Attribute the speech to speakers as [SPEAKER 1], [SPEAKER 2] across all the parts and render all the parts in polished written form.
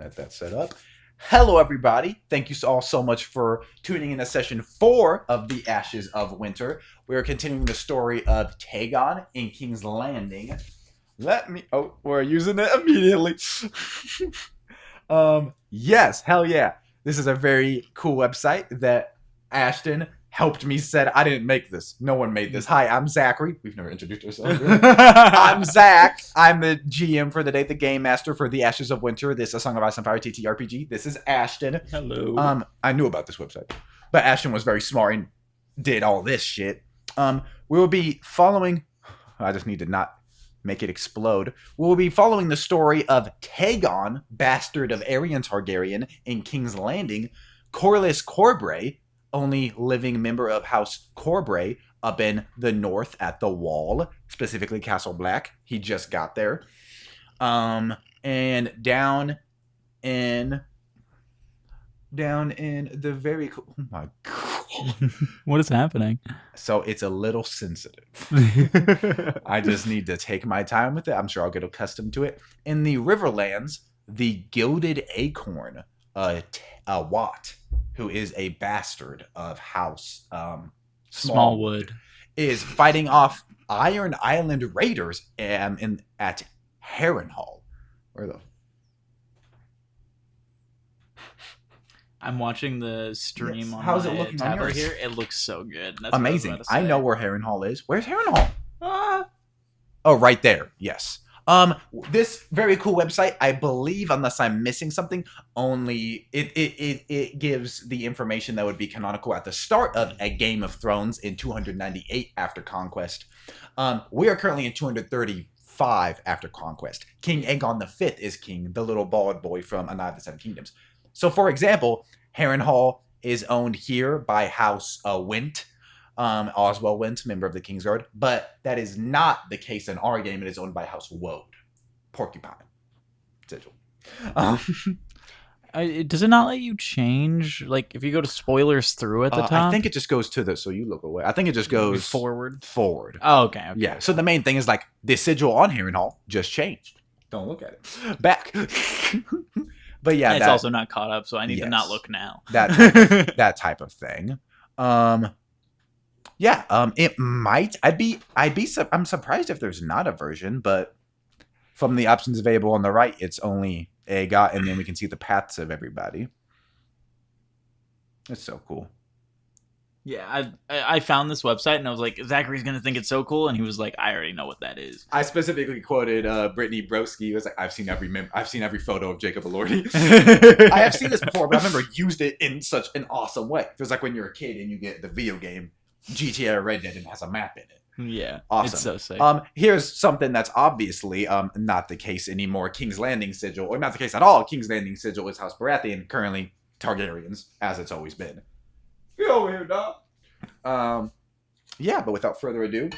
[SPEAKER 1] Let that set up. Hello, everybody. Thank you all so much for tuning in to session 4 of The Ashes of Winter. We are continuing the story of Tagon in King's Landing. We're using it immediately. Yes, hell yeah. This is a very cool website that Ashton helped me set. I didn't make this. No one made this. Hi, I'm Zachary. We've never introduced ourselves. I'm Zach. I'm the GM for the day, the Game Master for The Ashes of Winter. This is A Song of Ice and Fire TTRPG. This is Ashton.
[SPEAKER 2] Hello.
[SPEAKER 1] I knew about this website, but Ashton was very smart and did all this shit. We will be following. I just need to not make it explode. We will be following the story of Tagon, bastard of Aerion Targaryen in King's Landing, Corlys Corbray, only living member of House Corbray, up in the north at the Wall, specifically Castle Black. He just got there. And down in the very cool. Oh my god.
[SPEAKER 2] What is happening?
[SPEAKER 1] So it's a little sensitive. I just need to take my time with it. I'm sure I'll get accustomed to it. In the Riverlands, the Gilded Acorn, Watt, who is a bastard of House
[SPEAKER 2] Smallwood,
[SPEAKER 1] is fighting off Iron Island raiders at Harrenhal. Where the?
[SPEAKER 2] I'm watching the stream on
[SPEAKER 1] How's
[SPEAKER 2] my
[SPEAKER 1] it looking on
[SPEAKER 2] tablet
[SPEAKER 1] yours?
[SPEAKER 2] here. It looks so good. That's
[SPEAKER 1] Amazing.
[SPEAKER 2] What I, was about
[SPEAKER 1] I
[SPEAKER 2] to say.
[SPEAKER 1] know where Harrenhal is. Where's Harrenhal? Oh, right there. Yes. This very cool website, I believe, unless I'm missing something, only it gives the information that would be canonical at the start of A Game of Thrones in 298 after Conquest. We are currently in 235 after Conquest. King Aegon V is king, the little bald boy from A Night of the Seven Kingdoms. So, for example, Harrenhal is owned here by House Wint. Oswell Wint, member of the Kingsguard, but that is not the case in our game. It is owned by House Woad, Porcupine sigil.
[SPEAKER 2] Does it not let you change? Like, if you go to spoilers through at the top?
[SPEAKER 1] I think it just goes to the. So you look away. I think it just goes
[SPEAKER 2] forward.
[SPEAKER 1] Forward.
[SPEAKER 2] Oh, okay.
[SPEAKER 1] Yeah. So the main thing is like the sigil on Harrenhal just changed. Don't look at it. Back. But yeah,
[SPEAKER 2] it's also not caught up, so I need to not look now.
[SPEAKER 1] That type of thing. It might. I'm surprised if there's not a version, but from the options available on the right, it's only Aegon, and then we can see the paths of everybody. It's so cool.
[SPEAKER 2] Yeah, I found this website and I was like, Zachary's gonna think it's so cool, and he was like, I already know what that is.
[SPEAKER 1] I specifically quoted Brittany Broski. He was like, I've seen every photo of Jacob Elordi. I have seen this before, but I've never used it in such an awesome way. It feels like when you're a kid and you get the video game GTA or Red Dead and it has a map in it.
[SPEAKER 2] Yeah,
[SPEAKER 1] awesome.
[SPEAKER 2] It's so sick.
[SPEAKER 1] Here's something that's obviously not the case anymore. King's Landing sigil, or not the case at all. King's Landing sigil is House Baratheon, currently Targaryens, as it's always been. Get over here, dog. Yeah, but without further ado,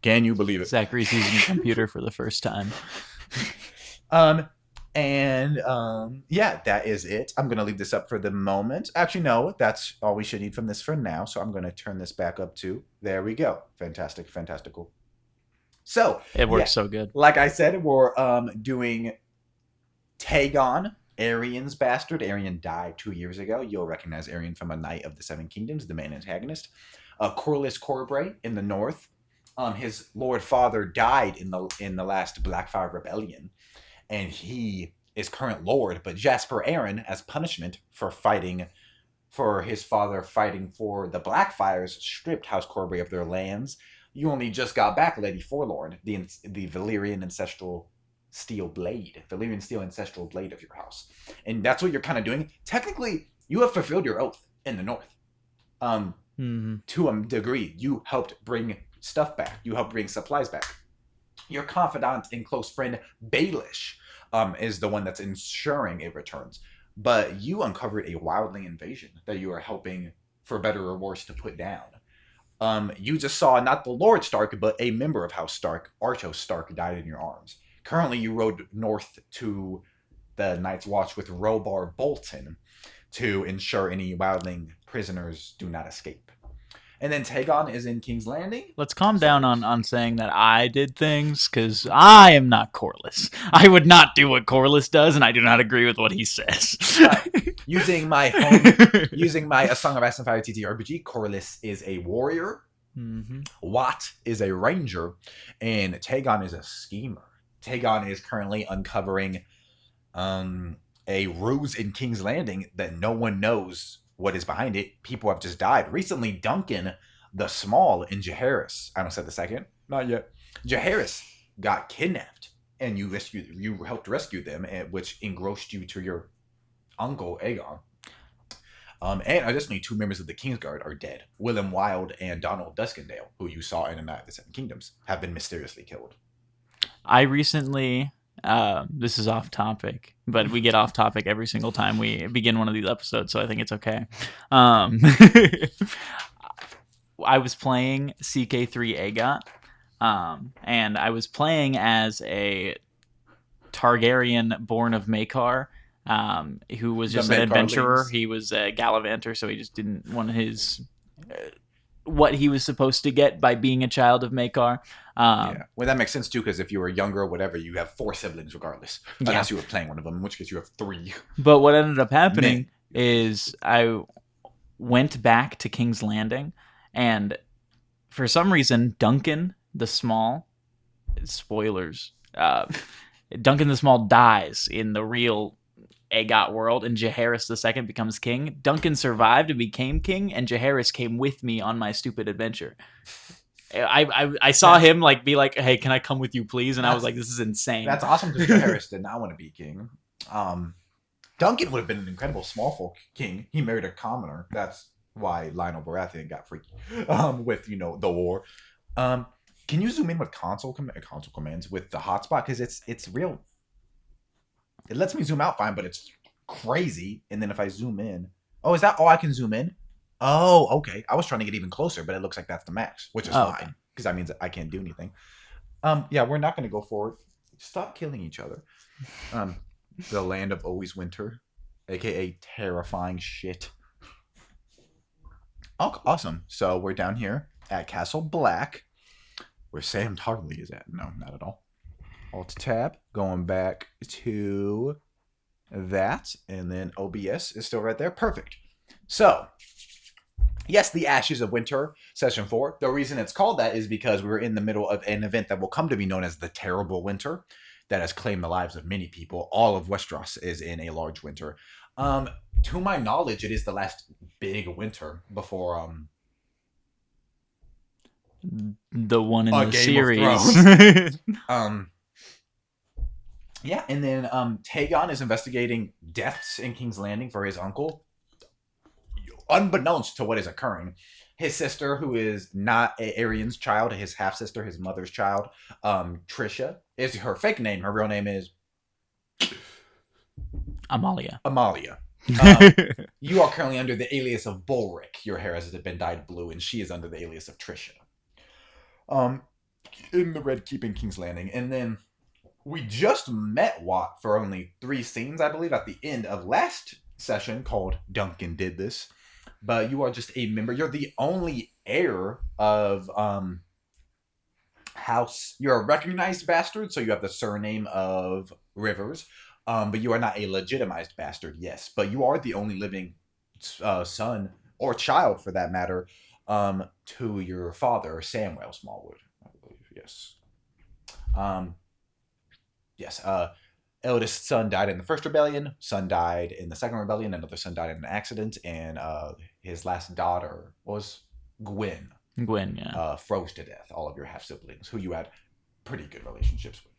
[SPEAKER 1] can you believe it?
[SPEAKER 2] Zachary's using a computer for the first time.
[SPEAKER 1] Yeah, that is it. I'm gonna leave this up for the moment. Actually, no, that's all we should need from this for now. So I'm gonna turn this back up to. There we go. Fantastic, fantastical. So
[SPEAKER 2] it works so good.
[SPEAKER 1] Like I said, we're doing Tagon, Aerion's bastard. Aerion died 2 years ago. You'll recognize Aerion from A Night of the Seven Kingdoms, the main antagonist. Corlys Corbray in the north. His lord father died in the last Blackfire Rebellion, and he is current lord. But Jasper Aaron, as punishment for his father fighting for the Blackfires, stripped House Corbray of their lands. You only just got back Lady Forlorn, the Valyrian ancestral steel blade, Valyrian steel ancestral blade of your house, and that's what you're kind of doing. Technically, you have fulfilled your oath in the north. To a degree, you helped bring stuff back. You helped bring supplies back. Your confidant and close friend Baelish is the one that's ensuring it returns. But you uncovered a wildling invasion that you are helping, for better or worse, to put down. You just saw not the Lord Stark, but a member of House Stark, Archos Stark, died in your arms. Currently, you rode north to the Night's Watch with Robar Bolton to ensure any wildling prisoners do not escape. And then Tagon is in King's Landing.
[SPEAKER 2] Let's calm down on saying that I did things, because I am not Corliss. I would not do what Corliss does, and I do not agree with what he says.
[SPEAKER 1] Using my A Song of Ice and Fire TTRPG, Corliss is a warrior.
[SPEAKER 2] Mm-hmm.
[SPEAKER 1] Watt is a ranger, and Tagon is a schemer. Tagon is currently uncovering a ruse in King's Landing that no one knows what is behind it. People have just died. Recently, Duncan the Small and Jaehaerys, I don't say the second, not yet. Jaehaerys got kidnapped, and you helped rescue them, which engrossed you to your uncle Aegon. And additionally, 2 members of the Kingsguard are dead. Willem Wilde and Donald Duskendale, who you saw in A Night of the Seven Kingdoms, have been mysteriously killed.
[SPEAKER 2] I recently, this is off topic, but we get off topic every single time we begin one of these episodes, so I think it's okay. I was playing CK3 Aegot, and I was playing as a Targaryen born of Maekar, who was just an adventurer. He was a gallivanter, so he just didn't want his what he was supposed to get by being a child of Maekar.
[SPEAKER 1] Yeah, well, that makes sense too, because if you were younger or whatever, you have 4 siblings regardless, unless you were playing one of them, in which case you have 3.
[SPEAKER 2] But what ended up happening is I went back to King's Landing, and for some reason, Duncan the Small, spoilers, Duncan the Small dies in the real Aegot world, and Jaehaerys II becomes king. Duncan survived and became king, and Jaehaerys came with me on my stupid adventure. I saw him like be like, "Hey, can I come with you, please?" And I was like, "This is insane."
[SPEAKER 1] That's awesome, because Jaehaerys did not want to be king. Duncan would have been an incredible small folk king. He married a commoner. That's why Lionel Baratheon got freaky with the war. Can you zoom in with console commands with the hotspot, because it's real. It lets me zoom out fine, but it's crazy. And then if I zoom in, oh, is that all I can zoom in? Oh, okay. I was trying to get even closer, but it looks like that's the max, which is fine, because that means that I can't do anything. Yeah, we're not going to go forward. Stop killing each other. The land of always winter, aka terrifying shit. Oh, awesome. So we're down here at Castle Black, where Sam Tarly is at. No, not at all. Alt tab, going back to that, and then OBS is still right there. Perfect. So, yes, the Ashes of Winter, Session 4. The reason it's called that is because we're in the middle of an event that will come to be known as the Terrible Winter, that has claimed the lives of many people. All of Westeros is in a large winter. To my knowledge, it is the last big winter before
[SPEAKER 2] the one in the
[SPEAKER 1] Game
[SPEAKER 2] series.
[SPEAKER 1] Yeah, and then Tagon is investigating deaths in King's Landing for his uncle. Unbeknownst to what is occurring, his sister, who is not Aerian's child, his half-sister, his mother's child, Trisha, is her fake name. Her real name is
[SPEAKER 2] Amalia.
[SPEAKER 1] You are currently under the alias of Bulric. Your hair has been dyed blue, and she is under the alias of Trisha. In the Red Keep in King's Landing. And then we just met Watt for only 3 scenes, I believe, at the end of last session called Duncan Did This. But you are just a member. You're the only heir of House. You're a recognized bastard, so you have the surname of Rivers. But you are not a legitimized bastard, yes. But you are the only living son, or child for that matter, to your father, Samwell Smallwood, I believe, yes. Yes, eldest son died in the first rebellion, son died in the second rebellion, another son died in an accident, and his last daughter was Gwen.
[SPEAKER 2] Gwen, yeah.
[SPEAKER 1] Froze to death, all of your half-siblings, who you had pretty good relationships with.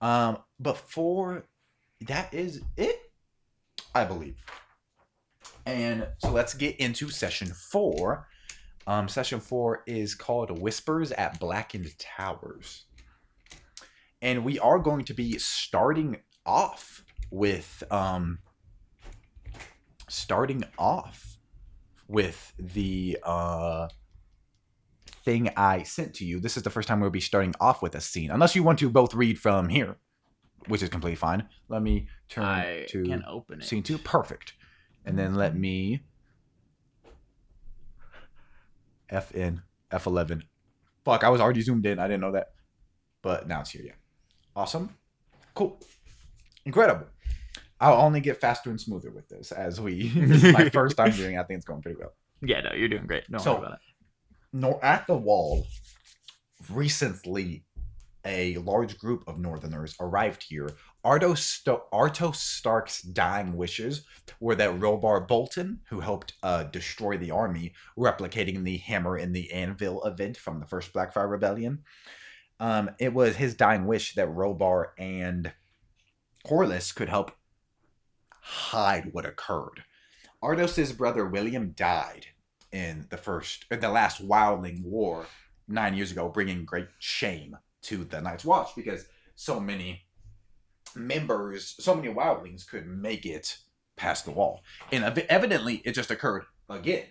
[SPEAKER 1] But for that is it, I believe. And so let's get into Session 4. Session 4 is called Whispers at Blackened Towers. And we are going to be starting off with the thing I sent to you. This is the first time we'll be starting off with a scene, unless you want to both read from here, which is completely fine. Let me turn to
[SPEAKER 2] can open it.
[SPEAKER 1] Scene 2. Perfect. And then let me FN F11. Fuck, I was already zoomed in. I didn't know that. But now it's here, yeah. Awesome. Cool. Incredible. I'll only get faster and smoother with this as we. This is my first time doing it. I think it's going pretty well.
[SPEAKER 2] Yeah, no, you're doing great. Don't worry about it.
[SPEAKER 1] At the wall, recently, a large group of Northerners arrived here. Arto Stark's dying wishes were that Robar Bolton, who helped destroy the army, replicating the Hammer and the Anvil event from the first Blackfire Rebellion, it was his dying wish that Robar and Corlys could help hide what occurred. Ardos's brother William died in the last Wildling War 9 years ago, bringing great shame to the Night's Watch because so many wildlings could make it past the wall, and evidently it just occurred again.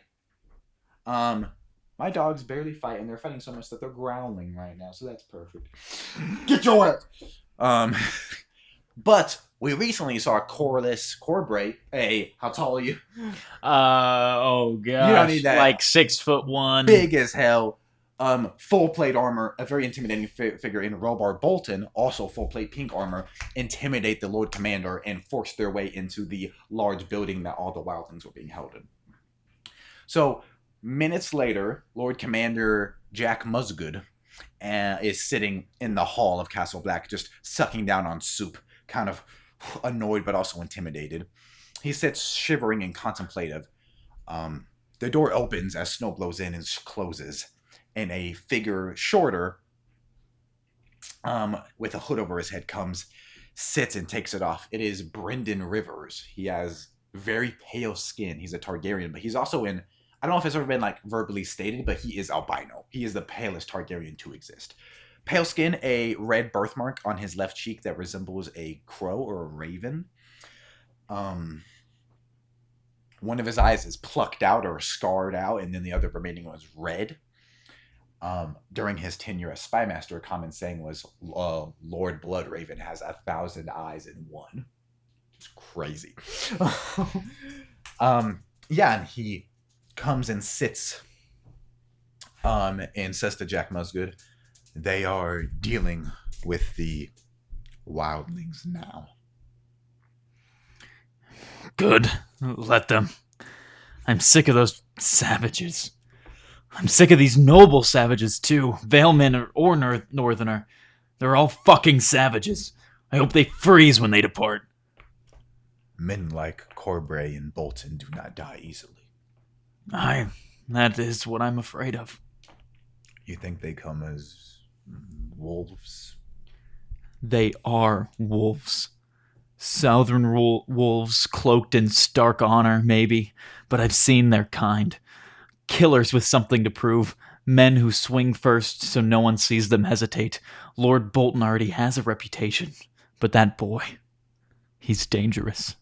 [SPEAKER 1] My dogs barely fight, and they're fighting so much that they're growling right now, so that's perfect. Get your ass. But we recently saw Corlys Corbray. Hey, how tall are you?
[SPEAKER 2] Oh gosh,
[SPEAKER 1] you don't need that.
[SPEAKER 2] Like 6'1",
[SPEAKER 1] big as hell. Full plate armor, a very intimidating figure in Robar Bolton, also full plate pink armor, intimidate the Lord Commander and force their way into the large building that all the wildlings were being held in. So, minutes later, Lord Commander Jack Musgood is sitting in the hall of Castle Black, just sucking down on soup, kind of annoyed but also intimidated. He sits shivering and contemplative. The door opens as snow blows in and closes, and a figure shorter, with a hood over his head, sits and takes it off. It is Brynden Rivers. He has very pale skin. He's a Targaryen, but he's also in, I don't know if it's ever been like verbally stated, but he is albino. He is the palest Targaryen to exist. Pale skin, a red birthmark on his left cheek that resembles a crow or a raven. One of his eyes is plucked out or scarred out, and then the other remaining one is red. During his tenure as Spymaster, a common saying was, Lord Bloodraven has 1,000 eyes in one. It's crazy. Yeah, and he comes and sits and says to Jack Musgood, they are dealing with the wildlings now.
[SPEAKER 2] Good. Let them. I'm sick of those savages. I'm sick of these noble savages, too. Valeman or Northerner. They're all fucking savages. I hope they freeze when they depart.
[SPEAKER 1] Men like Corbray and Bolton do not die easily.
[SPEAKER 2] That is what I'm afraid of.
[SPEAKER 1] You think they come as wolves?
[SPEAKER 2] They are wolves. Southern wolves cloaked in stark honor, maybe, but I've seen their kind. Killers with something to prove. Men who swing first so no one sees them hesitate. Lord Bolton already has a reputation, but that boy, he's dangerous.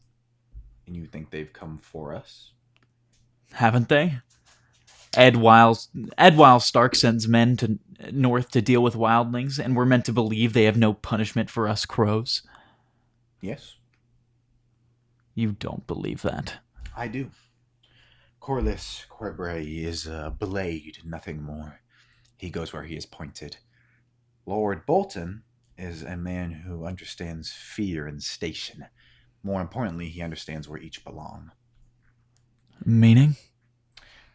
[SPEAKER 1] And you think they've come for us?
[SPEAKER 2] Haven't they? Edwyle Stark sends men to north to deal with wildlings, and we're meant to believe they have no punishment for us crows.
[SPEAKER 1] Yes.
[SPEAKER 2] You don't believe that.
[SPEAKER 1] I do. Corlys Corbray is a blade, nothing more. He goes where he is pointed. Lord Bolton is a man who understands fear and station. More importantly, he understands where each belong.
[SPEAKER 2] Meaning?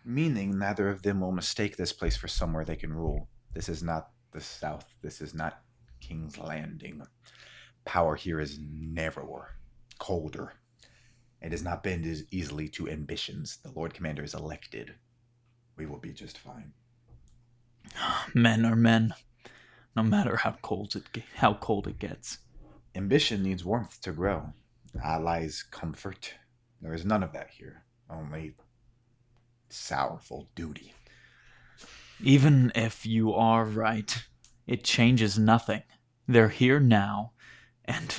[SPEAKER 1] Meaning neither of them will mistake this place for somewhere they can rule. This is not the South. This is not King's Landing. Power here is narrower, colder. It does not bend as easily to ambitions. The Lord Commander is elected. We will be just fine.
[SPEAKER 2] Men are men, no matter how cold it gets.
[SPEAKER 1] Ambition needs warmth to grow. Allies comfort. There is none of that here. Only sorrowful duty.
[SPEAKER 2] Even if you are right, it changes nothing. They're here now, and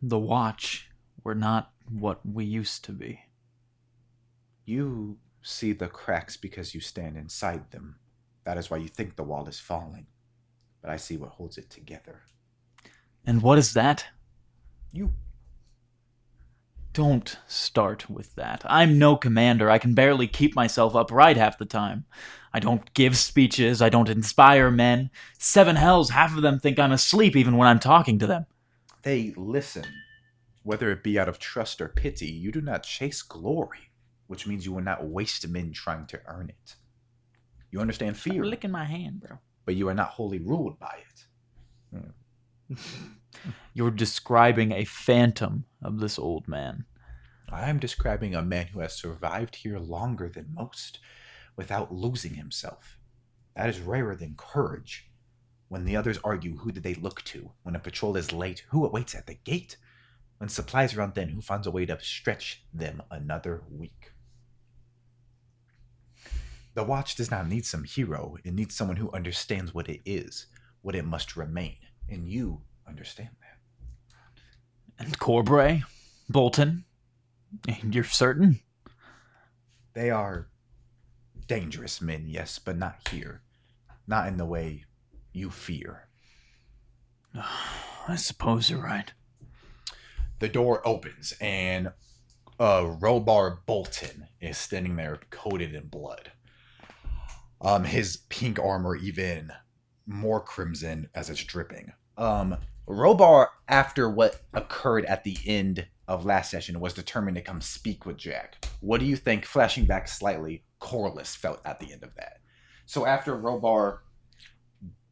[SPEAKER 2] the Watch, we're not what we used to be.
[SPEAKER 1] You see the cracks because you stand inside them. That is why you think the wall is falling. But I see what holds it together.
[SPEAKER 2] And what is that?
[SPEAKER 1] You.
[SPEAKER 2] Don't start with that. I'm no commander. I can barely keep myself upright half the time. I don't give speeches. I don't inspire men. Seven hells, half of them think I'm asleep even when I'm talking to them.
[SPEAKER 1] They listen. Whether it be out of trust or pity, you do not chase glory, which means you will not waste men trying to earn it. You understand
[SPEAKER 2] Stop
[SPEAKER 1] fear,
[SPEAKER 2] licking my hand, bro.
[SPEAKER 1] but you are not wholly ruled by it.
[SPEAKER 2] You're describing a phantom of this old man.
[SPEAKER 1] I am describing a man who has survived here longer than most without losing himself. That is rarer than courage. When the others argue, who did they look to? When a patrol is late, who awaits at the gate? When supplies run thin, who finds a way to stretch them another week? The watch does not need some hero. It needs someone who understands what it is, what it must remain. And you understand that.
[SPEAKER 2] And Corbray? Bolton? You're certain?
[SPEAKER 1] They are dangerous men, yes, but not here. Not in the way you fear.
[SPEAKER 2] I suppose you're right.
[SPEAKER 1] The door opens, and Robar Bolton is standing there coated in blood. His pink armor even more crimson as it's dripping. Robar, after what occurred at the end of last session, was determined to come speak with Jack. What do you think, flashing back slightly, Corliss felt at the end of that? So after Robar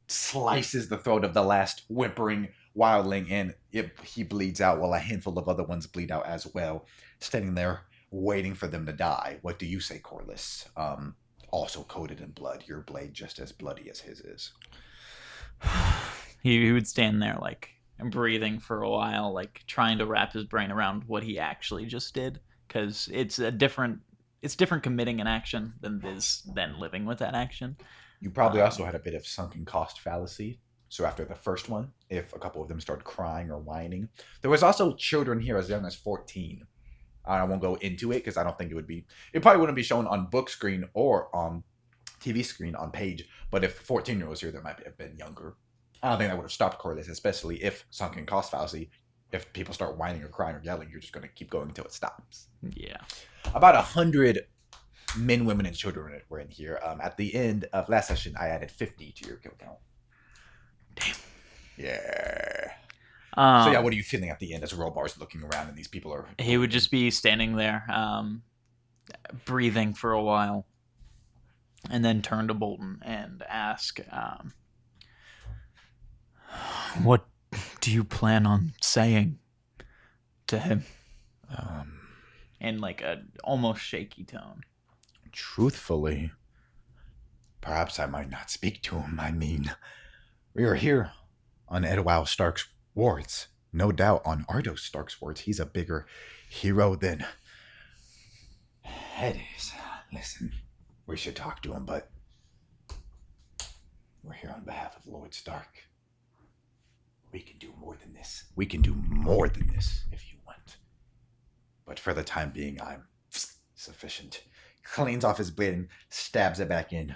[SPEAKER 1] slices the throat of the last whimpering wildling, and he bleeds out while a handful of other ones bleed out as well, standing there waiting for them to die. What do you say, Corliss? Also coated in blood, your blade just as bloody as his is.
[SPEAKER 2] He would stand there, like, breathing for a while, like, trying to wrap his brain around what he actually just did. Because it's different committing an action than living with that action.
[SPEAKER 1] You probably also had a bit of sunken cost fallacy. So after the first one, if a couple of them started crying or whining, there was also children here as young as 14. I won't go into it because I don't think it probably wouldn't be shown on book screen or on TV screen on page. But if 14-year-olds here, there might have been younger. I don't think that would have stopped Corliss, especially if sunken cost fallacy. If people start whining or crying or yelling, you're just going to keep going until it stops.
[SPEAKER 2] Yeah.
[SPEAKER 1] About 100 men, women, and children were in here. At the end of last session, I added 50 to your kill count.
[SPEAKER 2] Damn.
[SPEAKER 1] Yeah. So yeah, what are you feeling at the end as Robar's looking around and these people are...
[SPEAKER 2] He would just be standing there, breathing for a while, and then turn to Bolton and ask, what do you plan on saying to him? In like a almost shaky tone.
[SPEAKER 1] Truthfully, perhaps I might not speak to him. I mean, we are here on Edward Stark's wards. No doubt on Ardo Stark's wards. He's a bigger hero than Head is. Listen, we should talk to him, but we're here on behalf of Lord Stark. We can do more than this. We can do more than this if you want. But for the time being, I'm sufficient. Cleans off his blade and stabs it back in.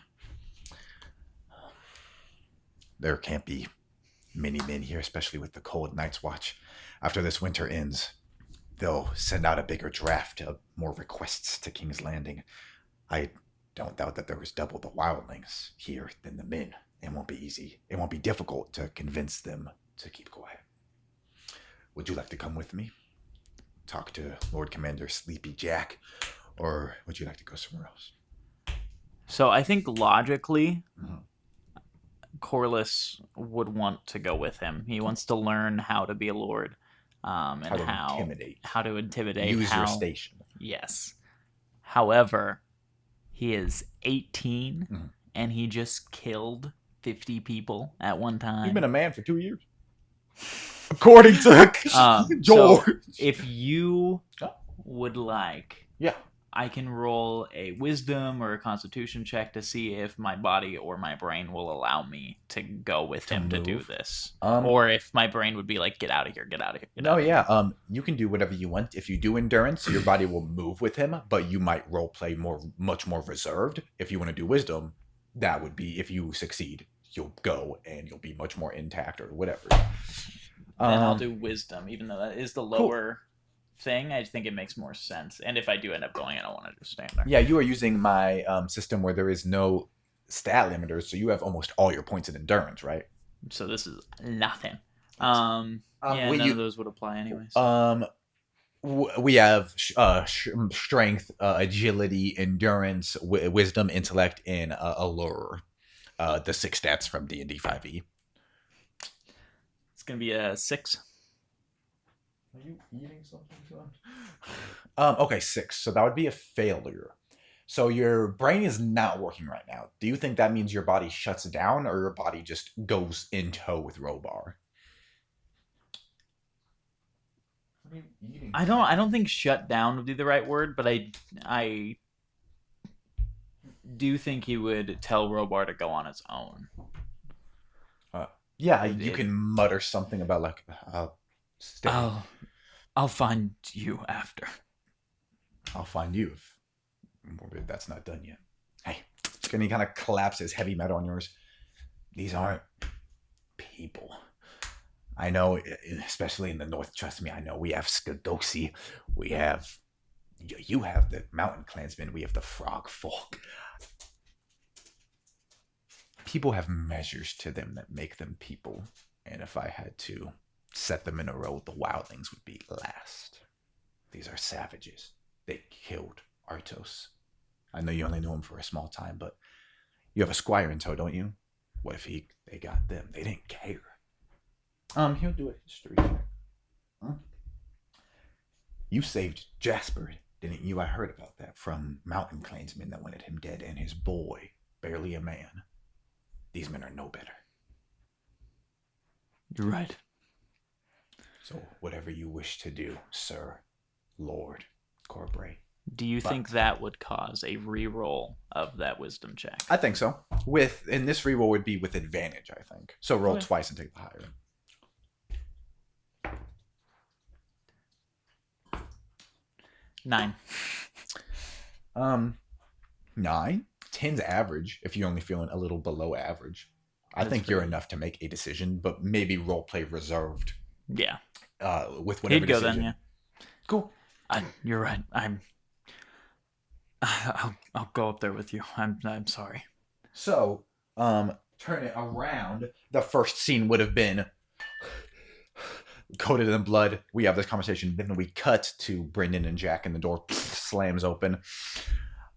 [SPEAKER 1] There can't be many men here, especially with the cold Night's Watch. After this winter ends, they'll send out a bigger draft of more requests to King's Landing. I don't doubt that there was double the wildlings here than the men. It won't be easy. It won't be difficult to convince them to keep quiet. Would you like to come with me? Talk to Lord Commander Sleepy Jack? Or would you like to go somewhere else?
[SPEAKER 2] So I think logically, Corliss would want to go with him. He wants to learn how to be a lord, and how to intimidate.
[SPEAKER 1] Use your station.
[SPEAKER 2] Yes. However, he is 18, and he just killed 50 people at one time.
[SPEAKER 1] He's been a man for 2 years. According to Joel.
[SPEAKER 2] So if you would like,
[SPEAKER 1] yeah,
[SPEAKER 2] I can roll a wisdom or a constitution check to see if my body or my brain will allow me to go with him to do this. Or if my brain would be like, get out of here, get out of here.
[SPEAKER 1] No, yeah. You can do whatever you want. If you do endurance, your body will move with him, but you might role play much more reserved. If you want to do wisdom, that would be, if you succeed, you'll go and you'll be much more intact or whatever.
[SPEAKER 2] Then I'll do wisdom, even though that is the lower thing, I think it makes more sense. And if I do end up going, I don't want to just stand there.
[SPEAKER 1] Yeah, you are using my system where there is no stat limiters, so you have almost all your points in endurance, right?
[SPEAKER 2] So this is nothing.
[SPEAKER 1] Yes.
[SPEAKER 2] Yeah,
[SPEAKER 1] We
[SPEAKER 2] none
[SPEAKER 1] you
[SPEAKER 2] of those would apply anyways.
[SPEAKER 1] we have strength, agility, endurance, wisdom, intellect, and allure. The 6 stats from D&D 5e.
[SPEAKER 2] It's gonna be a 6.
[SPEAKER 1] Are you eating something, son? Okay, 6. So that would be a failure. So your brain is not working right now. Do you think that means your body shuts down, or your body just goes in tow with Robar? What are you eating?
[SPEAKER 2] I don't think shut down would be the right word, but I do think he would tell Robar to go on its own.
[SPEAKER 1] Yeah, you can mutter something about like, stay.
[SPEAKER 2] I'll find you after.
[SPEAKER 1] I'll find you if that's not done yet. Hey, and he kind of collapses heavy metal on yours. These aren't people. I know, especially in the north. Trust me, I know. We have Skadosi. We have you have the mountain clansmen. We have the frog folk. People have measures to them that make them people, and if I had to set them in a row, the wildlings would be last. These are savages. They killed Artos. I know you only knew him for a small time, but you have a squire in tow, don't you? What if they got them? They didn't care. He'll do a history check. Huh? You saved Jasper, didn't you? I heard about that from mountain clansmen that wanted him dead, and his boy, barely a man. These men are no better.
[SPEAKER 2] You're right.
[SPEAKER 1] So whatever you wish to do, sir, Lord Corbray.
[SPEAKER 2] Do you think that would cause a re-roll of that wisdom check?
[SPEAKER 1] I think so. And this reroll would be with advantage, I think. So roll twice and take the higher.
[SPEAKER 2] 9.
[SPEAKER 1] 9. 10's average if you're only feeling a little below average. I think you're enough to make a decision, but maybe role play reserved.
[SPEAKER 2] Yeah.
[SPEAKER 1] With whatever
[SPEAKER 2] He'd go
[SPEAKER 1] decision.
[SPEAKER 2] then, yeah.
[SPEAKER 1] Cool.
[SPEAKER 2] You're right. I'll go up there with you. I'm sorry.
[SPEAKER 1] So, turn it around. The first scene would have been coated in blood. We have this conversation. Then we cut to Brendan and Jack, and the door slams open.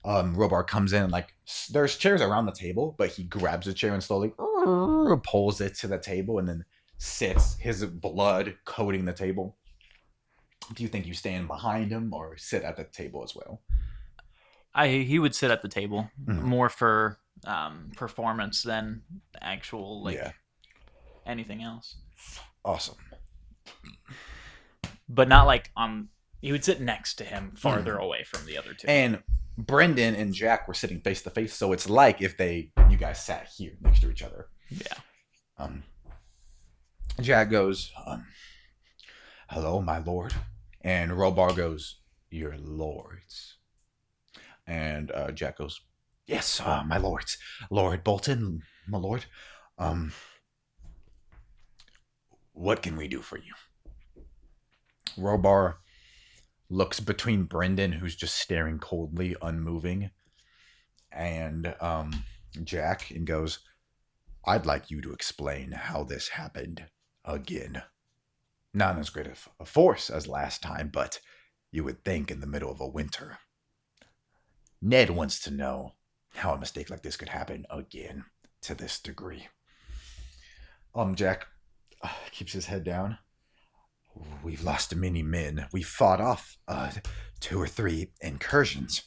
[SPEAKER 1] Robar comes in, and like, there's chairs around the table, but he grabs a chair and slowly pulls it to the table and then sits, his blood coating the table. Do you think you stand behind him or sit at the table as well?
[SPEAKER 2] He would sit at the table more for performance than actual anything else.
[SPEAKER 1] Awesome.
[SPEAKER 2] But not like he would sit next to him, farther away from the other two.
[SPEAKER 1] And Brendan and Jack were sitting face to face, so it's like if you guys sat here next to each other.
[SPEAKER 2] Yeah.
[SPEAKER 1] Jack goes, hello, my lord. And Robar goes, your lords. And Jack goes, yes, my lords. Lord Bolton, my lord. What can we do for you? Robar looks between Brendan, who's just staring coldly, unmoving, and Jack, and goes, I'd like you to explain how this happened again. Not as great a force as last time, but you would think in the middle of a winter. Ned wants to know how a mistake like this could happen again to this degree. Jack keeps his head down. We've lost many men. We fought off 2 or 3 incursions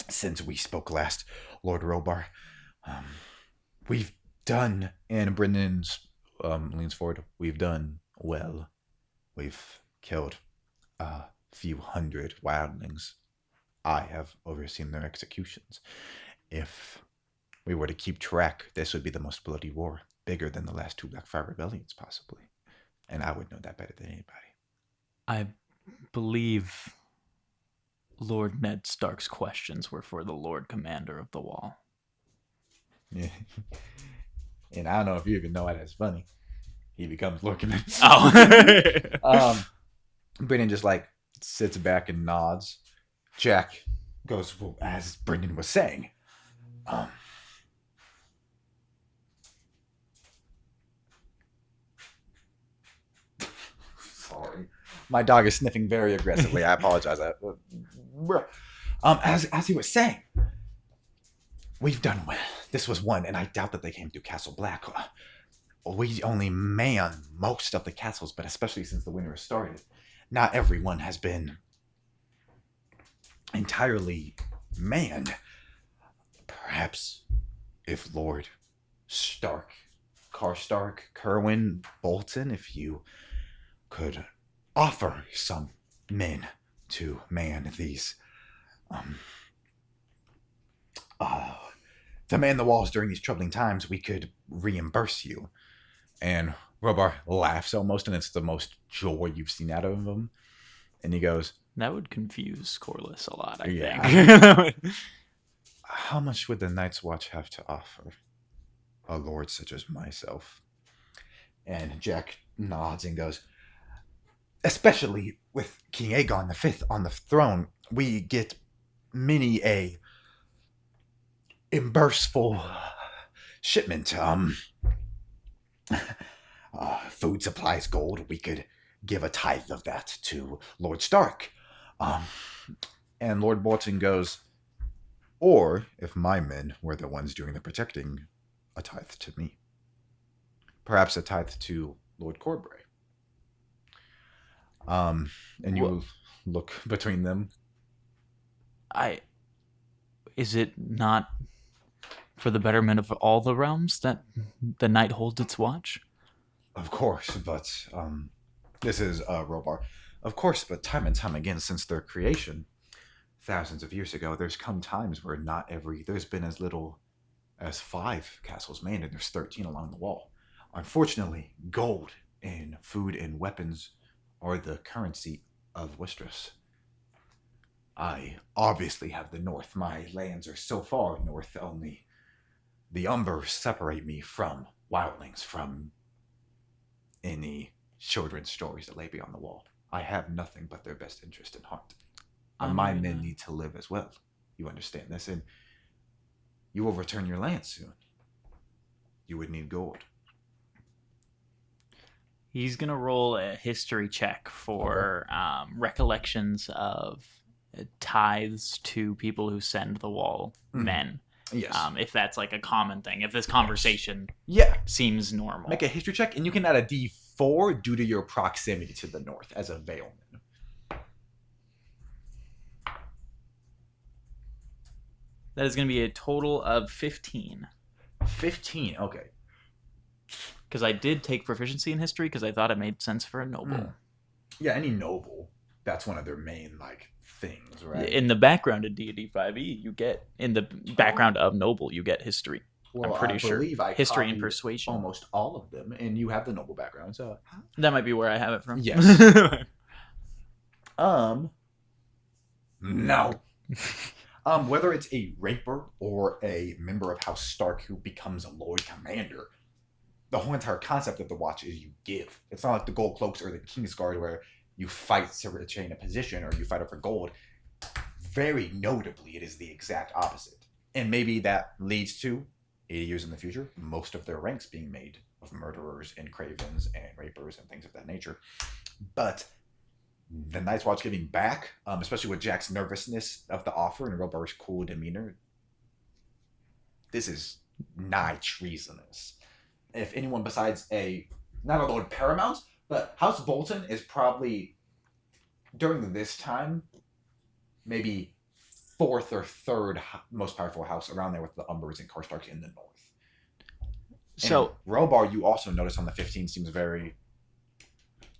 [SPEAKER 1] since we spoke last, Lord Robar. We've done, and Brendan leans forward, we've done well. We've killed a few hundred wildlings. I have overseen their executions. If we were to keep track, this would be the most bloody war, bigger than the last 2 Blackfire rebellions, possibly. And I would know that better than anybody.
[SPEAKER 2] I believe Lord Ned Stark's questions were for the Lord Commander of the Wall.
[SPEAKER 1] Yeah. And I don't know if you even know why that's funny. He becomes Lord Commander.
[SPEAKER 2] Oh.
[SPEAKER 1] Brendan just like sits back and nods. Jack goes, well, as Brendan was saying, um, sorry, my dog is sniffing very aggressively. I apologize. As he was saying, we've done well. This was one, and I doubt that they came through Castle Black. We only man most of the castles, but especially since the winter has started, not everyone has been entirely manned. Perhaps if Lord Stark, Karstark, Kerwin, Bolton, if you could offer some men to man these, um, uh, to man the walls during these troubling times, we could reimburse you. And Robar laughs almost, and it's the most joy you've seen out of him. And he goes,
[SPEAKER 2] That would confuse Corliss a lot, I
[SPEAKER 1] yeah.
[SPEAKER 2] think.
[SPEAKER 1] How much would the Night's Watch have to offer a lord such as myself? And Jack nods and goes, especially with King Aegon the Fifth on the throne, we get many a imburseful shipment. Food supplies, gold. We could give a tithe of that to Lord Stark. Um, and Lord Bolton goes, or if my men were the ones doing the protecting, a tithe to me. Perhaps a tithe to Lord Corbray. And you
[SPEAKER 2] Well,
[SPEAKER 1] look between them.
[SPEAKER 2] Is it not for the betterment of all the realms that the night holds its watch?
[SPEAKER 1] Of course, but this is Robar. Of course, but time and time again since their creation, thousands of years ago, there's come times where there's been as little as 5 castles manned, and there's 13 along the wall. Unfortunately, gold and food and weapons are the currency of Westeros. I obviously have the north. My lands are so far north, only the Umbers separate me from wildlings, from any children's stories that lay beyond the wall. I have nothing but their best interest in heart. And my men need to live as well. You understand this? And you will return your land soon. You would need gold.
[SPEAKER 2] He's gonna roll a history check for recollections of tithes to people who send the wall men.
[SPEAKER 1] Yes.
[SPEAKER 2] If that's like a common thing. If this conversation seems normal.
[SPEAKER 1] Make a history check, and you can add a D4 due to your proximity to the north as a Valeman.
[SPEAKER 2] That is going to be a total of 15.
[SPEAKER 1] 15, okay.
[SPEAKER 2] Because I did take proficiency in history because I thought it made sense for a noble.
[SPEAKER 1] Yeah, any noble, that's one of their main, things, right?
[SPEAKER 2] In the background of D&D 5e, you get, in the background of noble, you get history.
[SPEAKER 1] Well,
[SPEAKER 2] I'm pretty sure.
[SPEAKER 1] I
[SPEAKER 2] history and persuasion.
[SPEAKER 1] Almost all of them, and you have the noble background, so...
[SPEAKER 2] That might be where I have it from.
[SPEAKER 1] Yes. No. Whether it's a raper or a member of House Stark who becomes a Lord Commander, the whole entire concept of the Watch is you give. It's not like the Gold Cloaks or the Kingsguard where you fight to retain a position or you fight over gold. Very notably, it is the exact opposite. And maybe that leads to, 80 years in the future, most of their ranks being made of murderers and cravens and rapers and things of that nature. But the Night's Watch giving back, especially with Jack's nervousness of the offer and Robar's cool demeanor, this is nigh treasonous. If anyone besides not a Lord Paramount, but House Bolton is probably, during this time, maybe 4th or 3rd most powerful house around there with the Umbers and Karstarks in the north. So, and Robar, you also notice on the 15, seems very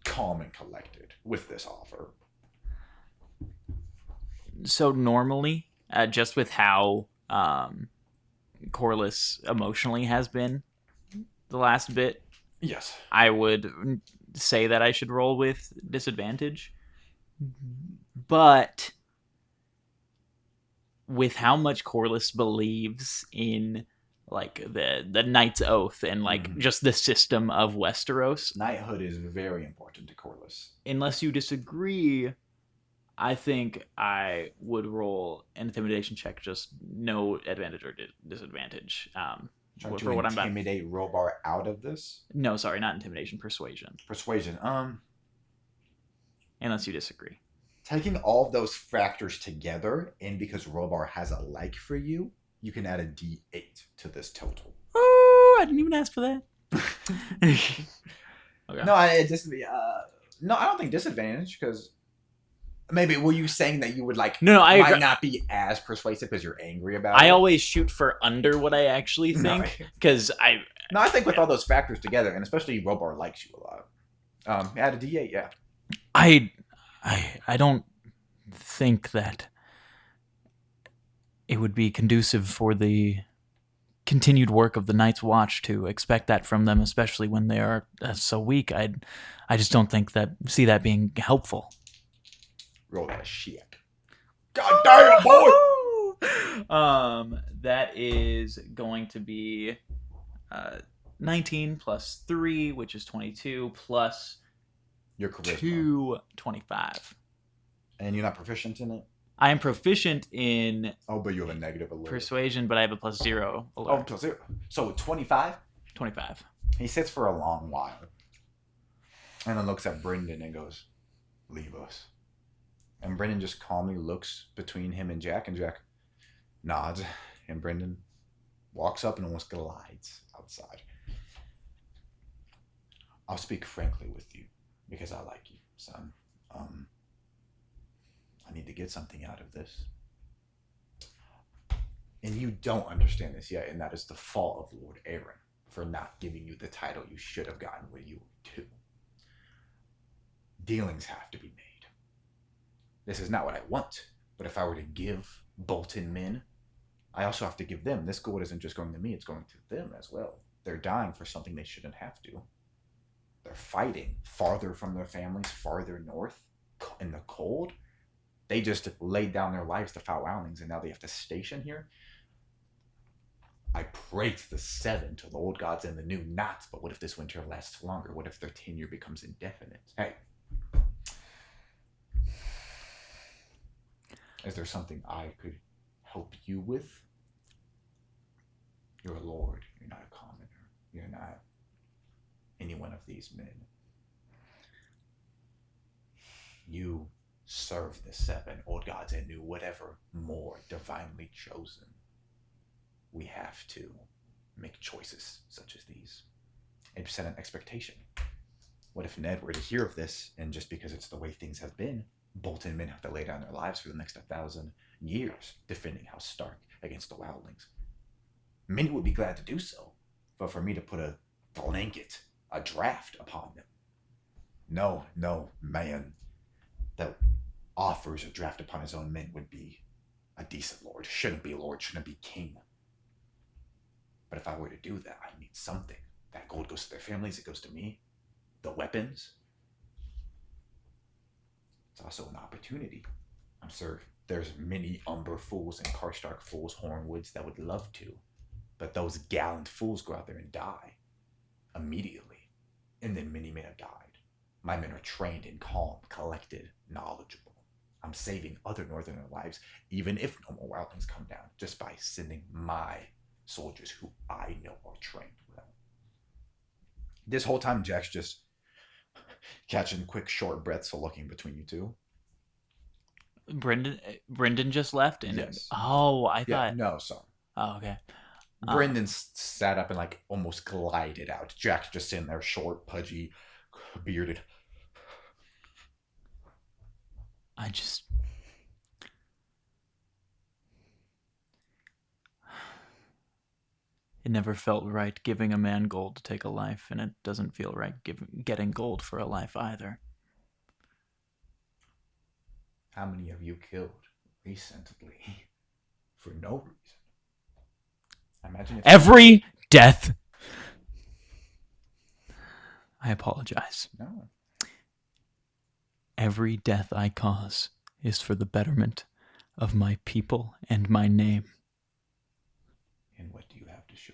[SPEAKER 1] calm and collected with this offer.
[SPEAKER 2] So normally, just with how Corliss emotionally has been the last bit,
[SPEAKER 1] yes,
[SPEAKER 2] I would say that I should roll with disadvantage. But with how much Corliss believes in like the Knight's Oath and like just the system of Westeros.
[SPEAKER 1] Knighthood is very important to Corlys.
[SPEAKER 2] Unless you disagree, I think I would roll an intimidation check, just no advantage or disadvantage.
[SPEAKER 1] Trying to
[SPEAKER 2] For what I'm about.
[SPEAKER 1] intimidate Robar out of this?
[SPEAKER 2] No, sorry, not intimidation, persuasion.
[SPEAKER 1] Persuasion.
[SPEAKER 2] Unless you disagree.
[SPEAKER 1] Taking all of those factors together, and because Robar has a like for you, you can add a D8 to this total.
[SPEAKER 2] Oh, I didn't even ask for that.
[SPEAKER 1] Okay. No, I don't think disadvantage, because maybe were you saying that you would like might not be as persuasive because you're angry about it?
[SPEAKER 2] I always shoot for under what I actually think, because
[SPEAKER 1] I think with all those factors together, and especially Robar likes you a lot. Add a D8, yeah.
[SPEAKER 2] I don't think that it would be conducive for the continued work of the Night's Watch to expect that from them, especially when they are so weak. I just don't see that being helpful.
[SPEAKER 1] Roll that shit. God damn,
[SPEAKER 2] boy! That is going to be 19 plus 3, which is 22, plus
[SPEAKER 1] your charisma.
[SPEAKER 2] 2, 25.
[SPEAKER 1] And you're not proficient in it?
[SPEAKER 2] I am proficient in...
[SPEAKER 1] Oh, but you have a negative alert.
[SPEAKER 2] Persuasion, but I have a plus 0 alert.
[SPEAKER 1] Oh, plus 0. So 25?
[SPEAKER 2] 25.
[SPEAKER 1] He sits for a long while. And then looks at Brendan and goes, leave us. And Brendan just calmly looks between him and Jack nods. And Brendan walks up and almost glides outside. I'll speak frankly with you, because I like you, son. I need to get something out of this. And you don't understand this yet, and that is the fault of Lord Aaron for not giving you the title you should have gotten when you were 2. Dealings have to be made. This is not what I want, but if I were to give Bolton men, I also have to give them. This gold isn't just going to me, it's going to them as well. They're dying for something they shouldn't have to. They're fighting farther from their families, farther north, in the cold. They just laid down their lives to fight wildlings, and now they have to station here. I pray to the 7, to the old gods and the new not, but what if this winter lasts longer? What if their tenure becomes indefinite? Hey. Is there something I could help you with? You're a lord. You're not a commoner. You're not any one of these men. You serve the 7, old gods and new, whatever more divinely chosen. We have to make choices such as these and set an expectation. What if Ned were to hear of this, and just because it's the way things have been, Bolton men have to lay down their lives for the next 1,000 years defending House Stark against the wildlings? Many would be glad to do so, but for me to put a blanket, a draft upon them, no man that offers a draft upon his own men would be a decent lord. Shouldn't be lord, shouldn't be king. But if I were to do that, I need something. That gold goes to their families, it goes to me. The weapons. It's also an opportunity. I'm sure there's many Umber fools and Karstark fools, Hornwoods, that would love to. But those gallant fools go out there and die immediately. And then many men have died. My men are trained and calm, collected, knowledgeable. I'm saving other northern lives, even if no more wildlings come down, just by sending my soldiers who I know are trained well. This whole time, Jack's just catching quick, short breaths, so looking between you two.
[SPEAKER 2] Brendan just left? And
[SPEAKER 1] yes.
[SPEAKER 2] Oh, I thought...
[SPEAKER 1] Yeah, no, son.
[SPEAKER 2] Oh, okay.
[SPEAKER 1] Brendan sat up and like almost glided out. Jack's just sitting there, short, pudgy, bearded.
[SPEAKER 2] It never felt right giving a man gold to take a life, and it doesn't feel right getting gold for a life either.
[SPEAKER 1] How many have you killed recently for no reason? Imagine if
[SPEAKER 2] every death. I apologize.
[SPEAKER 1] No.
[SPEAKER 2] Every death I cause is for the betterment of my people and my name.
[SPEAKER 1] And what do you have to show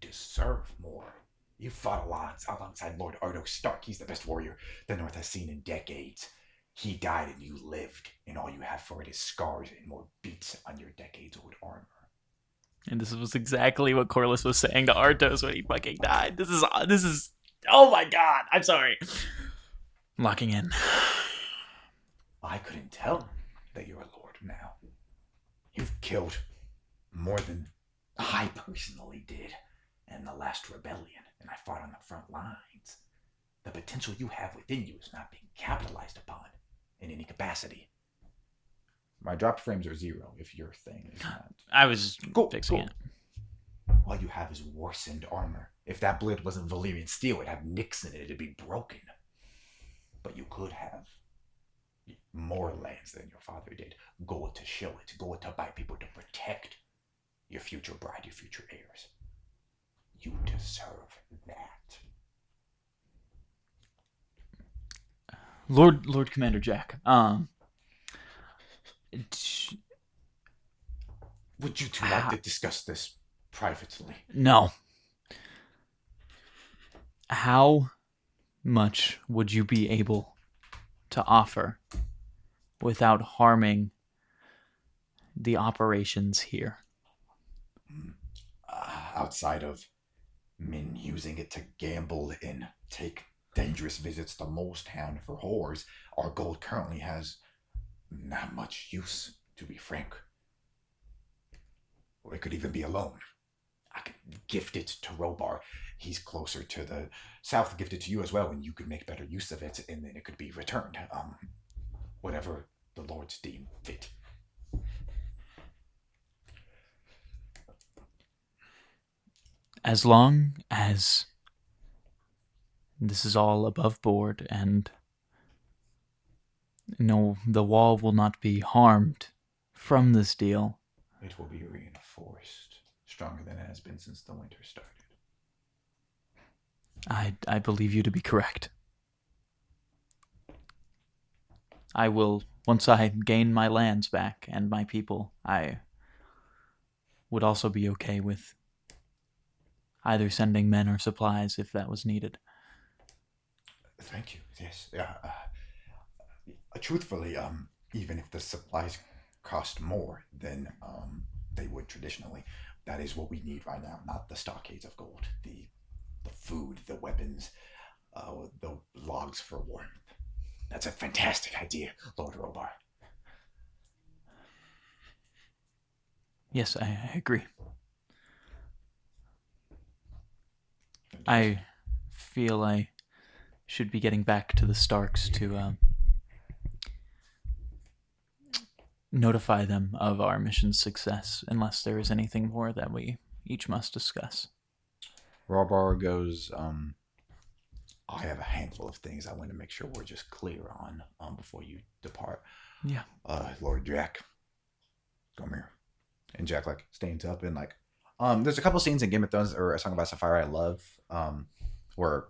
[SPEAKER 1] deserve more. You fought alongside Lord Ardo Stark. He's the best warrior the North has seen in decades. He died and you lived, and all you have for it is scars and more beats on your decades-old armor.
[SPEAKER 2] And this was exactly what Corlys was saying to Arthos when he fucking died. This is. Oh my god! I'm sorry. I'm locking in.
[SPEAKER 1] I couldn't tell that you're a lord now. You've killed more than I personally did in the last rebellion, and I fought on the front lines. The potential you have within you is not being capitalized upon in any capacity. My dropped frames are 0 if your thing is not.
[SPEAKER 2] I was fixing it.
[SPEAKER 1] All you have is worsened armor. If that blade wasn't Valyrian steel, it'd have nicks in it, it'd be broken. But you could have more lands than your father did. Gold to show it, gold to buy people to protect your future bride, your future heirs. You deserve that.
[SPEAKER 2] Lord Commander Jack.
[SPEAKER 1] Would you two like to discuss this privately?
[SPEAKER 2] No. How much would you be able to offer without harming the operations here?
[SPEAKER 1] Outside of men using it to gamble and take dangerous visits to Molestown for whores, our gold currently has not much use, to be frank. Or it could even be a loan. I could gift it to Robar. He's closer to the south, gift it to you as well, and you could make better use of it, and then it could be returned. Whatever the lords deem fit.
[SPEAKER 2] As long as this is all above board and no, the wall will not be harmed from this deal.
[SPEAKER 1] It will be reinforced, stronger than it has been since the winter started.
[SPEAKER 2] I believe you to be correct. I will, once I gain my lands back and my people, I would also be okay with either sending men or supplies if that was needed.
[SPEAKER 1] Thank you. Yes. Truthfully, even if the supplies cost more than they would traditionally, that is what we need right now. Not the stockades of gold, the food, the weapons, the logs for warmth. That's a fantastic idea, Lord Robar.
[SPEAKER 2] Yes, I agree. I feel I should be getting back to the Starks to notify them of our mission's success, unless there is anything more that we each must discuss.
[SPEAKER 1] Robar goes, I have a handful of things I want to make sure we're just clear on before you depart.
[SPEAKER 2] Yeah.
[SPEAKER 1] Lord Jack, come here. And Jack stands up and there's a couple scenes in Game of Thrones or A Song About Sapphire I love, where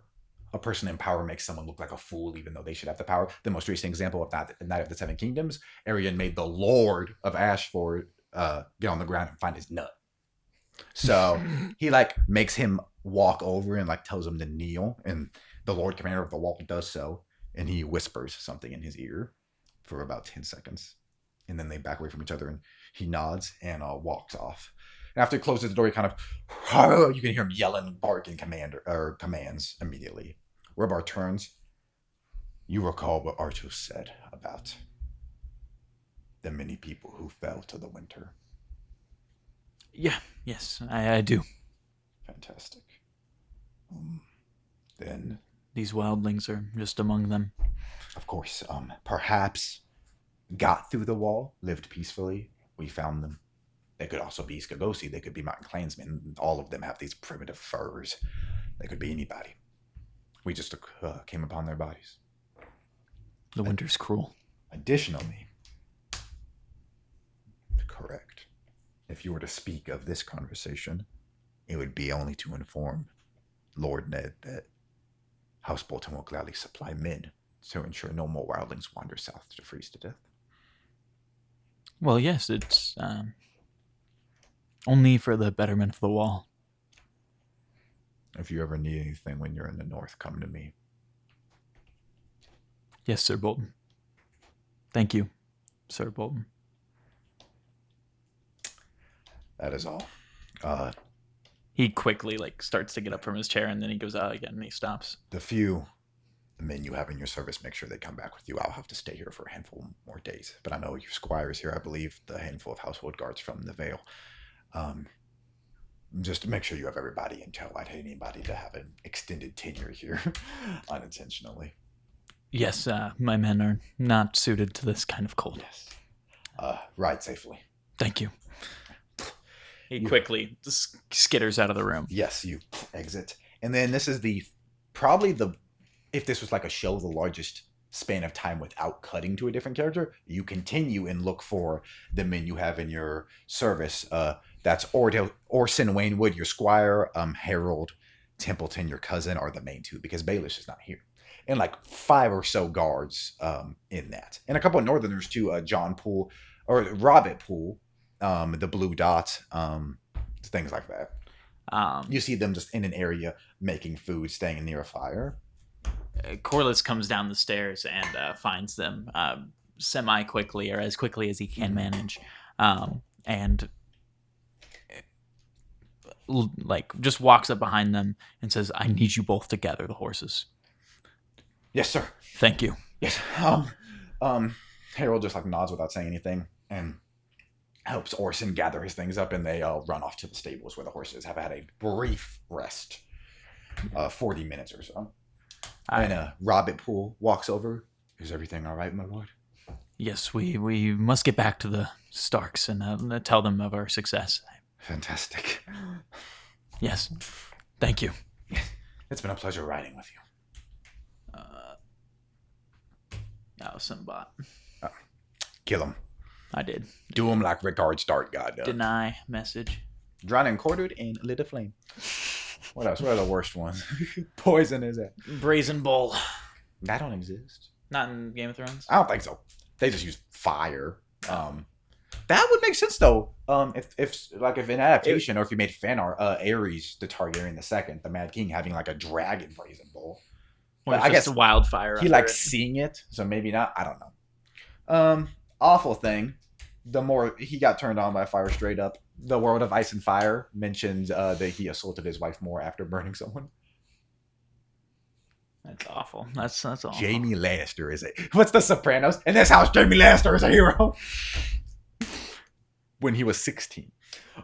[SPEAKER 1] a person in power makes someone look like a fool even though they should have the power. The most recent example of that, Night of the Seven Kingdoms, Arion made the Lord of Ashford get on the ground and find his nut. So he makes him walk over and tells him to kneel, and the Lord Commander of the Wall does so, and he whispers something in his ear for about 10 seconds, and then they back away from each other, and he nods and walks off. And after he closes the door, he kind of, you can hear him yelling, barking commands immediately. Robar turns. You recall what Arthos said about the many people who fell to the winter.
[SPEAKER 2] Yeah, yes, I do.
[SPEAKER 1] Fantastic. Then
[SPEAKER 2] these wildlings are just among them.
[SPEAKER 1] Of course, perhaps got through the wall, lived peacefully. We found them. They could also be Skagosi. They could be mountain clansmen. All of them have these primitive furs. They could be anybody. We just came upon their bodies.
[SPEAKER 2] The winter's cruel.
[SPEAKER 1] Additionally, correct. If you were to speak of this conversation, it would be only to inform Lord Ned that House Bolton will gladly supply men to ensure no more wildlings wander south to freeze to death.
[SPEAKER 2] Well, yes, it's only for the betterment of the wall.
[SPEAKER 1] If you ever need anything when you're in the north, come to me.
[SPEAKER 2] Yes, Sir Bolton. Thank you, Sir Bolton.
[SPEAKER 1] That is all.
[SPEAKER 2] He quickly starts to get up from his chair, and then he goes out again, and he stops.
[SPEAKER 1] The men you have in your service, make sure they come back with you. I'll have to stay here for a handful more days, but I know your squires here. I believe the handful of household guards from the Vale. Just to make sure you have everybody intel. I'd hate anybody to have an extended tenure here unintentionally.
[SPEAKER 2] Yes, my men are not suited to this kind of cold.
[SPEAKER 1] Yes. Ride safely.
[SPEAKER 2] Thank you. He quickly skitters out of the room.
[SPEAKER 1] Yes, you exit. And then this is if this was like a show, the largest span of time without cutting to a different character. You continue and look for the men you have in your service. That's Orson Wainwood, your squire, Harold Templeton, your cousin, are the main two, because Baelish is not here. And 5 or so guards in that. And a couple of northerners too, John Poole, or Robert Poole, the Blue Dot, things like that. You see them just in an area making food, staying near a fire.
[SPEAKER 2] Corliss comes down the stairs and finds them semi-quickly, or as quickly as he can manage, and just walks up behind them and says, "I need you both to gather the horses."
[SPEAKER 1] Yes, sir.
[SPEAKER 2] Thank you.
[SPEAKER 1] Yes. Harold just nods without saying anything and helps Orson gather his things up, and they run off to the stables where the horses have had a brief rest, 40 minutes or so. And Robert Poole walks over. Is everything all right, my lord?
[SPEAKER 2] Yes, we must get back to the Starks and tell them of our success.
[SPEAKER 1] Fantastic.
[SPEAKER 2] Yes. Thank you.
[SPEAKER 1] It's been a pleasure riding with you.
[SPEAKER 2] Simbot.
[SPEAKER 1] Kill him.
[SPEAKER 2] I did.
[SPEAKER 1] Do him like Rickard Starkgod does.
[SPEAKER 2] Deny message.
[SPEAKER 1] Drawn and quartered and lit a flame. What else? What are the worst ones? Poison is it?
[SPEAKER 2] Brazen Bull.
[SPEAKER 1] That don't exist.
[SPEAKER 2] Not in Game of Thrones?
[SPEAKER 1] I don't think so. They just use fire. That would make sense though. If in adaptation, or if you made fan art, Aerys, the Targaryen II, the Mad King, having a dragon brazen bull.
[SPEAKER 2] Or I guess wildfire.
[SPEAKER 1] He likes seeing it, so maybe not. I don't know. Awful thing. The more he got turned on by fire straight up. The World of Ice and Fire mentions that he assaulted his wife more after burning someone.
[SPEAKER 2] That's awful. That's awful.
[SPEAKER 1] Jaime Lannister is it? What's the Sopranos? In this house, Jaime Lannister is a hero. When he was 16.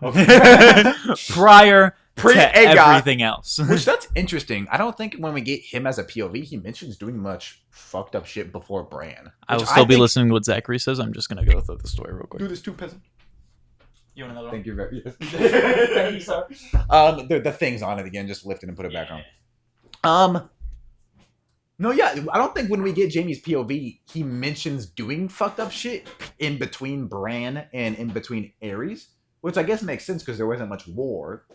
[SPEAKER 1] Okay.
[SPEAKER 2] Prior to everything else.
[SPEAKER 1] Which that's interesting. I don't think when we get him as a POV, he mentions doing much fucked up shit before Bran.
[SPEAKER 2] I will still be listening to what Zachary says. I'm just going to go through the story real quick.
[SPEAKER 1] Do this too, peasant.
[SPEAKER 2] You want another one?
[SPEAKER 1] Thank you very much. Thank you, sir. The thing's on it again. Just lift it and put it back on. No, yeah. I don't think when we get Jaime's POV, he mentions doing fucked up shit in between Bran and in between Aerys. Which I guess makes sense because there wasn't much war.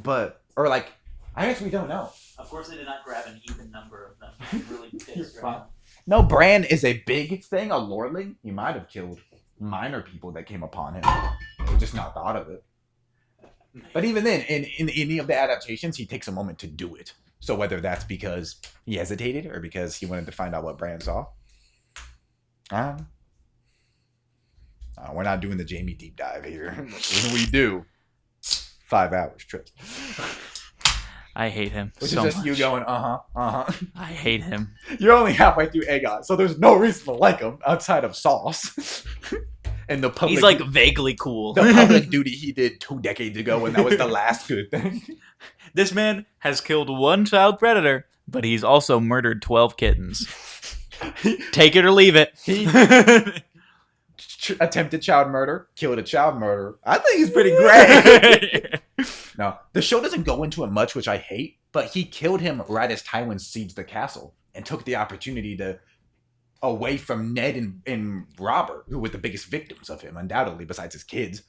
[SPEAKER 1] I guess we don't know.
[SPEAKER 2] Of course, they did not grab an even number of them. I'm really pissed right now.
[SPEAKER 1] No, Bran is a big thing, a lordling. He might have killed minor people that came upon him. They just not thought of it. But even then, in any of the adaptations, he takes a moment to do it. So whether that's because he hesitated or because he wanted to find out what Bran saw. We're not doing the Jaime deep dive here. When we do, 5 hours trip.
[SPEAKER 2] I hate him.
[SPEAKER 1] Which
[SPEAKER 2] so
[SPEAKER 1] is just
[SPEAKER 2] much.
[SPEAKER 1] you going, I
[SPEAKER 2] hate him.
[SPEAKER 1] You're only halfway through Aegon, so there's no reason to like him outside of sauce. And the public,
[SPEAKER 2] he's vaguely cool.
[SPEAKER 1] The public duty he did 2 decades ago, and that was the last good thing.
[SPEAKER 2] This man has killed 1 child predator, but he's also murdered 12 kittens. Take it or leave it.
[SPEAKER 1] He attempted child murder, killed a child murderer. I think he's pretty great. No, the show doesn't go into it much, which I hate, but he killed him right as Tywin sieged the castle and took the opportunity to away from Ned and Robert, who were the biggest victims of him, undoubtedly, besides his kids.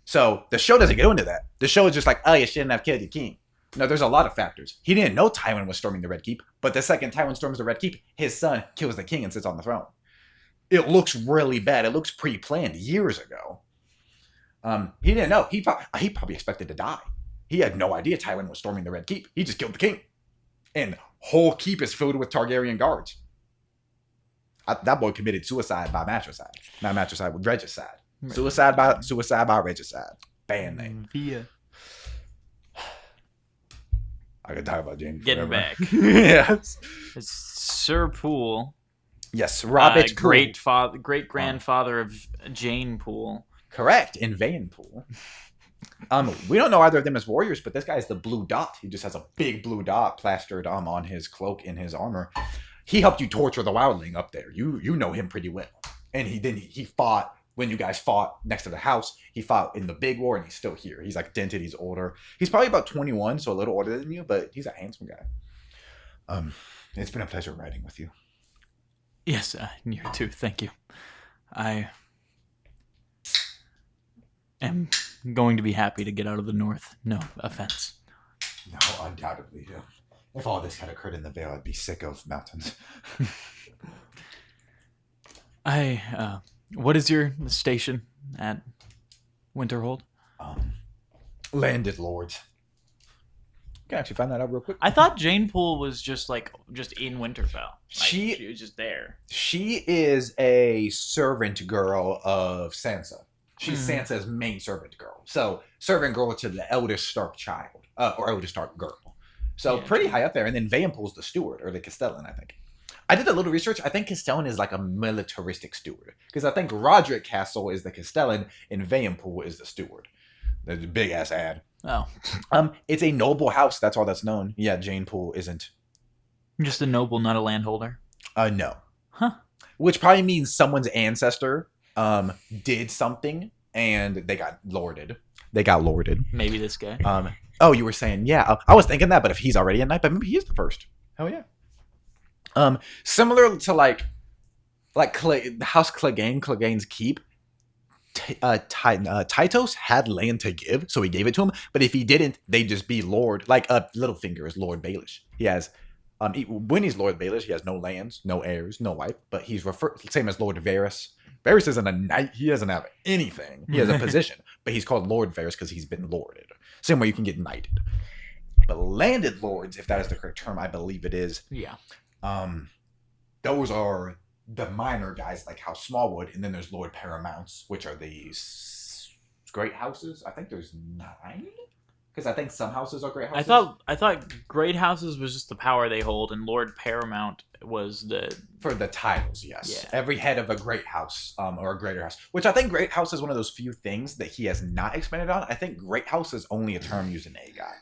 [SPEAKER 1] So the show doesn't go into that. The show is just oh, you shouldn't have killed your king. No, there's a lot of factors. He didn't know Tywin was storming the Red Keep, but the second Tywin storms the Red Keep, his son kills the king and sits on the throne. It looks really bad. It looks pre-planned years ago. He didn't know. He probably expected to die. He had no idea Tywin was storming the Red Keep. He just killed the king. And whole keep is filled with Targaryen guards. That boy committed suicide by matricide. Not matricide, with regicide. Suicide by regicide. Band name.
[SPEAKER 2] Via.
[SPEAKER 1] I could talk about Jaime
[SPEAKER 2] Getting
[SPEAKER 1] forever.
[SPEAKER 2] back.
[SPEAKER 1] Yes.
[SPEAKER 2] It's Sir Poole.
[SPEAKER 1] Yes, Robert Poole.
[SPEAKER 2] Great grandfather of Jane Poole.
[SPEAKER 1] Correct, in Vanepool. We don't know either of them as warriors, but this guy is the blue dot. He just has a big blue dot plastered on his cloak in his armor. He helped you torture the wildling up there. You know him pretty well. And he fought when you guys fought next to the house. He fought in the big war, and he's still here. He's like dented. He's older. He's probably about 21, so a little older than you, but he's a handsome guy. It's been a pleasure riding with you.
[SPEAKER 2] Yes, you too. Thank you. I am going to be happy to get out of the north. No offense.
[SPEAKER 1] No, undoubtedly. Yeah. If all this had occurred in the Vale, I'd be sick of mountains.
[SPEAKER 2] What is your station at Winterhold?
[SPEAKER 1] Landed lords. Can actually find that out real quick.
[SPEAKER 2] I thought Jane Poole was just in Winterfell.
[SPEAKER 1] She
[SPEAKER 2] was just there.
[SPEAKER 1] She is a servant girl of Sansa. She's Sansa's main servant girl. So servant girl to the eldest Stark child, or eldest Stark girl. So pretty high up there. And then Vampoole's the steward, or the Castellan, I think. I did a little research. I think Castellan is like a militaristic steward. Because I think Roderick Castle is the Castellan and Vanpoole is the steward. There's a big ass ad.
[SPEAKER 2] Oh.
[SPEAKER 1] It's a noble house. That's all that's known. Yeah, Jane Poole isn't.
[SPEAKER 2] Just a noble, not a landholder?
[SPEAKER 1] No.
[SPEAKER 2] Huh.
[SPEAKER 1] Which probably means someone's ancestor did something and they got lorded.
[SPEAKER 2] Maybe this guy.
[SPEAKER 1] Oh, you were saying, yeah. I was thinking that, but if he's already a knight, but maybe he is the first. Hell yeah. Similar to like House Clegane, Clegane's keep. Tytos had land to give, so he gave it to him. But if he didn't, they'd just be Lord. Like Littlefinger is Lord Baelish. He has, when he's Lord Baelish, he has no lands, no heirs, no wife. But he's same as Lord Varys. Varys isn't a knight. He doesn't have anything. He has a position, but he's called Lord Varys because he's been lorded. Same way you can get knighted. But landed lords, if that is the correct term, I believe it is.
[SPEAKER 2] Yeah.
[SPEAKER 1] Those are the minor guys like House Smallwood, and then there's Lord Paramounts, which are these great houses. I think there's 9, because I think some houses are great houses.
[SPEAKER 2] I thought great houses was just the power they hold, and Lord Paramount was
[SPEAKER 1] for the titles. Yes,
[SPEAKER 2] yeah.
[SPEAKER 1] Every head of a great house, or a greater house, which I think great house is one of those few things that he has not expanded on. I think great house is only a term used in AGOT.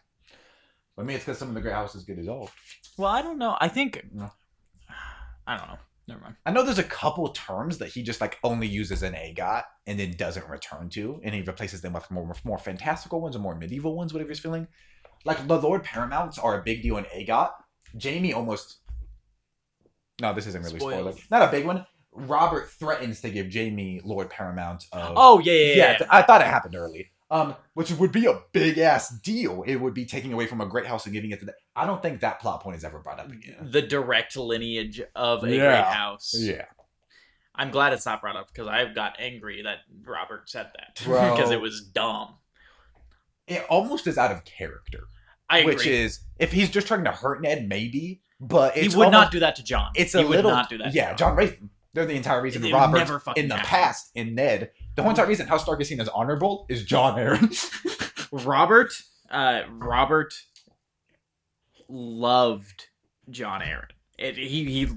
[SPEAKER 1] But maybe it's because some of the great houses get dissolved.
[SPEAKER 2] Well, I don't know. I think I don't know. Never mind.
[SPEAKER 1] I know there's a couple terms that he just like only uses in AGOT and then doesn't return to, and he replaces them with more fantastical ones or more medieval ones, whatever he's feeling. Like the Lord Paramounts are a big deal in AGOT. Jaime almost. No, this isn't really spoiler. Not a big one. Robert threatens to give Jaime Lord Paramount.
[SPEAKER 2] Yeah.
[SPEAKER 1] I thought it happened early. Which would be a big ass deal. It would be taking away from a great house and giving it to I don't think that plot point is ever brought up again.
[SPEAKER 2] The direct lineage of a great house.
[SPEAKER 1] Yeah.
[SPEAKER 2] I'm glad it's not brought up because I got angry that Robert said that because it was dumb.
[SPEAKER 1] It almost is out of character.
[SPEAKER 2] I agree.
[SPEAKER 1] Which is, if he's just trying to hurt Ned, maybe, but
[SPEAKER 2] he would not do that to John.
[SPEAKER 1] He
[SPEAKER 2] would not do that.
[SPEAKER 1] Yeah, John raised them. They're the entire reason Robert in the past in Ned. The whole entire reason House Stark is seen as honorable is Jon Arryn.
[SPEAKER 2] Robert loved Jon Arryn. He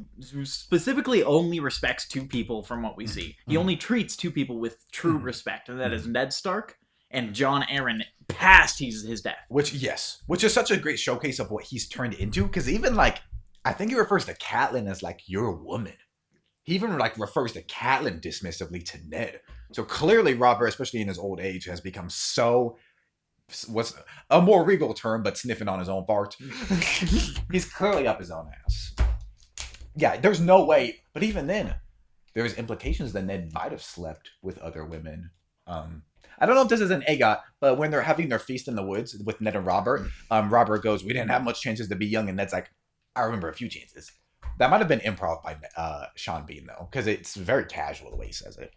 [SPEAKER 2] specifically only respects 2 people from what we see. He only treats 2 people with true respect, and that is Ned Stark and Jon Arryn past his death. Which
[SPEAKER 1] is such a great showcase of what he's turned into. Because even I think he refers to Catelyn as you're a woman. He even refers to Catelyn dismissively to Ned. So clearly Robert, especially in his old age, has become so, what's a more regal term, but sniffing on his own fart. He's clearly up his own ass. Yeah, there's no way. But even then, there's implications that Ned might have slept with other women. I don't know if this is an AGOT, but when they're having their feast in the woods with Ned and Robert, Robert goes, "We didn't have much chances to be young," and Ned's like, "I remember a few chances." That might have been improv by Sean Bean, though, because it's very casual the way he says it.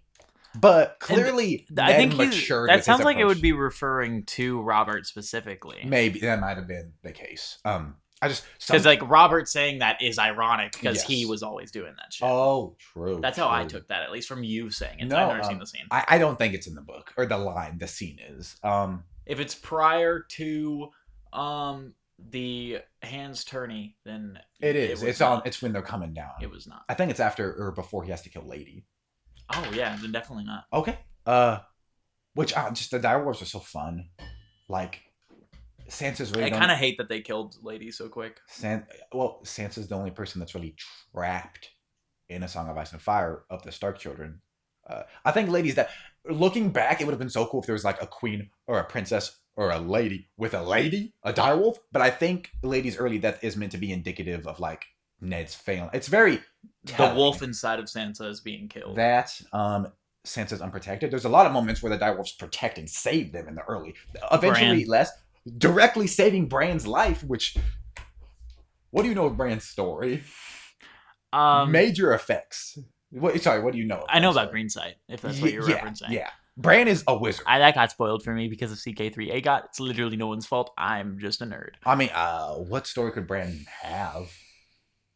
[SPEAKER 1] But
[SPEAKER 2] And
[SPEAKER 1] clearly,
[SPEAKER 2] I
[SPEAKER 1] Ned
[SPEAKER 2] think
[SPEAKER 1] matured
[SPEAKER 2] that
[SPEAKER 1] with his
[SPEAKER 2] sounds like it
[SPEAKER 1] approach.
[SPEAKER 2] would be referring to Robert specifically.
[SPEAKER 1] Maybe that might have been the case. I just
[SPEAKER 2] Because like Robert saying that is ironic because he
[SPEAKER 1] Yes.
[SPEAKER 2] was always doing that shit.
[SPEAKER 1] Oh, true.
[SPEAKER 2] That's how I
[SPEAKER 1] true.
[SPEAKER 2] took that, at least from you saying it.
[SPEAKER 1] No,
[SPEAKER 2] I've never seen the scene.
[SPEAKER 1] I don't think it's in the book or the line. The scene is.
[SPEAKER 2] If it's prior to the hands tourney, then
[SPEAKER 1] It is.
[SPEAKER 2] was
[SPEAKER 1] It's
[SPEAKER 2] not.
[SPEAKER 1] on. It's when they're coming down.
[SPEAKER 2] It was not.
[SPEAKER 1] I think it's after or before he has to kill Lady.
[SPEAKER 2] Oh yeah, then definitely not.
[SPEAKER 1] Okay. Which just the direwolves are so fun. Like Sansa's really.
[SPEAKER 2] I kind of hate that they killed Lady so quick.
[SPEAKER 1] Sansa's the only person that's really trapped in A Song of Ice and Fire of the Stark children. I think ladies that looking back, it would have been so cool if there was like a queen or a princess or a lady with a direwolf. But I think Lady's early death is meant to be indicative of like Ned's failing. It's very
[SPEAKER 2] The wolf inside of Sansa is being killed.
[SPEAKER 1] that Sansa's unprotected. There's a lot of moments where the direwolves protect and save them in the early. Eventually,
[SPEAKER 2] Bran.
[SPEAKER 1] less directly saving Bran's life. Which, what do you know of Bran's story? Major effects. What do you know?
[SPEAKER 2] I know about Greensight, if that's what you're referencing.
[SPEAKER 1] Yeah. Bran is a wizard.
[SPEAKER 2] That got spoiled for me because of CK3 AGOT. It's literally no one's fault. I'm just a nerd.
[SPEAKER 1] I mean, what story could Bran have?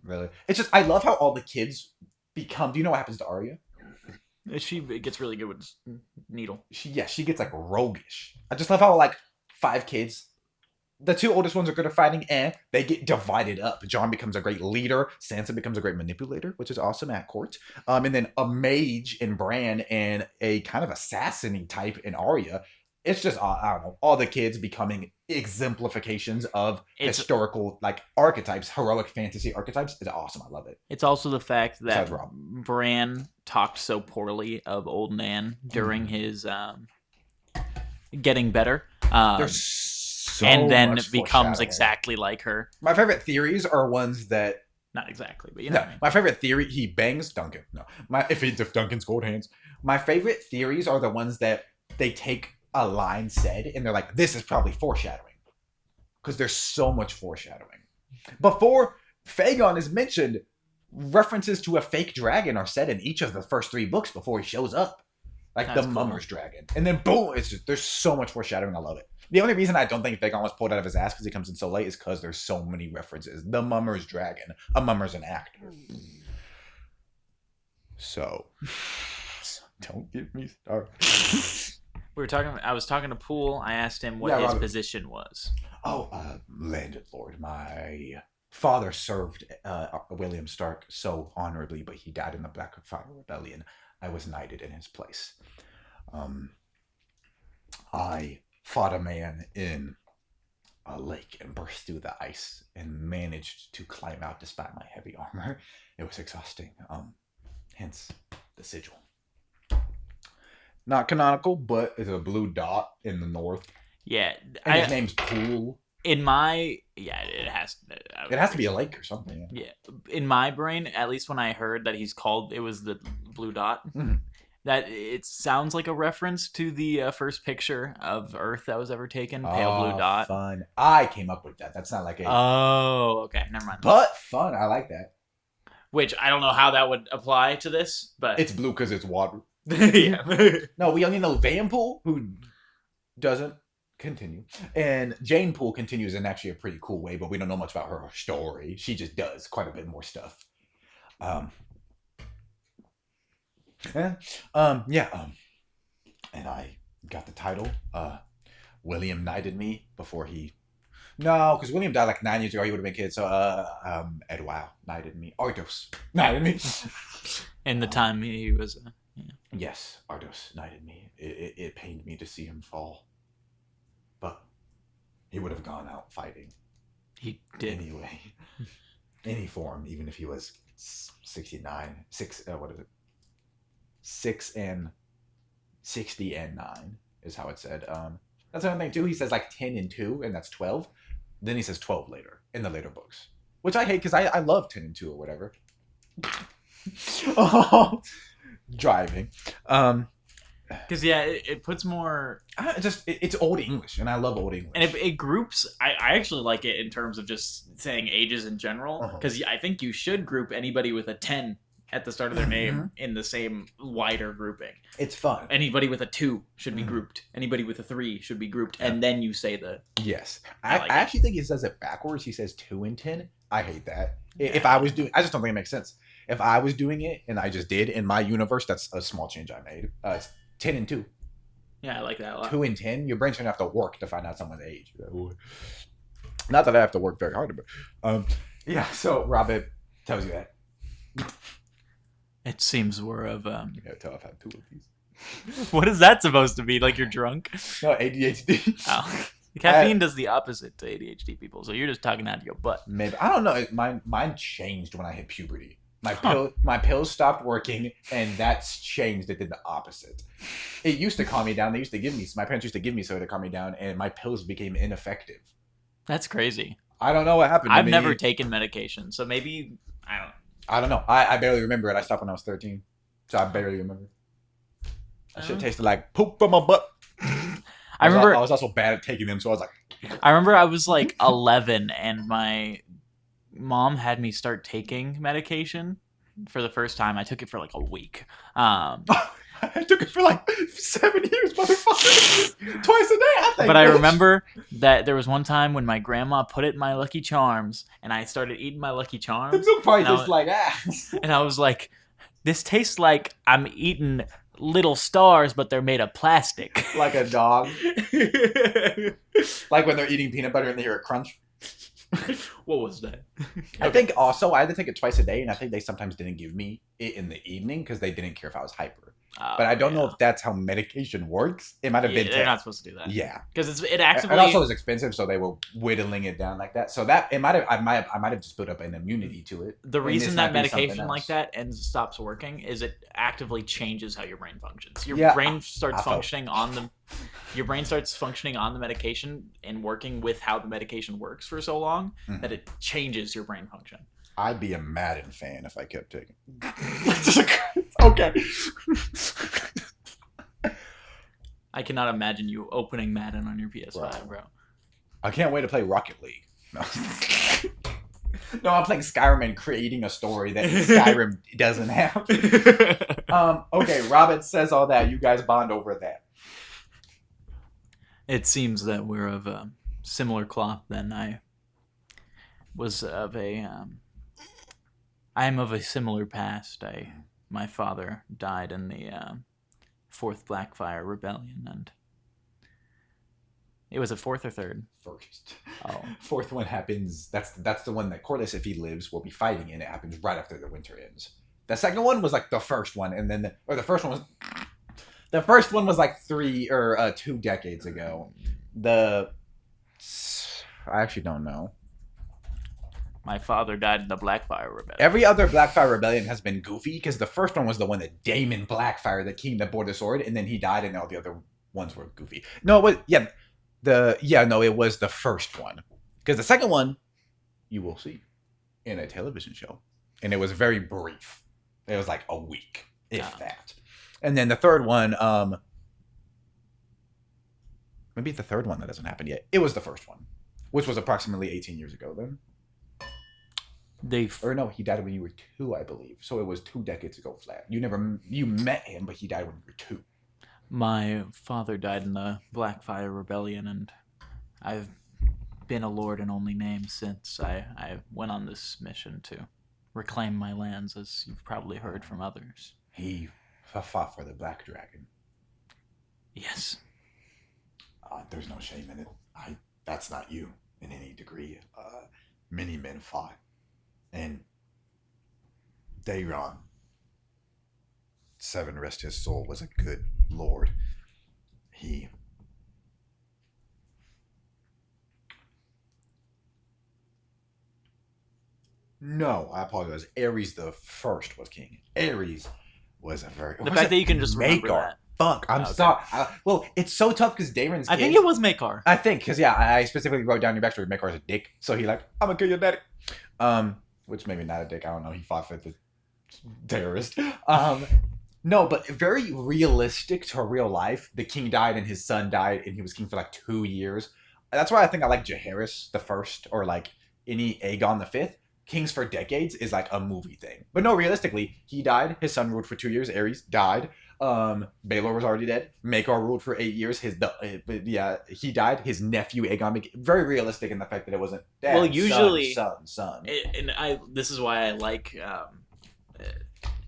[SPEAKER 1] Really? It's just, I love how all the kids become. Do you know what happens to Arya?
[SPEAKER 2] She gets really good with needle.
[SPEAKER 1] She gets like roguish. I just love how like 5 kids. The 2 oldest ones are good at fighting, and they get divided up. Jon becomes a great leader. Sansa becomes a great manipulator, which is awesome at court. And then a mage in Bran and a kind of assassin-y type in Arya. It's just, I don't know, all the kids becoming exemplifications of historical, like, archetypes, heroic fantasy archetypes. It's awesome. I love it.
[SPEAKER 2] It's also the fact that Bran talked so poorly of old Nan during his getting better. And then becomes exactly like her.
[SPEAKER 1] My favorite theories are ones that...
[SPEAKER 2] Not exactly, but you know what I mean.
[SPEAKER 1] My favorite theory, he bangs Duncan. No. If Duncan's gold hands. My favorite theories are the ones that they take a line said and they're like, this is probably foreshadowing. Because there's so much foreshadowing. Before Fagon is mentioned, references to a fake dragon are said in each of the first 3 books before he shows up. Like that's the Mummer's dragon. And then boom, there's so much foreshadowing. I love it. The only reason I don't think Fagon was pulled out of his ass because he comes in so late is because there's so many references. The Mummer's dragon. A Mummer's an actor. So, don't get me started.
[SPEAKER 2] I was talking to Poole. I asked him what his position was.
[SPEAKER 1] Landed Lord. My father served William Stark so honorably, but he died in the Blackfire Rebellion. I was knighted in his place. I fought a man in a lake and burst through the ice and managed to climb out despite my heavy armor. It was exhausting. Hence the sigil. Not canonical, but it's a blue dot in the north.
[SPEAKER 2] Yeah.
[SPEAKER 1] And his name's Poole.
[SPEAKER 2] In my... Yeah, it has...
[SPEAKER 1] It has to be a lake or something.
[SPEAKER 2] Yeah. In my brain, at least when I heard that he's called... It was the blue dot. Mm-hmm. That it sounds like a reference to the first picture of Earth that was ever taken. Pale blue dot.
[SPEAKER 1] Fun. I came up with that. That's not like a...
[SPEAKER 2] Oh, okay. Never mind.
[SPEAKER 1] But fun. I like that.
[SPEAKER 2] Which, I don't know how that would apply to this, but...
[SPEAKER 1] It's blue because it's water.
[SPEAKER 2] Yeah.
[SPEAKER 1] No, we only know Van Poole, who doesn't continue. And Jane Poole continues in actually a pretty cool way, but we don't know much about her story. She just does quite a bit more stuff. And I got the title. William knighted me before he... No, because William died like 9 years ago. He would have been a kid. So, Edwau knighted me. Ardos knighted me.
[SPEAKER 2] In the time he was...
[SPEAKER 1] Yeah. Yes, Ardos knighted me. It pained me to see him fall. But he would have gone out fighting.
[SPEAKER 2] He did.
[SPEAKER 1] Anyway. Any form, even if he was 69. 6 and 60 and 9 is how it said. That's another thing too. He says like 10 and 2, and that's 12. Then he says 12 later in the later books. Which I hate because I love 10 and 2 or whatever. Driving.
[SPEAKER 2] Because it puts more...
[SPEAKER 1] It's Old English, and I love Old English.
[SPEAKER 2] And it groups... I actually like it in terms of just saying ages in general, because I think you should group anybody with a 10 at the start of their name in the same wider grouping.
[SPEAKER 1] It's fun.
[SPEAKER 2] Anybody with a 2 should be grouped. Anybody with a 3 should be grouped, and then you say the.
[SPEAKER 1] Yes,
[SPEAKER 2] I
[SPEAKER 1] I actually think he says it backwards. He says 2 and 10. I hate that. If I was doing, I just don't think it makes sense. If I was doing it and I just did in my universe, that's a small change I made. It's 10 and 2.
[SPEAKER 2] Yeah, I like that a lot.
[SPEAKER 1] 2 and 10. Your brain's gonna have to work to find out someone's age. Not that I have to work very hard, but yeah. So Robert tells you that.
[SPEAKER 2] It seems we're of.
[SPEAKER 1] You gotta tell I've had 2 of these.
[SPEAKER 2] What is that supposed to be? Like you're drunk?
[SPEAKER 1] No, ADHD.
[SPEAKER 2] Oh. Caffeine does the opposite to ADHD people, so you're just talking out of your butt.
[SPEAKER 1] Maybe I don't know. Mine changed when I hit puberty. My pills stopped working, and that's changed. It did the opposite. It used to calm me down. They used to give me. My parents used to give me so to calm me down, and my pills became ineffective.
[SPEAKER 2] That's crazy.
[SPEAKER 1] I don't know what happened.
[SPEAKER 2] I've never taken medication, so maybe
[SPEAKER 1] I don't know. I barely remember it. I stopped when I was 13, so I barely remember. That shit tasted like poop from my butt. I was also bad at taking them, so I was like.
[SPEAKER 2] I remember I was like 11, and my mom had me start taking medication for the first time. I took it for like a week.
[SPEAKER 1] I took it for like 7 years, motherfucker. Twice a day, I think.
[SPEAKER 2] But I remember that there was one time when my grandma put it in my Lucky Charms, and I started eating my Lucky Charms.
[SPEAKER 1] It took probably just like ass.
[SPEAKER 2] And I was like, this tastes like I'm eating little stars, but they're made of plastic.
[SPEAKER 1] Like a dog. Like when they're eating peanut butter and they hear a crunch.
[SPEAKER 2] What was that?
[SPEAKER 1] I think also I had to take it twice a day, and I think they sometimes didn't give me it in the evening because they didn't care if I was hyper. But I don't know if that's how medication works. It might have been.
[SPEAKER 2] They're not supposed to do that.
[SPEAKER 1] Yeah,
[SPEAKER 2] because it actively.
[SPEAKER 1] It also was expensive, so they were whittling it down like that. So that it might have. I might have just built up an immunity to it.
[SPEAKER 2] The reason that medication like that stops working is it actively changes how your brain functions. Your brain starts functioning on the. Your brain starts functioning on the medication and working with how the medication works for so long that it changes your brain function.
[SPEAKER 1] I'd be a Madden fan if I kept taking. Okay.
[SPEAKER 2] I cannot imagine you opening Madden on your PS5, bro.
[SPEAKER 1] I can't wait to play Rocket League. No. No, I'm playing Skyrim and creating a story that Skyrim doesn't have. Okay, Robert says all that. You guys bond over that.
[SPEAKER 2] It seems that we're of a similar cloth. Then I was of a. I am of a similar past. My father died in the 4th Blackfire Rebellion, and it was a 4th or 3rd?
[SPEAKER 1] First.
[SPEAKER 2] Oh.
[SPEAKER 1] 4th one happens. That's the one that Corlys, if he lives, will be fighting in. It happens right after the winter ends. The second one was like the first one, and then the first one was. The first one was like 2 decades ago. I actually don't know.
[SPEAKER 2] My father died in the Blackfire Rebellion.
[SPEAKER 1] Every other Blackfire Rebellion has been goofy because the first one was the one that Daemon Blackfire, the king that bore the sword, and then he died, and all the other ones were goofy. No, it was it was the first one because the second one you will see in a television show, and it was very brief. It was like a week, if that. And then the third one, maybe the third one that hasn't happened yet. It was the first one, which was approximately 18 years ago then. Or no, he died when you were 2, I believe. So it was 2 decades ago flat. You met him, but he died when you were 2.
[SPEAKER 2] My father died in the Blackfire Rebellion, and I've been a lord in only name since I went on this mission to reclaim my lands, as you've probably heard from others.
[SPEAKER 1] He fought for the Black Dragon.
[SPEAKER 2] Yes.
[SPEAKER 1] There's no shame in it. That's not you in any degree. Many men fought. And Daeron, 7 rest his soul, was a good lord. No, I apologize. Ares the first was king. Ares was a very...
[SPEAKER 2] The fact that you can just remember that.
[SPEAKER 1] Fuck, I'm sorry. Well, it's so tough because Daeron's kid...
[SPEAKER 2] I think it was Maekar.
[SPEAKER 1] I think, because I specifically wrote down your backstory. Maekar's a dick, so he I'm gonna kill your daddy. Which maybe not a dick. I don't know. He fought for the terrorist. No, but very realistic to real life. The king died and his son died, and he was king for like 2 years. That's why I think I like Jaehaerys the first, or like any Aegon the Fifth, kings for decades is like a movie thing. But no, realistically, he died. His son ruled for 2 years. Aerys died. Baelor was already dead. Maekar ruled for 8 years. Yeah, he died. His nephew Aegon, very realistic in the fact that it wasn't dad,
[SPEAKER 2] Well, usually,
[SPEAKER 1] son.
[SPEAKER 2] this is why I like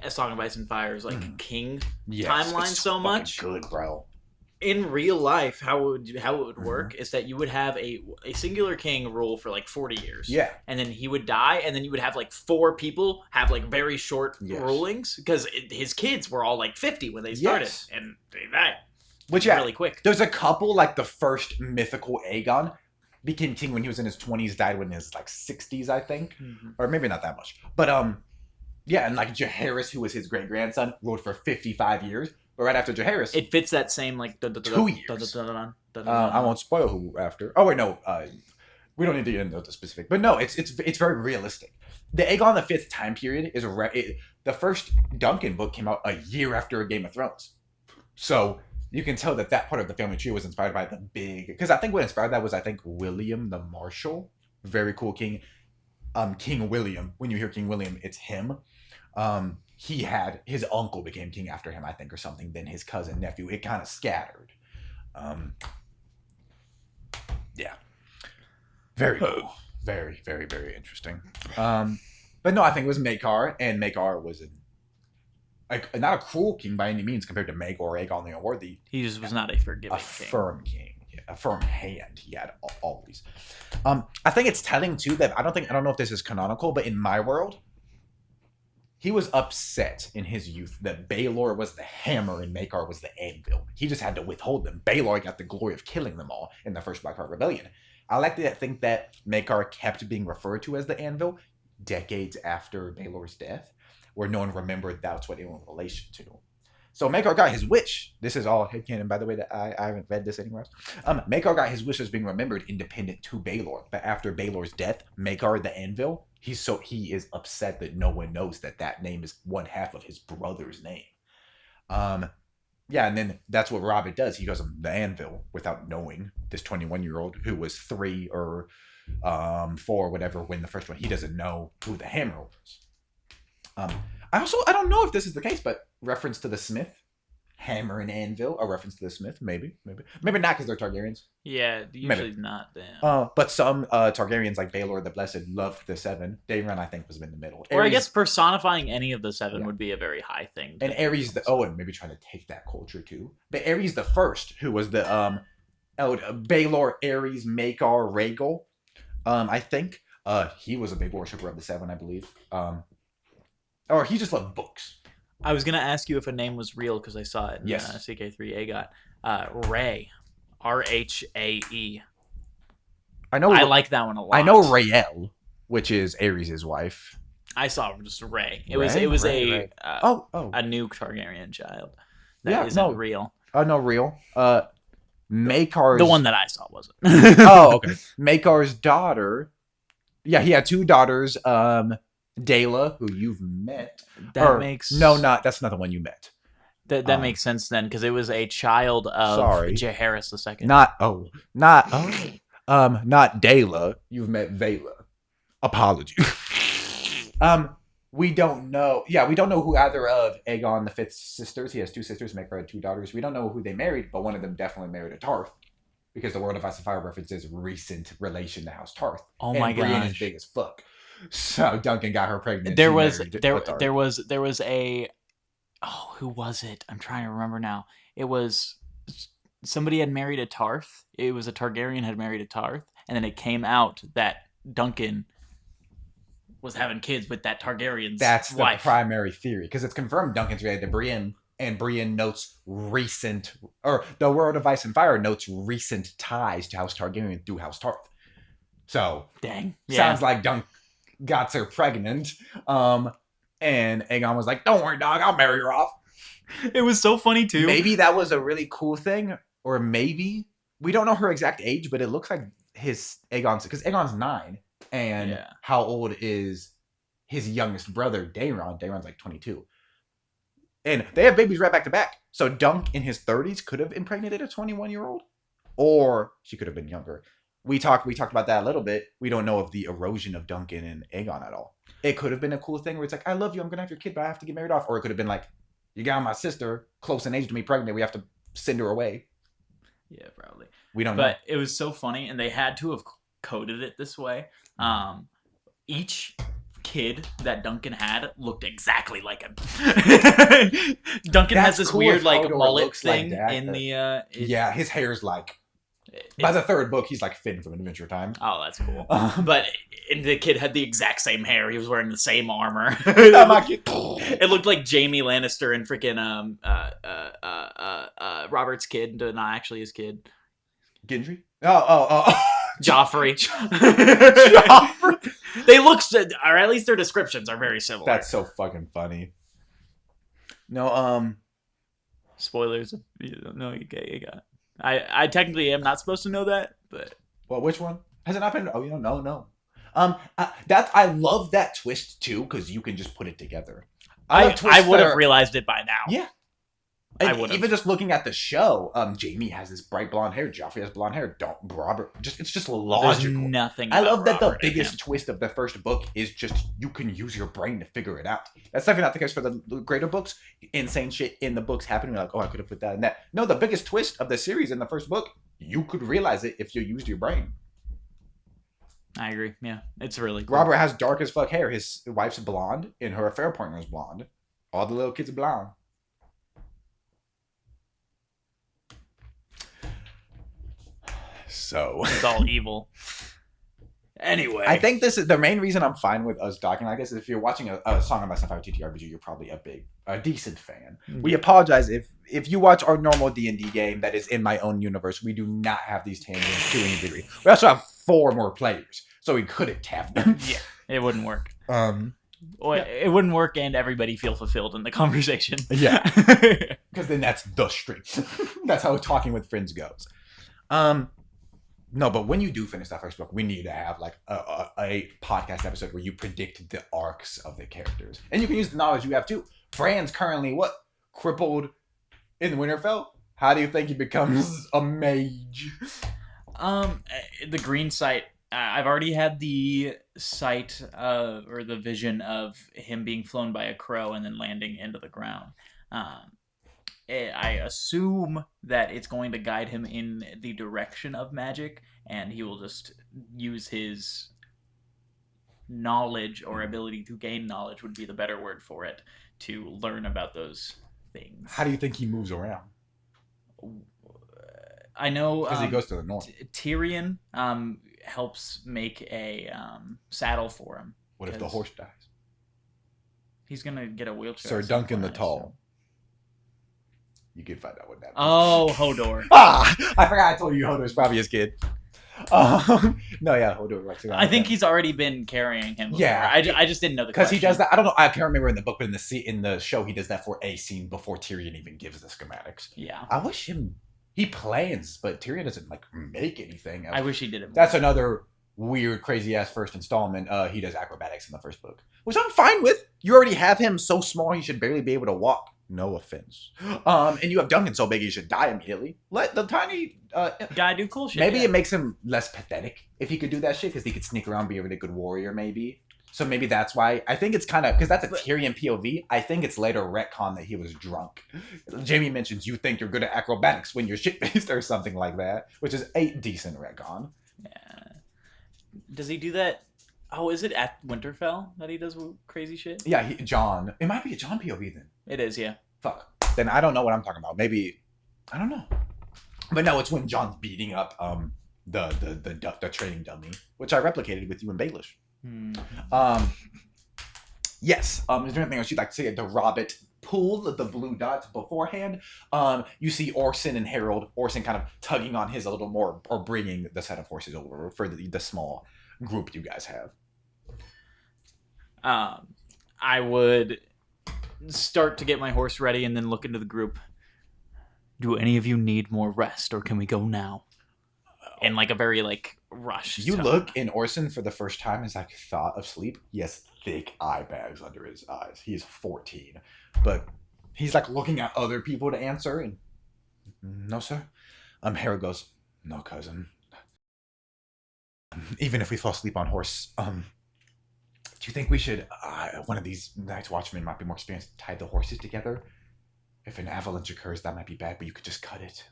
[SPEAKER 2] A Song of Ice and Fire's like king timeline
[SPEAKER 1] it's
[SPEAKER 2] so much.
[SPEAKER 1] Good, bro.
[SPEAKER 2] In real life, how it would work is that you would have a singular king rule for like 40 years.
[SPEAKER 1] Yeah.
[SPEAKER 2] And then he would die, and then you would have like 4 people have like very short rulings because his kids were all like 50 when they started, and they died.
[SPEAKER 1] Which
[SPEAKER 2] really quick.
[SPEAKER 1] There's a couple, like the first mythical Aegon became king when he was in his 20s, died when he was like 60s, I think, or maybe not that much. But yeah, and like Jaehaerys, who was his great grandson, ruled for 55 years. But right after Jaehaerys,
[SPEAKER 2] it fits that same like
[SPEAKER 1] 2 years. I won't spoil who after. Oh wait, no. We don't need to get into the specific, but no, it's very realistic. The Aegon the Fifth time period is the first Duncan book came out a year after Game of Thrones, so you can tell that part of the family tree was inspired by the big. Because I think what inspired that was William the Marshal, very cool king. King William. When you hear King William, it's him. He had his uncle became king after him, I think, or something. Then his cousin, nephew. It kind of scattered. Yeah. Very cool. Very, very, very interesting. But no, I think it was Maekar, and Maekar was not a cruel king by any means compared to Maegor or Aegon the Unworthy.
[SPEAKER 2] He just was not a forgiving king.
[SPEAKER 1] Firm king. Yeah, a firm hand he had always. I think it's telling too that I don't know if this is canonical, but in my world, he was upset in his youth that Baelor was the hammer and Maekar was the anvil. He just had to withhold them. Baelor got the glory of killing them all in the first Blackheart Rebellion. I like to think that Maekar kept being referred to as the anvil decades after Baelor's death, where no one remembered that's what they were in relation to. So Maekar got his wish. This is all headcanon, by the way, that I haven't read this anywhere else. Maekar got his wish as being remembered independent to Baelor. But after Baelor's death, Maekar the Anvil, he is upset that no one knows that name is one half of his brother's name. Yeah, and then that's what Robert does. He goes on the Anvil without knowing this 21-year-old who was 3 or 4, whatever, when the first one. He doesn't know who the hammer was. I don't know if this is the case, but reference to the Smith, hammer and anvil, a reference to the Smith, maybe not because they're Targaryens.
[SPEAKER 2] Yeah, usually not them.
[SPEAKER 1] But some Targaryens like Baelor the Blessed loved the 7. Daemon, I think, was in the middle.
[SPEAKER 2] Or I guess personifying any of the 7 would be a very high thing.
[SPEAKER 1] And Aerys and maybe trying to take that culture too. But Aerys the First, who was the Baelor, Aerys, Maekar, Rhaegal, I think he was a big worshiper of the 7, I believe. Or he just loved books.
[SPEAKER 2] I was going to ask you if a name was real because I saw it in CK3 AGOT. Ray. Rhae.
[SPEAKER 1] I like
[SPEAKER 2] that one a lot.
[SPEAKER 1] I know Raelle, which is Aerys' wife.
[SPEAKER 2] I saw just Ray. It was
[SPEAKER 1] Ray.
[SPEAKER 2] A new Targaryen child. That isn't real.
[SPEAKER 1] Oh, no, real. Maekar's...
[SPEAKER 2] The one that I saw wasn't.
[SPEAKER 1] Oh, okay. Maekar's daughter... Yeah, he had 2 daughters, Dela, who you've met. That's not the one you met.
[SPEAKER 2] That makes sense then, because it was a child of Jaehaerys II.
[SPEAKER 1] Not Dela. You've met Vela. Apologies. We don't know. Yeah, we don't know who either of Aegon the Fifth's sisters. He has 2 sisters. Maekar had 2 daughters. We don't know who they married, but one of them definitely married a Tarth, because the World of Ice and Fire references recent relation to House Tarth.
[SPEAKER 2] Oh my gosh.
[SPEAKER 1] Brienne is big as fuck. So Duncan got her pregnant.
[SPEAKER 2] There was a who was it? I'm trying to remember now. It was somebody had married a Tarth. It was a Targaryen had married a Tarth, and then it came out that Duncan was having kids with that Targaryen's
[SPEAKER 1] That's
[SPEAKER 2] wife.
[SPEAKER 1] The primary theory, because it's confirmed Duncan's related to Brienne, and Brienne notes the World of Ice and Fire notes recent ties to House Targaryen through House Tarth. So sounds like Duncan got her pregnant, and Aegon was like, "Don't worry, dog, I'll marry her off."
[SPEAKER 2] It was so funny too.
[SPEAKER 1] Maybe that was a really cool thing, or maybe we don't know her exact age, but it looks like Aegon's, because Aegon's 9, and how old is his youngest brother, Daeron? Daeron's like 22, and they have babies right back to back. So Dunk in his 30s could have impregnated a 21-year-old, or she could have been younger. we talked about that a little bit. We don't know of the erosion of Duncan and Aegon at all. It could have been a cool thing where it's like, I love you, I'm gonna have your kid, but I have to get married off. Or it could have been like, you got my sister close in age to me, pregnant. We have to send her away.
[SPEAKER 2] Yeah, probably.
[SPEAKER 1] We don't know.
[SPEAKER 2] But it was so funny, and they had to have coded it this way. Each kid that Duncan had looked exactly like him. Duncan has
[SPEAKER 1] That's
[SPEAKER 2] this
[SPEAKER 1] cool
[SPEAKER 2] weird
[SPEAKER 1] if
[SPEAKER 2] like
[SPEAKER 1] Hodor
[SPEAKER 2] mullet
[SPEAKER 1] looks like
[SPEAKER 2] thing
[SPEAKER 1] that,
[SPEAKER 2] in
[SPEAKER 1] but-
[SPEAKER 2] the.
[SPEAKER 1] Yeah, his hair's like. By the third book, he's like Finn from Adventure Time.
[SPEAKER 2] Oh, that's cool. But the kid had the exact same hair. He was wearing the same armor. It looked like Jaime Lannister and freaking Robert's kid, not actually his kid.
[SPEAKER 1] Gendry? Oh.
[SPEAKER 2] Joffrey.
[SPEAKER 1] Joffrey.
[SPEAKER 2] They look, or at least their descriptions are very similar.
[SPEAKER 1] That's so fucking funny. No,
[SPEAKER 2] Spoilers. No, you got it. I technically am not supposed to know that, but
[SPEAKER 1] well, which one has it not been? Oh, no. I love that twist too because you can just put it together.
[SPEAKER 2] I would have realized it by now.
[SPEAKER 1] Yeah,
[SPEAKER 2] I would have.
[SPEAKER 1] Even just looking at the show. Jaime has this bright blonde hair. Joffrey has blonde hair. Don't Robert? It's just logical.
[SPEAKER 2] There's nothing.
[SPEAKER 1] I love that the
[SPEAKER 2] Robert
[SPEAKER 1] biggest twist of the first book is just you can use your brain to figure it out. That's definitely not the case for the greater books. Insane shit in the books happening. You're like, oh, I could have put that in that. No, the biggest twist of the series in the first book, you could realize it if you used your brain.
[SPEAKER 2] I agree. Yeah, it's really cool.
[SPEAKER 1] Robert has dark as fuck hair. His wife's blonde, and her affair partner is blonde. All the little kids are blonde. So
[SPEAKER 2] it's all evil. Anyway,
[SPEAKER 1] I think this is the main reason I'm fine with us talking like this. Is if you're watching a Song of Ice and Fire TTRPG, you're probably a decent fan. We apologize if you watch our normal D&D game that is in my own universe. We do not have these tangents to any degree. We also have 4 more players, so we couldn't have them.
[SPEAKER 2] Yeah, it wouldn't work.
[SPEAKER 1] Yeah.
[SPEAKER 2] It wouldn't work, and everybody feel fulfilled in the conversation.
[SPEAKER 1] Yeah, because then that's the street. That's how talking with friends goes. No, but when you do finish that first book, we need to have like a podcast episode where you predict the arcs of the characters, and you can use the knowledge you have too. Fran's currently crippled in Winterfell. How do you think he becomes a mage?
[SPEAKER 2] The green sight. I've already had the sight or the vision of him being flown by a crow and then landing into the ground. I assume that it's going to guide him in the direction of magic, and he will just use his knowledge or ability to gain knowledge would be the better word for it, to learn about those things.
[SPEAKER 1] How do you think he moves around?
[SPEAKER 2] I know
[SPEAKER 1] because he goes to the north.
[SPEAKER 2] Tyrion helps make a saddle for him.
[SPEAKER 1] What if the horse dies?
[SPEAKER 2] He's gonna get a wheelchair.
[SPEAKER 1] Sir Duncan the Tall. You can find out what that means.
[SPEAKER 2] Oh, Hodor.
[SPEAKER 1] I forgot I told you Hodor's probably his kid. No, yeah, Hodor.
[SPEAKER 2] I think he's already been carrying him before.
[SPEAKER 1] Yeah.
[SPEAKER 2] I just didn't know the
[SPEAKER 1] because he
[SPEAKER 2] question.
[SPEAKER 1] does that. I don't know. I can't remember in the book, but in the show, he does that for a scene before Tyrion even gives the schematics.
[SPEAKER 2] Yeah.
[SPEAKER 1] I wish he plans, but Tyrion doesn't like make anything.
[SPEAKER 2] I wish he did it more.
[SPEAKER 1] That's another weird, crazy ass first installment. He does acrobatics in the first book, which I'm fine with. You already have him so small he should barely be able to walk. No offense. And you have Duncan so big he should die immediately. Let the tiny
[SPEAKER 2] guy do cool shit.
[SPEAKER 1] Maybe it makes him less pathetic if he could do that shit because he could sneak around, be a really good warrior. Maybe. So maybe that's why. I think it's kind of because that's a Tyrion POV. I think it's later retcon that he was drunk. Jamie mentions you think you're good at acrobatics when you're shit faced or something like that, which is a decent retcon.
[SPEAKER 2] Yeah. Does he do that? Oh, is it at Winterfell that he does crazy shit?
[SPEAKER 1] Yeah, John. It might be a John POV then.
[SPEAKER 2] It is, yeah.
[SPEAKER 1] Fuck. Then I don't know what I'm talking about. Maybe I don't know. But no, it's when John's beating up the training dummy, which I replicated with you in Baelish. Yes. Is there anything else you'd like to say? The Robert pulled the blue dots beforehand. You see Orson and Harold. Orson kind of tugging on his a little more, or bringing the set of horses over for the small group you guys have.
[SPEAKER 2] I would start to get my horse ready and then look into the group. Do any of you need more rest, or can we go now? In like a very rush.
[SPEAKER 1] You look in Orson for the first time as thought of sleep. He has thick eye bags under his eyes. He's 14, but he's looking at other people to answer. And no, sir. Harold goes, no, cousin. Even if we fall asleep on horse, do you think we should, one of these Night's Watchmen might be more experienced, tie the horses together? If an avalanche occurs, that might be bad, but you could just cut it.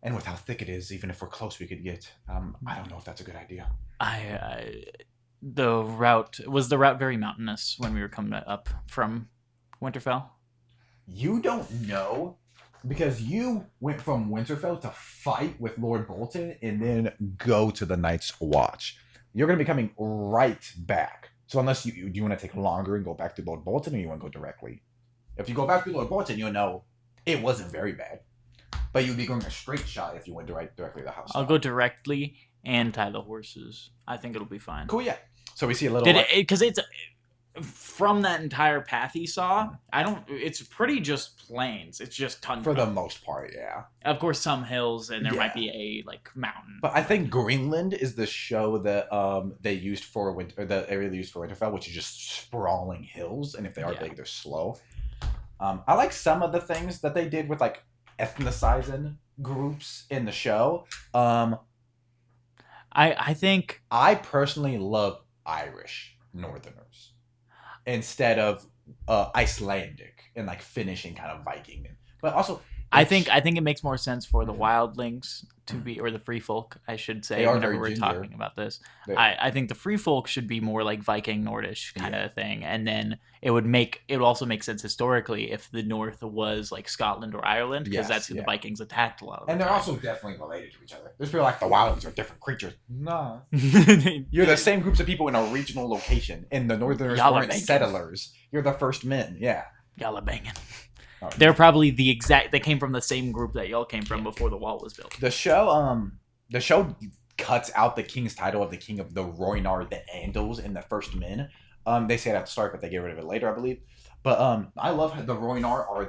[SPEAKER 1] And with how thick it is, even if we're close, we could get. I don't know if that's a good idea.
[SPEAKER 2] The route very mountainous when we were coming up from Winterfell?
[SPEAKER 1] You don't know because you went from Winterfell to fight with Lord Bolton and then go to the Night's Watch. You're going to be coming right back. So unless you want to take longer and go back to Lord Bolton, or you want to go directly. If you go back to Lord Bolton, you'll know it wasn't very bad. But you'd be going a straight shot if you went directly to the house.
[SPEAKER 2] I'll go directly and tie the horses. I think it'll be fine.
[SPEAKER 1] Cool, yeah. So we see a little...
[SPEAKER 2] Because it's... From that entire path he saw, it's pretty just plains. It's just tundra.
[SPEAKER 1] For the most part, yeah.
[SPEAKER 2] Of course, some hills, and there might be a, mountain.
[SPEAKER 1] But I think Greenland is the show that they used for the area they used for Winterfell, which is just sprawling hills, and if they are big, they're slow. I like some of the things that they did with, ethnicizing groups in the show.
[SPEAKER 2] I think...
[SPEAKER 1] I personally love Irish Northerners instead of Icelandic and Finnish and kind of Viking. But also,
[SPEAKER 2] I think it makes more sense for the wildlings to be, or the free folk, I should say, whenever we're talking about this. I think the free folk should be more like Viking Nordish kind of thing, and then it would also make sense historically if the North was like Scotland or Ireland, because that's who the Vikings attacked a lot of.
[SPEAKER 1] And they're also definitely related to each other. There's people like the wildlings are different creatures. Nah, you're the same groups of people in a regional location, and the Northerners weren't settlers. You're the first men. Yeah,
[SPEAKER 2] y'all are banging. They're probably they came from the same group that y'all came from before the wall was built.
[SPEAKER 1] The show cuts out the king's title of the king of the Rhoynar, the Andals, and the First Men. They say it at the start, but they get rid of it later, I believe. But I love how the Rhoynar are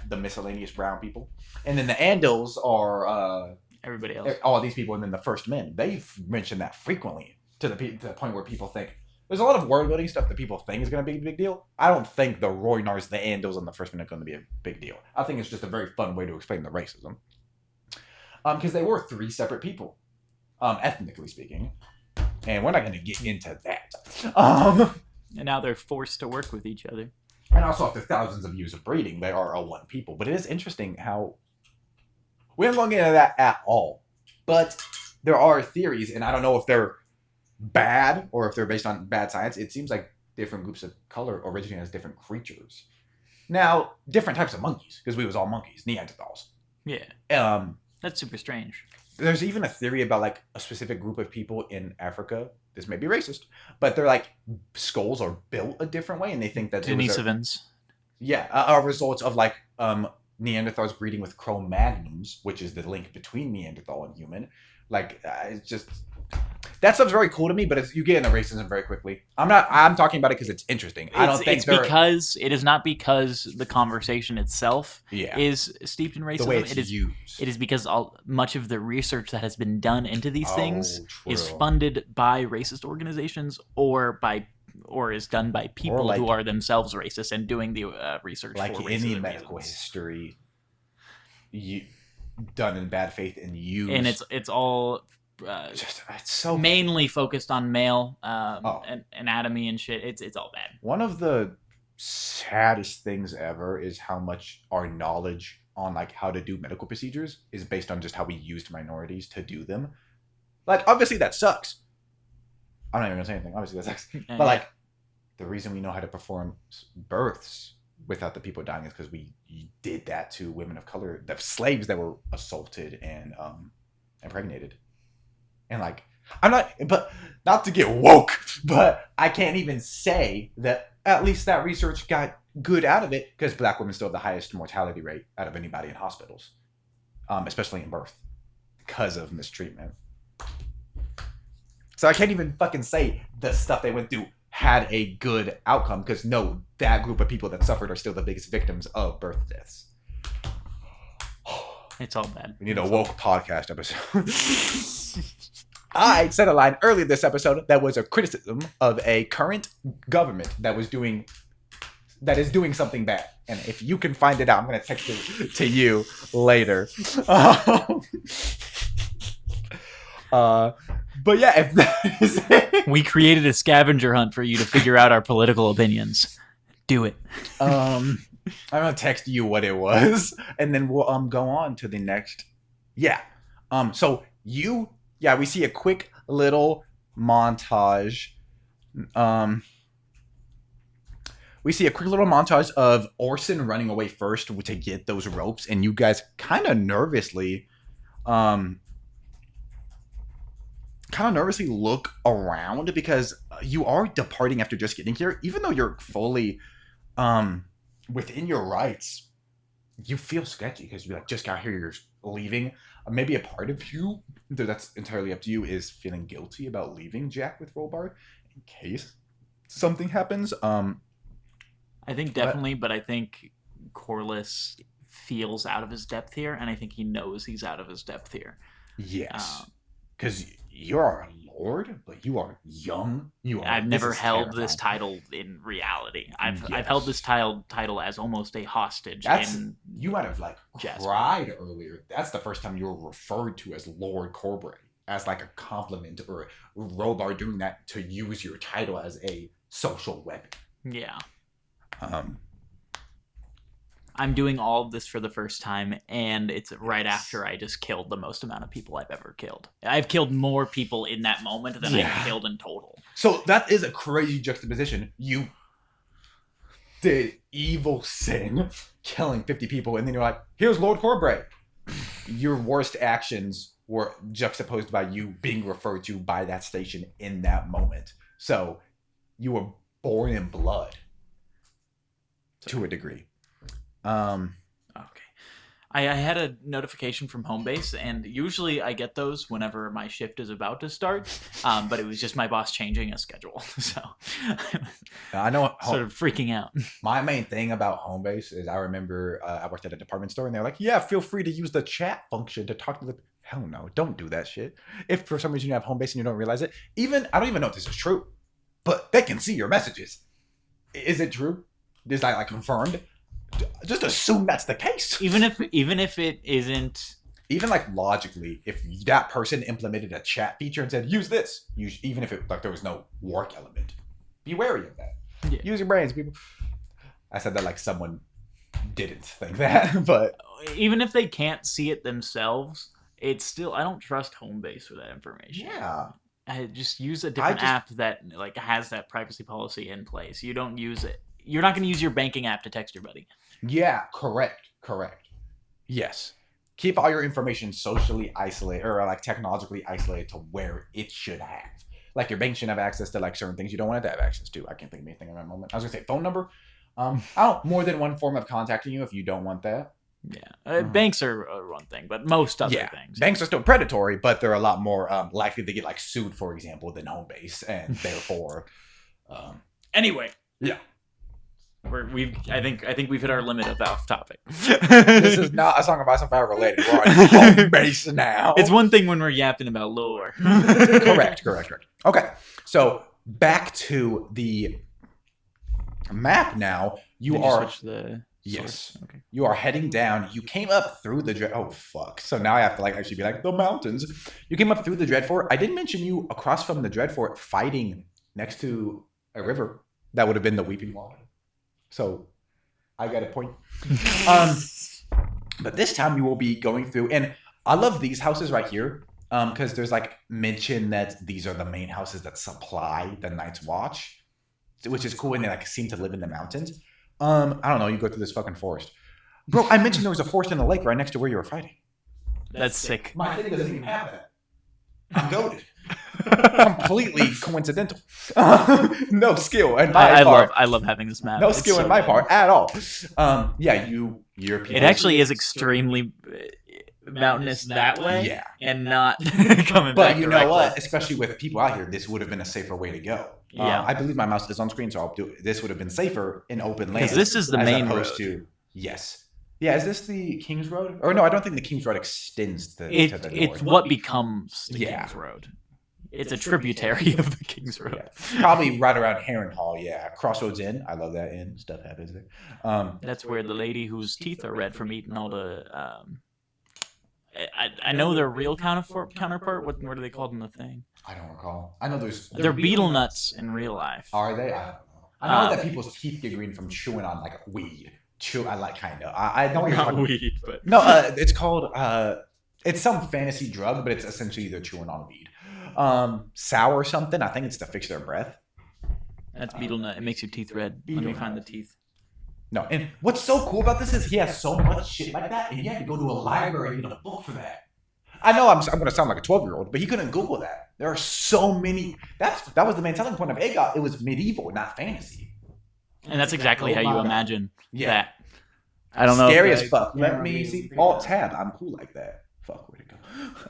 [SPEAKER 1] the miscellaneous brown people, and then the Andals are
[SPEAKER 2] everybody else.
[SPEAKER 1] All these people, and then the First Men. They've mentioned that frequently to the point where people think. There's a lot of word building stuff that people think is going to be a big deal. I don't think the Rhoynars, the Andals, and the First Men are going to be a big deal. I think it's just a very fun way to explain the racism. Because they were three separate people, ethnically speaking. And we're not going to get into that.
[SPEAKER 2] And now they're forced to work with each other.
[SPEAKER 1] And also, after thousands of years of breeding, they are a one people. But it is interesting how... We haven't gone into that at all. But there are theories, and I don't know if they're bad or if they're based on bad science. It seems like different groups of color originate as different creatures. Now, different types of monkeys, because we was all monkeys, Neanderthals.
[SPEAKER 2] Yeah. That's super strange.
[SPEAKER 1] There's even a theory about a specific group of people in Africa. This may be racist, but their skulls are built a different way, and they think that
[SPEAKER 2] Denisovans.
[SPEAKER 1] A result of Neanderthals breeding with Cro-Magnons, which is the link between Neanderthal and human. It's just... That stuff's very cool to me, but you get into racism very quickly. I'm talking about it because it's interesting.
[SPEAKER 2] It is not because the conversation itself is steeped in racism. The
[SPEAKER 1] way it's used.
[SPEAKER 2] It is because much of the research that has been done into these things is funded by racist organizations or is done by people who are themselves racist and doing the research for racism.
[SPEAKER 1] Any medical history done in bad faith and used.
[SPEAKER 2] And it's all...
[SPEAKER 1] it's so
[SPEAKER 2] mainly focused on male and anatomy and shit. It's all bad.
[SPEAKER 1] One of the saddest things ever is how much our knowledge on how to do medical procedures is based on just how we used minorities to do them. Obviously that sucks. I'm not even gonna say anything. Obviously that sucks. But the reason we know how to perform births without the people dying is because we did that to women of color, the slaves that were assaulted and impregnated. And not to get woke, but I can't even say that at least that research got good out of it, because black women still have the highest mortality rate out of anybody in hospitals, especially in birth, because of mistreatment. So I can't even fucking say the stuff they went through had a good outcome, because no, that group of people that suffered are still the biggest victims of birth deaths.
[SPEAKER 2] It's all bad.
[SPEAKER 1] We need a woke podcast episode. I said a line earlier this episode that was a criticism of a current government that is doing something bad. And if you can find it out, I'm going to text it to you later. But yeah, if that is it.
[SPEAKER 2] We created a scavenger hunt for you to figure out our political opinions. Do it.
[SPEAKER 1] I'm gonna text you what it was, and then we'll go on to the next. Yeah. So we see a quick little montage. Um, we see a quick little montage of Orson running away first to get those ropes, and you guys kind of nervously look around because you are departing after just getting here, even though you're fully within your rights. You feel sketchy because you just got here, you're leaving. Maybe a part of you, that's entirely up to you, is feeling guilty about leaving Jack with Rollbar in case something happens.
[SPEAKER 2] I think definitely, but I think Corliss feels out of his depth here, and I think he knows he's out of his depth here.
[SPEAKER 1] Yes, because you're a lord, but you are young.
[SPEAKER 2] I've never held this title in reality. I've held this title as almost a hostage.
[SPEAKER 1] You might have cried earlier. That's the first time you were referred to as Lord Corbray, as like a compliment, or Rollbar doing that to use your title as a social weapon.
[SPEAKER 2] Yeah. I'm doing all of this for the first time, and it's right after I just killed the most amount of people I've ever killed. I've killed more people in that moment than I've killed in total.
[SPEAKER 1] So that is a crazy juxtaposition. You did evil sin, killing 50 people, and then you're like, here's Lord Corbray. Your worst actions were juxtaposed by you being referred to by that station in that moment. So you were born in blood to a degree.
[SPEAKER 2] Okay. I had a notification from Homebase, and usually I get those whenever my shift is about to start. But it was just my boss changing a schedule, so
[SPEAKER 1] I know
[SPEAKER 2] sort of freaking out.
[SPEAKER 1] My main thing about Homebase is I remember I worked at a department store, and they're like, "Yeah, feel free to use the chat function to talk to the." Hell no, don't do that shit. If for some reason you have Homebase and you don't realize it, I don't even know if this is true, but they can see your messages. Is it true? Is that confirmed? Just assume that's the case.
[SPEAKER 2] Even if it isn't,
[SPEAKER 1] even logically, if that person implemented a chat feature and said use this, even if it there was no work element, be wary of that. Yeah. Use your brains, people. I said that someone didn't think that, but
[SPEAKER 2] even if they can't see it themselves, it's still, I don't trust Homebase for that information.
[SPEAKER 1] Yeah.
[SPEAKER 2] I just use a different app that has that privacy policy in place. You don't use it. You're not going to use your banking app to text your buddy.
[SPEAKER 1] Yeah, correct. Yes. Keep all your information socially isolated or technologically isolated to where it should have. Your bank should have access to certain things you don't want it to have access to. I can't think of anything in that moment. I was going to say phone number. More than one form of contacting you if you don't want that.
[SPEAKER 2] Yeah. Banks are one thing, but most other things.
[SPEAKER 1] Banks are still predatory, but they're a lot more likely to get sued, for example, than Homebase, and therefore.
[SPEAKER 2] Anyway.
[SPEAKER 1] Yeah.
[SPEAKER 2] I think we've hit our limit of off topic.
[SPEAKER 1] This is not a Song of Ice and Fire related. We're on Homebase now.
[SPEAKER 2] It's one thing when we're yapping about lore.
[SPEAKER 1] Correct. Okay, so back to the map now. You are heading down. You came up through the oh fuck. So now I have to actually be the mountains. You came up through the Dreadfort. I didn't mention you across from the Dreadfort fighting next to a river. That would have been the Weeping Water. So I got a point. But this time you will be going through, and I love these houses right here because there's mention that these are the main houses that supply the Night's Watch, which is cool, and they seem to live in the mountains. I don't know. You go through this fucking forest, bro. I mentioned there was a forest in the lake right next to where you were fighting.
[SPEAKER 2] That's sick.
[SPEAKER 1] My thing doesn't even have that. I'm goated. Completely coincidental. No skill in my part.
[SPEAKER 2] I love having this map.
[SPEAKER 1] No skill in my part at all. European.
[SPEAKER 2] It actually is extremely mountainous that way.
[SPEAKER 1] Yeah.
[SPEAKER 2] And not coming back.
[SPEAKER 1] But you know what? Especially with people out here, this would have been a safer way to go.
[SPEAKER 2] Yeah.
[SPEAKER 1] I believe my mouse is on screen, so I'll do it. This would have been safer in open land.
[SPEAKER 2] Because this is the main road.
[SPEAKER 1] Yes. Yeah, is this the King's Road? Or no, I don't think the King's Road extends to the north.
[SPEAKER 2] It's what becomes the King's Road. It's a tributary of the King's Road.
[SPEAKER 1] Yeah. Probably right around Harrenhal, yeah. Crossroads Inn. I love that inn. Stuff happens there.
[SPEAKER 2] That's where the lady whose teeth are red from eating all the I know their real counterpart. What are they called in the thing?
[SPEAKER 1] I don't recall. I know
[SPEAKER 2] They're beetle nuts in real life.
[SPEAKER 1] Are they? I don't know. I know that people's teeth get green from chewing on like weed. I like kind of. I know what you're talking about.
[SPEAKER 2] Weed, but
[SPEAKER 1] No, it's called. It's some fantasy drug, but it's essentially they're chewing on weed. Sour something. I think it's to fix their breath.
[SPEAKER 2] That's beetle nut. It makes your teeth red. Let me find the teeth.
[SPEAKER 1] No, and what's so cool about this is he has so much shit like that, and he had to go to a library and get a book for that. I know I'm going to sound like a 12-year-old, but he couldn't Google that. There are so many. That was the main selling point of AGOT. It was medieval, not fantasy.
[SPEAKER 2] And that's exactly how you imagine that.
[SPEAKER 1] I don't know. Scary as fuck. Let me see. Alt tab. I'm cool like that. Fuck, where'd it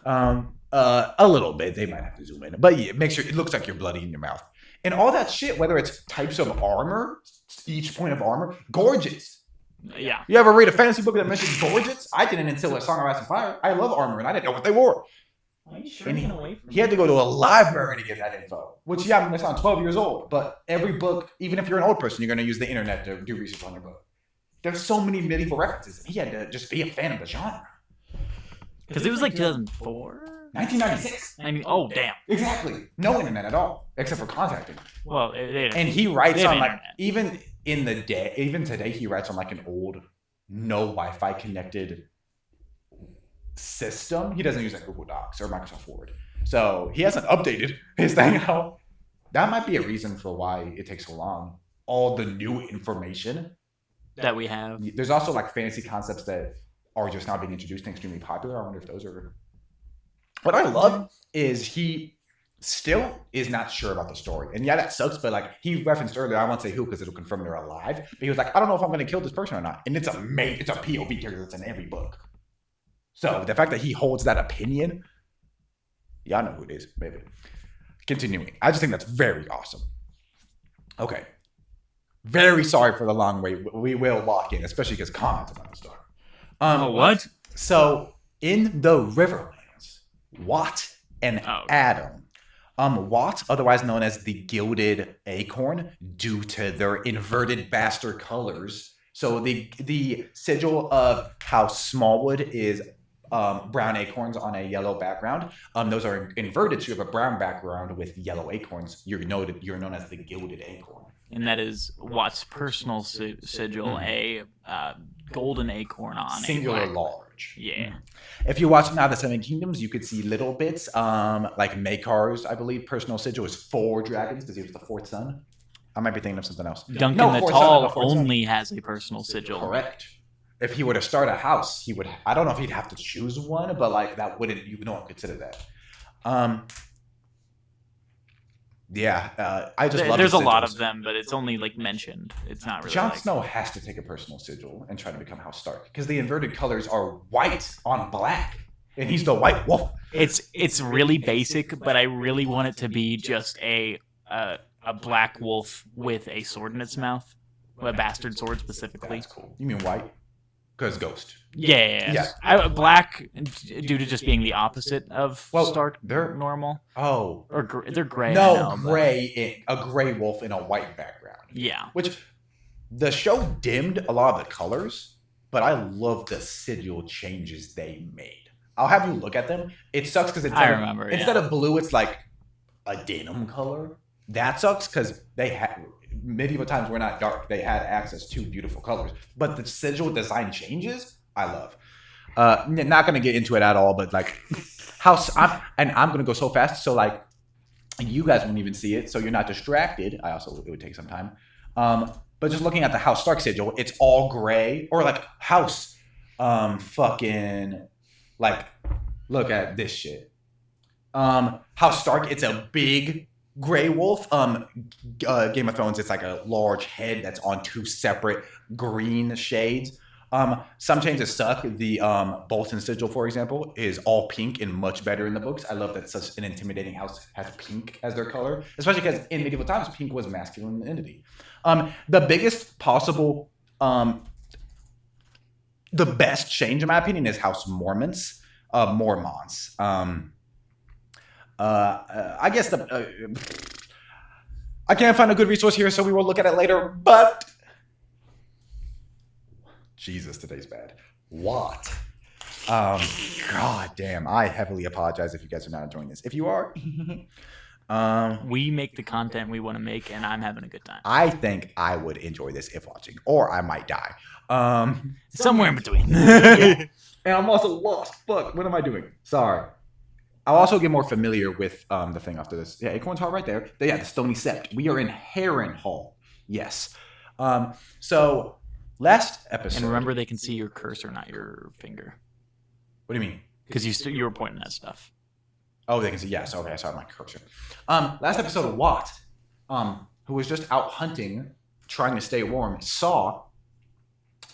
[SPEAKER 1] go? A little bit. They might have to zoom in, but yeah, make sure it looks like you're bloody in your mouth. And all that shit, whether it's types of armor, each point of armor, gorgeous.
[SPEAKER 2] Yeah.
[SPEAKER 1] You ever read a fantasy book that mentions gorgeous? I didn't until A Song of Ice and Fire. I love armor, and I didn't know what they wore. And he had to go to a library to get that info. Which, yeah, I'm going to sound 12 years old, but every book, even if you're an old person, you're going to use the internet to do research on your book. There's so many medieval references. He had to just be a fan of the genre.
[SPEAKER 2] Because it was like 2004?
[SPEAKER 1] 1996.
[SPEAKER 2] Oh, damn.
[SPEAKER 1] Exactly. No internet at all, except for contacting.
[SPEAKER 2] Well,
[SPEAKER 1] and he writes on like, even today, he writes on like an old, no Wi-Fi connected system. He doesn't use like Google Docs or Microsoft Word. So he hasn't updated his thing out. That might be a reason for why it takes so long. All the new information
[SPEAKER 2] that we have.
[SPEAKER 1] There's also like fantasy concepts that are just now being introduced and extremely popular. I wonder if those are. What I love is he still is not sure about the story. And yeah, that sucks, but like he referenced earlier, I won't say who because it'll confirm they're alive. But he was like, I don't know if I'm going to kill this person or not. And it's a POV character that's in every book. So the fact that he holds that opinion, y'all know who it is, maybe. Continuing. I just think that's very awesome. Okay. Very sorry for the long wait. We will lock in, especially because comments about to start.
[SPEAKER 2] What?
[SPEAKER 1] So in the Riverlands, Watt and Adam. Watt, otherwise known as the Gilded Acorn, due to their inverted bastard colors. So the sigil of House Smallwood is brown acorns on a yellow background. Those are inverted, so you have a brown background with yellow acorns. You're known as the Gilded Acorn.
[SPEAKER 2] And that is Watt's personal sigil, a golden acorn on
[SPEAKER 1] singular large.
[SPEAKER 2] Yeah.
[SPEAKER 1] If you watch Now the Seven Kingdoms, you could see little bits. Like Makar's, I believe, personal sigil is 4 dragons because he was the 4th son. I might be thinking of something else.
[SPEAKER 2] Duncan the Tall only has a personal sigil.
[SPEAKER 1] Correct. If he were to start a house, he would. I don't know if he'd have to choose one, but like that wouldn't. You don't consider that. Yeah, I just love
[SPEAKER 2] there's a lot of them, but it's only like mentioned. It's not really.
[SPEAKER 1] Jon Snow has to take a personal sigil and try to become House Stark because the inverted colors are white on black, and he's the White Wolf.
[SPEAKER 2] It's really basic, but I really want it to be just a black wolf with a sword in its mouth, a bastard sword specifically.
[SPEAKER 1] That's cool. You mean white? Because ghost.
[SPEAKER 2] Yeah. Black due to just being the opposite of Stark.
[SPEAKER 1] They're
[SPEAKER 2] normal.
[SPEAKER 1] Oh,
[SPEAKER 2] or they're gray.
[SPEAKER 1] No, gray. A gray wolf in a white background.
[SPEAKER 2] Yeah.
[SPEAKER 1] Which the show dimmed a lot of the colors, but I love the sigil changes they made. I'll have you look at them. It sucks because instead of blue, it's like a denim color. That sucks because they had. Medieval times were not dark. They had access to beautiful colors. But the sigil design changes, I love. Not going to get into it at all, but like, I'm going to go so fast. So like, you guys won't even see it. So you're not distracted. It would take some time. But just looking at the House Stark sigil, it's all gray. Or like House, fucking, like, look at this shit. House Stark, it's a big gray wolf. Game of Thrones, it's like a large head that's on 2 separate green shades. Some changes suck. The Bolton sigil, for example, is all pink and much better in the books. I love that such an intimidating house has pink as their color, especially because in medieval times, pink was masculine entity. The biggest possible, the best change, in my opinion, is House Mormonts. I guess I can't find a good resource here, so we will look at it later. But Jesus, today's bad. Watt God damn, I heavily apologize if you guys are not enjoying this. If you are,
[SPEAKER 2] We make the content we want to make, and I'm having a good time.
[SPEAKER 1] I think I would enjoy this if watching, or I might die.
[SPEAKER 2] Somewhere in between.
[SPEAKER 1] Yeah. And I'm also lost. Fuck, what am I doing? Sorry. I'll also get more familiar with the thing after this. Yeah, Acorn's Hall right there. Yeah, the Stony Sept. We are in Harrenhal. Yes. So last episode.
[SPEAKER 2] And remember, they can see your cursor, not your finger.
[SPEAKER 1] What do you mean?
[SPEAKER 2] Because you were pointing at stuff.
[SPEAKER 1] Oh, they can see. Yes. Okay, I saw my cursor. Last episode, Watt, who was just out hunting, trying to stay warm, saw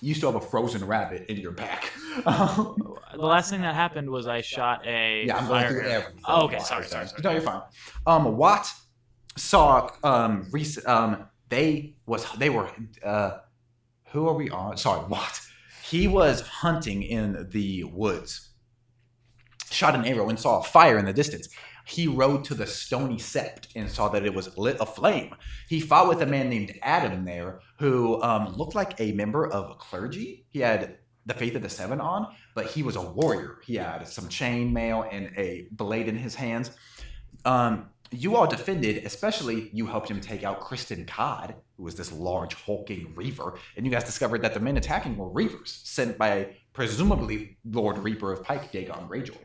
[SPEAKER 1] you still have a frozen rabbit in your pack.
[SPEAKER 2] The last thing that happened was I shot a.
[SPEAKER 1] Yeah, I'm going through everything.
[SPEAKER 2] Oh, okay. Sorry.
[SPEAKER 1] No, you're fine. Watt saw they were who are we on? Sorry, Watt. He was hunting in the woods. Shot an arrow and saw a fire in the distance. He rode to the Stony Sept and saw that it was lit aflame. He fought with a man named Adam there who looked like a member of a clergy. He had the Faith of the Seven on, but he was a warrior. He had some chain mail and a blade in his hands. You all defended, especially you helped him take out Kristen Codd, who was this large hulking reaver, and you guys discovered that the men attacking were reavers, sent by presumably Lord Reaper of Pike, Dagon Greyjoy.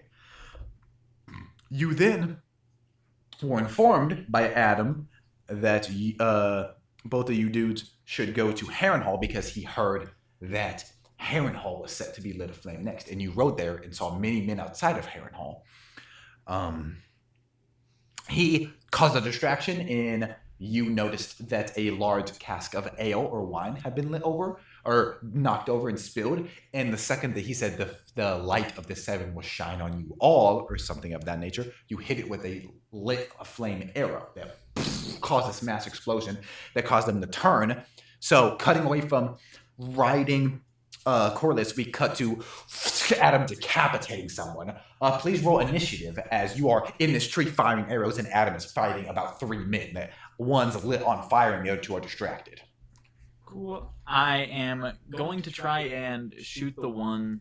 [SPEAKER 1] You then were informed by Adam that both of you dudes should go to Harrenhal because he heard that Harrenhal was set to be lit aflame next. And you rode there and saw many men outside of Harrenhal. He caused a distraction and you noticed that a large cask of ale or wine had been lit over or knocked over and spilled. And the second that he said the light of the seven will shine on you all or something of that nature, you hit it with a lit flame arrow that caused this mass explosion that caused them to turn. So cutting away from riding Corliss, we cut to Adam decapitating someone. Please roll initiative as you are in this tree firing arrows and Adam is fighting about 3 men. That one's lit on fire and the other 2 are distracted.
[SPEAKER 2] Cool. I am going to try and shoot the one.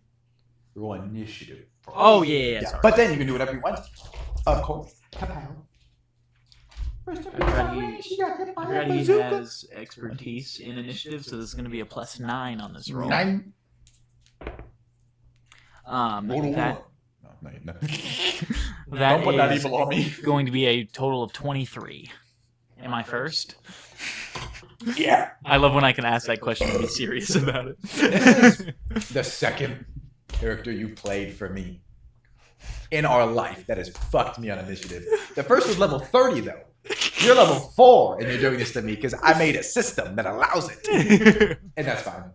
[SPEAKER 1] Roll initiative.
[SPEAKER 2] Oh, yeah. Sorry.
[SPEAKER 1] But then you can do whatever you want. Of course.
[SPEAKER 2] Already has expertise in initiative, so this is going to be a +9 on this roll.
[SPEAKER 1] 9.
[SPEAKER 2] That
[SPEAKER 1] Don't put that
[SPEAKER 2] is
[SPEAKER 1] evil on me.
[SPEAKER 2] going to be a total of 23. Am I first?
[SPEAKER 1] Yeah.
[SPEAKER 2] I love when I can ask that question and be serious about it.
[SPEAKER 1] The second character you played for me in our life that has fucked me on initiative. The first was level 30 though. You're level 4 and you're doing this to me because I made a system that allows it. And that's fine.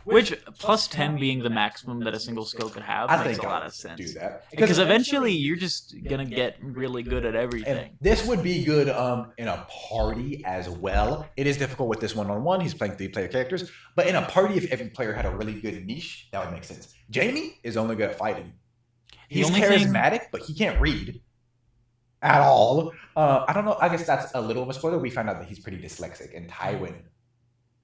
[SPEAKER 2] Which +10 being the maximum that a single skill could have makes a lot of sense.
[SPEAKER 1] Do that.
[SPEAKER 2] Because eventually you're just gonna get really good at everything.
[SPEAKER 1] And this would be good in a party as well. It is difficult with this one-on-one. He's playing 3-player characters. But in a party, if every player had a really good niche, that would make sense. Jamie is only good at fighting. He's charismatic, but he can't read at all. I don't know. I guess that's a little of a spoiler. We found out that he's pretty dyslexic, and Tywin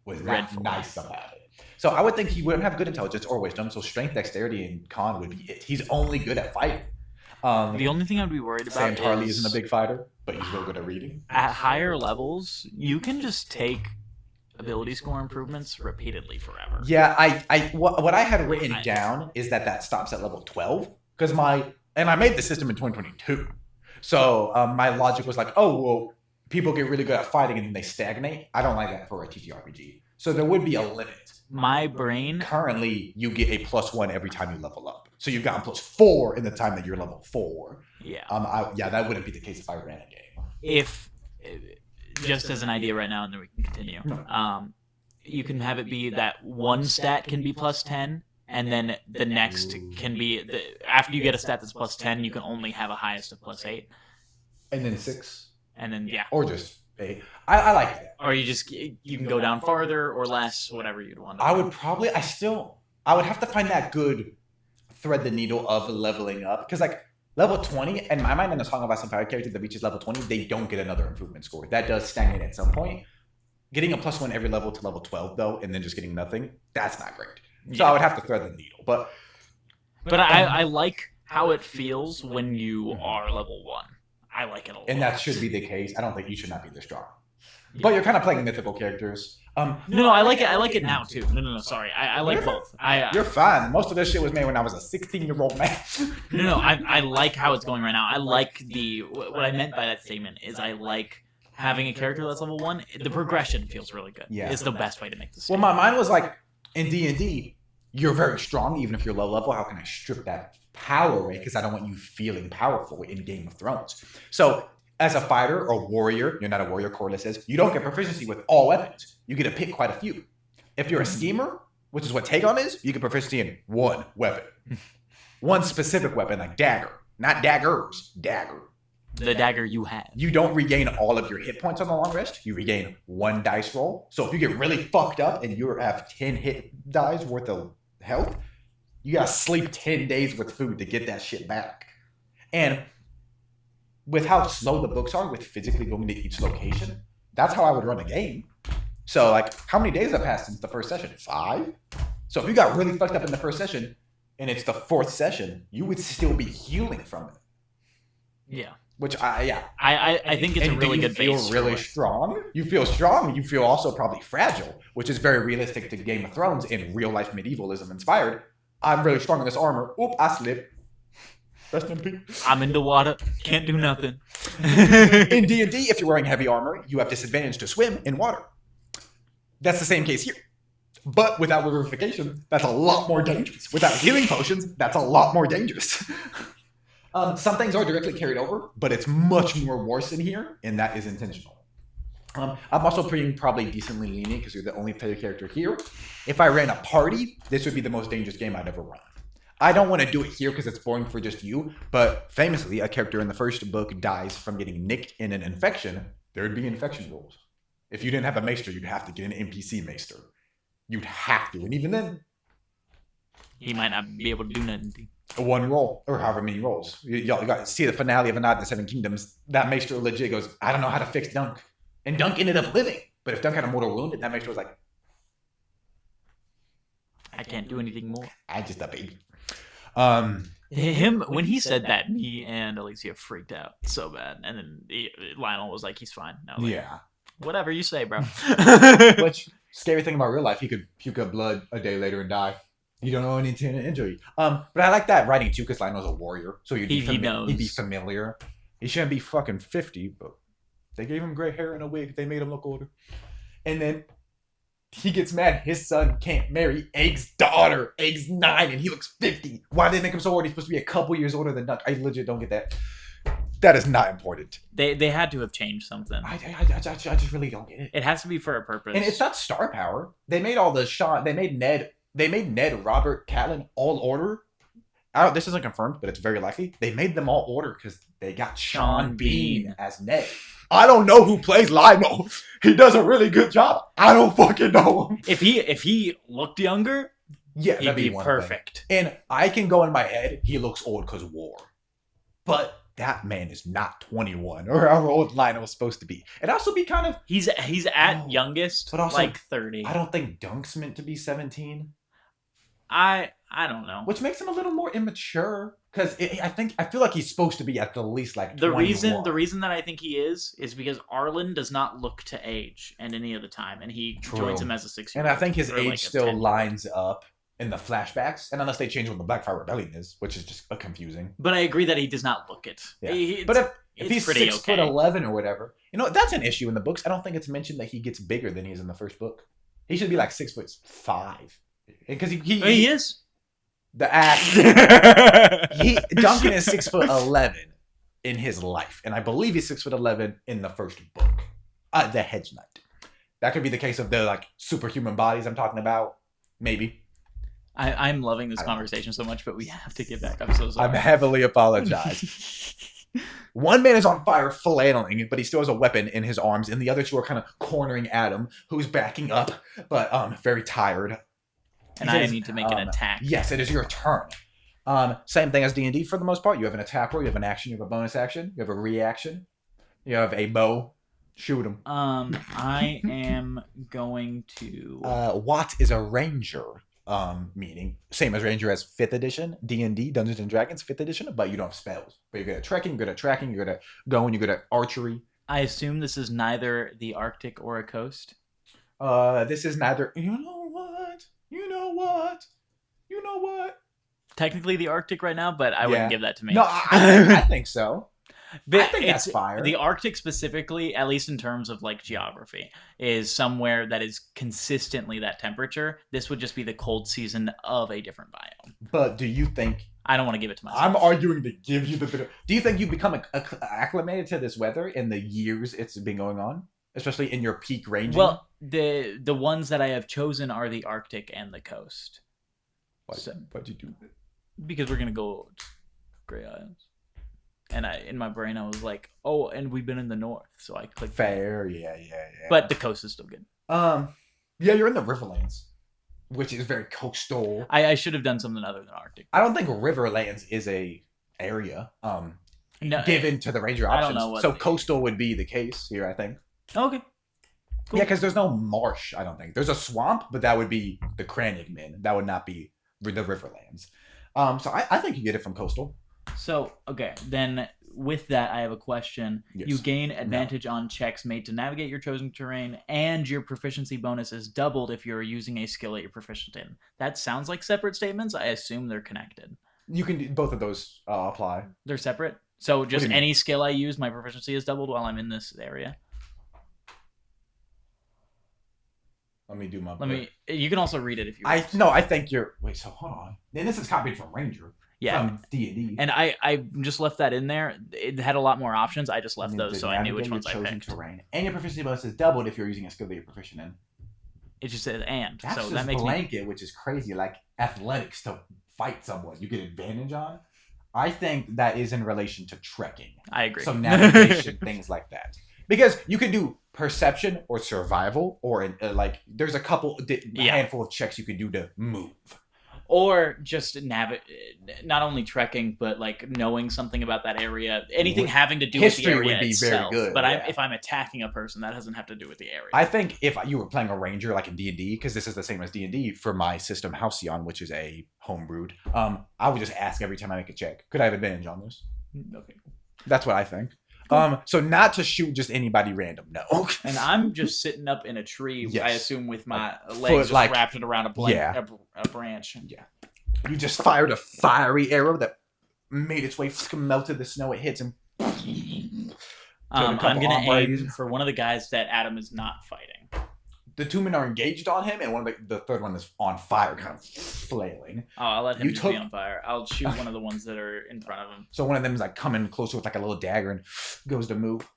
[SPEAKER 1] was not nice about it. So I would think he wouldn't have good intelligence or wisdom. So strength, dexterity, and con would be it. He's only good at fighting.
[SPEAKER 2] The only thing I'd be worried about
[SPEAKER 1] Sam Tarly isn't a big fighter, but he's real good at reading.
[SPEAKER 2] At higher levels, you can just take ability score improvements repeatedly forever.
[SPEAKER 1] Yeah, what I had written down is that stops at level 12 because I made the system in 2022. So my logic was like, oh well, people get really good at fighting and then they stagnate. I don't like that for a TTRPG. So there would be a limit.
[SPEAKER 2] My brain
[SPEAKER 1] currently you get a +1 every time you level up. So you've gotten +4 in the time that you're level 4.
[SPEAKER 2] Yeah.
[SPEAKER 1] That wouldn't be the case if I ran a game.
[SPEAKER 2] If just as an idea right now, and then we can continue. You can have it be that one stat can be +10, and then the next can be after you get a stat that's +10, you can only have a highest of +8.
[SPEAKER 1] And then 6.
[SPEAKER 2] And then
[SPEAKER 1] or just 8. I like that.
[SPEAKER 2] Or you can go down farther or less, whatever you'd want.
[SPEAKER 1] I would have to find that good thread the needle of leveling up because like level 20, in my mind, in the Song of Ice and Fire character that reaches level 20, they don't get another improvement score. That does stagnate at some point. Getting a +1 every level to level 12 though, and then just getting nothing, that's not great. So I would have to thread the needle. But
[SPEAKER 2] But I like how it feels when you are level 1. I like it a lot.
[SPEAKER 1] And that should be the case. I don't think you should not be this strong. But you're kind of playing mythical characters.
[SPEAKER 2] No, I like it. I like it now too. No, sorry. I like both.
[SPEAKER 1] You're fine. Most of this shit was made when I was a 16-year-old man.
[SPEAKER 2] No. I like how it's going right now. I like what I meant by that statement is I like having a character that's level 1. The progression feels really good.
[SPEAKER 1] Yeah,
[SPEAKER 2] it's the best way to make this.
[SPEAKER 1] Well, my mind was like, in D&D, you're very strong even if you're low level. How can I strip that power away? Because I don't want you feeling powerful in Game of Thrones. So as a fighter or warrior, you're not a warrior, Corliss says, you don't get proficiency with all weapons. You get to pick quite a few. If you're a schemer, which is what Tagon is, you get proficiency in one weapon. One specific weapon, like dagger. Not daggers, dagger.
[SPEAKER 2] The dagger you have.
[SPEAKER 1] You don't regain all of your hit points on the long rest. You regain 1 dice roll. So if you get really fucked up and you have 10 hit dice worth of health, you gotta sleep 10 days with food to get that shit back. And with how slow the books are with physically going to each location, that's how I would run a game. So, like, how many days have passed since the first session? 5? So if you got really fucked up in the first session and it's the 4th session, you would still be healing from it.
[SPEAKER 2] Yeah.
[SPEAKER 1] Which I
[SPEAKER 2] think it's a really good base.
[SPEAKER 1] You feel really strong. You feel strong. You feel also probably fragile, which is very realistic to Game of Thrones in real life medievalism inspired. I'm really strong in this armor. Oop, I slipped. Rest in peace.
[SPEAKER 2] I'm in the water. Can't do nothing.
[SPEAKER 1] In D&D, if you're wearing heavy armor, you have disadvantage to swim in water. That's the same case here. But without vivification, that's a lot more dangerous. Without healing potions, that's a lot more dangerous. Some things are directly carried over, but it's much more worse in here, and that is intentional. I'm also probably decently lenient because you're the only player character here. If I ran a party, this would be the most dangerous game I'd ever run. I don't want to do it here because it's boring for just you, but famously, a character in the first book dies from getting nicked in an infection. There would be infection rules. If you didn't have a maester, you'd have to get an NPC maester. You'd have to, and even then,
[SPEAKER 2] he might not be able to do nothing.
[SPEAKER 1] 1 roll, or however many rolls. Y'all got to see the finale of A Night in the Seven Kingdoms. That maester legit goes, I don't know how to fix Dunk. And Dunk ended up living. But if Dunk had a mortal wound, that maester was like,
[SPEAKER 2] I can't do anything more.
[SPEAKER 1] I just a baby.
[SPEAKER 2] Him, when he said that, me and Alicia freaked out so bad. And then Lionel was like, he's fine. Like,
[SPEAKER 1] yeah.
[SPEAKER 2] Whatever you say, bro.
[SPEAKER 1] Which, scary thing about real life, he could puke up blood a day later and die. You don't know any injury. But I like that writing too, because Lionel's a warrior. So he'd be familiar. He shouldn't be fucking 50, but they gave him gray hair and a wig. They made him look older. And then he gets mad. His son can't marry Egg's daughter. Egg's 9 and he looks 50. Why did they make him so old? He's supposed to be a couple years older than Duck. I legit don't get that. That is not important.
[SPEAKER 2] They had to have changed something.
[SPEAKER 1] I just really don't get it.
[SPEAKER 2] It has to be for a purpose.
[SPEAKER 1] And it's not star power. They made all the Sean. They made Ned, Robert, Catelyn all order. This isn't confirmed, but it's very likely. They made them all order because they got Sean Bean as Ned. I don't know who plays Lionel. He does a really good job. I don't fucking know him.
[SPEAKER 2] If he looked younger,
[SPEAKER 1] yeah,
[SPEAKER 2] he'd be perfect.
[SPEAKER 1] And I can go in my head, he looks old because of war. But that man is not 21 or however old Lionel is supposed to be. It'd also be kind of...
[SPEAKER 2] He's at youngest, but also, like 30.
[SPEAKER 1] I don't think Dunk's meant to be 17.
[SPEAKER 2] I don't know.
[SPEAKER 1] Which makes him a little more immature. Because I feel like he's supposed to be at the least like 21.
[SPEAKER 2] The reason that I think he is because Arlen does not look to age at any of the time, and he joins him as a 6-year-old.
[SPEAKER 1] And I think his age still lines up in the flashbacks, and unless they change what the Blackfire Rebellion is, which is just confusing.
[SPEAKER 2] But I agree that he does not look it.
[SPEAKER 1] Yeah. But if he's 6'11" or whatever, that's an issue in the books. I don't think it's mentioned that he gets bigger than he is in the first book. He should be like 6'5", because he
[SPEAKER 2] is.
[SPEAKER 1] The act. Duncan is 6'11" in his life, and I believe he's 6'11" in the first book, The Hedge Knight. That could be the case of the like superhuman bodies I'm talking about, maybe.
[SPEAKER 2] I'm loving this conversation so much, but we have to get back. I'm so sorry.
[SPEAKER 1] I'm heavily apologize. One man is on fire flailing, but he still has a weapon in his arms, and the other 2 are kind of cornering Adam, who's backing up, but very tired.
[SPEAKER 2] And I need to make an attack.
[SPEAKER 1] Yes, it is your turn. Same thing as D&D for the most part. You have an attack roll, you have an action, you have a bonus action, you have a reaction, you have a bow. Shoot him.
[SPEAKER 2] I am going to...
[SPEAKER 1] Watt is a ranger. meaning same as Ranger as 5th edition, D&D, Dungeons and Dragons 5th edition, but you don't have spells. But you're good at trekking, good at tracking, you're good at going, you're good at archery.
[SPEAKER 2] I assume this is neither the Arctic or a coast.
[SPEAKER 1] This is neither. You know what? You know what? You know what?
[SPEAKER 2] Technically the Arctic right now, but I wouldn't give that to me.
[SPEAKER 1] No, I think so.
[SPEAKER 2] But
[SPEAKER 1] I think that's fire.
[SPEAKER 2] The Arctic specifically, at least in terms of like geography, is somewhere that is consistently that temperature. This would just be the cold season of a different biome.
[SPEAKER 1] But do you think...
[SPEAKER 2] I don't want to give it to myself.
[SPEAKER 1] I'm arguing to give you the bit of... Do you think you've become acclimated to this weather in the years it's been going on? Especially in your peak ranging?
[SPEAKER 2] Well, the ones that I have chosen are the Arctic and the coast.
[SPEAKER 1] Why'd you do that?
[SPEAKER 2] Because we're going to go Grey Islands. And in my brain, I was like, oh, and we've been in the north. So I clicked.
[SPEAKER 1] Fair, yeah.
[SPEAKER 2] But the coast is still good.
[SPEAKER 1] Yeah, you're in the Riverlands, which is very coastal.
[SPEAKER 2] I should have done something other than Arctic.
[SPEAKER 1] I don't think Riverlands is a area
[SPEAKER 2] no,
[SPEAKER 1] given to the ranger options.
[SPEAKER 2] I don't know
[SPEAKER 1] so coastal would be the case here, I think.
[SPEAKER 2] Okay. Cool.
[SPEAKER 1] Yeah, because there's no marsh, I don't think. There's a swamp, but that would be the Crannogman. That would not be the Riverlands. So I think you get it from coastal.
[SPEAKER 2] So, okay, then with that, I have a question.
[SPEAKER 1] Yes.
[SPEAKER 2] You gain advantage on checks made to navigate your chosen terrain, and your proficiency bonus is doubled if you're using a skill that you're proficient in. That sounds like separate statements. I assume they're connected.
[SPEAKER 1] You can do both of those apply.
[SPEAKER 2] They're separate? So just any skill I use, my proficiency is doubled while I'm in this area?
[SPEAKER 1] Let me do my...
[SPEAKER 2] You can also read it if you want.
[SPEAKER 1] No, I think you're... Wait, so hold on. And this is copied from Ranger.
[SPEAKER 2] Yeah.
[SPEAKER 1] From D&D.
[SPEAKER 2] And I just left that in there. It had a lot more options. I just left those so I knew which ones I picked.
[SPEAKER 1] Terrain. And your proficiency bonus is doubled if you're using a skill that you're proficient in.
[SPEAKER 2] It just says and.
[SPEAKER 1] That's
[SPEAKER 2] so
[SPEAKER 1] just
[SPEAKER 2] that makes
[SPEAKER 1] blanket, which is crazy. Like athletics to fight someone. You get advantage on. I think that is in relation to trekking.
[SPEAKER 2] I agree.
[SPEAKER 1] So navigation, things like that. Because you can do perception or survival, or like there's a handful of checks you can do to move.
[SPEAKER 2] Or just not only trekking, but like knowing something about that area. Anything having to do with the area would be itself. Very good. But if I'm attacking a person, that doesn't have to do with the area.
[SPEAKER 1] I think if you were playing a ranger like in D&D, because this is the same as D&D for my system Halcyon, which is a homebrewed, I would just ask every time I make a check, could I have advantage on this?
[SPEAKER 2] Okay.
[SPEAKER 1] That's what I think. So not to shoot just anybody random, no.
[SPEAKER 2] And I'm just sitting up in a tree, yes. I assume, with my legs
[SPEAKER 1] like,
[SPEAKER 2] wrapped around a branch.
[SPEAKER 1] Yeah. You just fired a fiery arrow that made its way, melted the snow, it hits him.
[SPEAKER 2] I'm going to aim for one of the guys that Adam is not fighting.
[SPEAKER 1] The two men are engaged on him, and the third one is on fire, kind of flailing.
[SPEAKER 2] Oh, I'll let him be on fire. I'll shoot one of the ones that are in front of him.
[SPEAKER 1] So one of them is like coming closer with like a little dagger and goes to move.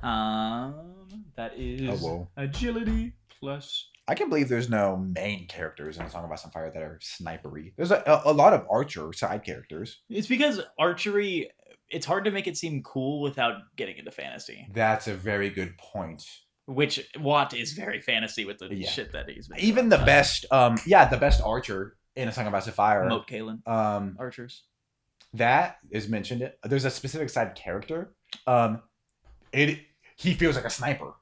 [SPEAKER 2] That is agility plus.
[SPEAKER 1] I can't believe there's no main characters in A Song of Ice and Fire that are snipery. There's a lot of archer side characters.
[SPEAKER 2] It's because archery, it's hard to make it seem cool without getting into fantasy.
[SPEAKER 1] That's a very good point.
[SPEAKER 2] Which Watt is very fantasy with the shit that he's making.
[SPEAKER 1] Even the best, the best archer in A Song of Ice and Fire.
[SPEAKER 2] Moat Kalen. Archers.
[SPEAKER 1] That is mentioned. There's a specific side character. He feels like a sniper.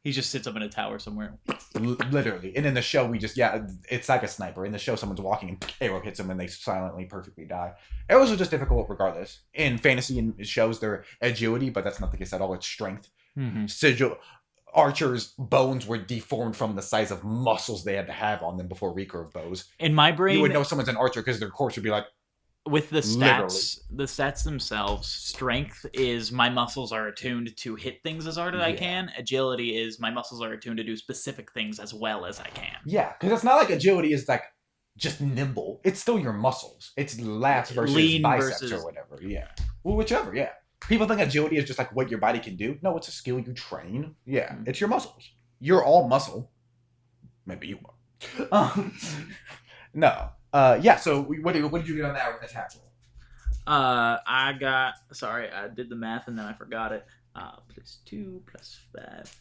[SPEAKER 2] He just sits up in a tower somewhere.
[SPEAKER 1] Literally. And in the show, it's like a sniper. In the show, someone's walking and arrow hits them and they silently, perfectly die. Arrows are just difficult regardless. In fantasy and shows, they're agility, but that's not the case at all. It's strength.
[SPEAKER 2] Mm-hmm.
[SPEAKER 1] Sigil. Archers' bones were deformed from the size of muscles they had to have on them before recurve bows.
[SPEAKER 2] In my brain,
[SPEAKER 1] you would know someone's an archer because their corpse would be like.
[SPEAKER 2] With the stats, the stats themselves, strength is my muscles are attuned to hit things as hard as I can. Agility is my muscles are attuned to do specific things as well as I can.
[SPEAKER 1] Yeah, because it's not like agility is like just nimble. It's still your muscles. It's lats versus lean biceps or whatever. Yeah, well, whichever. Yeah. People think agility is just like what your body can do. No, it's a skill you train. Yeah, it's your muscles. You're all muscle. Maybe you are. No. So what did you get on that attack roll?
[SPEAKER 2] I did the math and then I forgot it. +2, +5. That's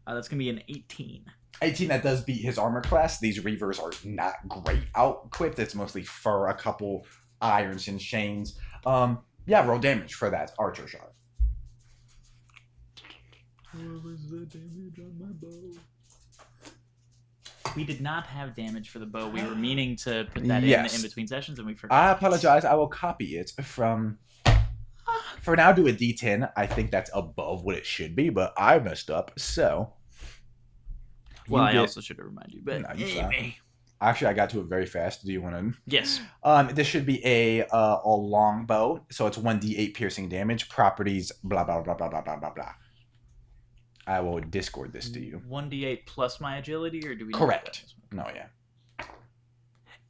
[SPEAKER 2] going to be an 18.
[SPEAKER 1] 18, that does beat his armor class. These Reavers are not great out-equipped. It's mostly fur, a couple irons and chains. Roll damage for that archer shot.
[SPEAKER 2] What was the damage on my bow? We did not have damage for the bow. We were meaning to put that
[SPEAKER 1] Yes.
[SPEAKER 2] in between sessions, and we forgot.
[SPEAKER 1] I apologize. I will copy it from. For now, do a D10. I think that's above what it should be, but I messed up. So.
[SPEAKER 2] Well, I also should have reminded you, but
[SPEAKER 1] No, you
[SPEAKER 2] anyway.
[SPEAKER 1] Actually, I got to it very fast. Do you want to?
[SPEAKER 2] Yes.
[SPEAKER 1] This should be a longbow, so it's 1d8 piercing damage. Properties, blah blah blah blah blah blah blah blah. I will Discord this to you.
[SPEAKER 2] 1d8 plus my agility, or do we?
[SPEAKER 1] Correct. No, yeah.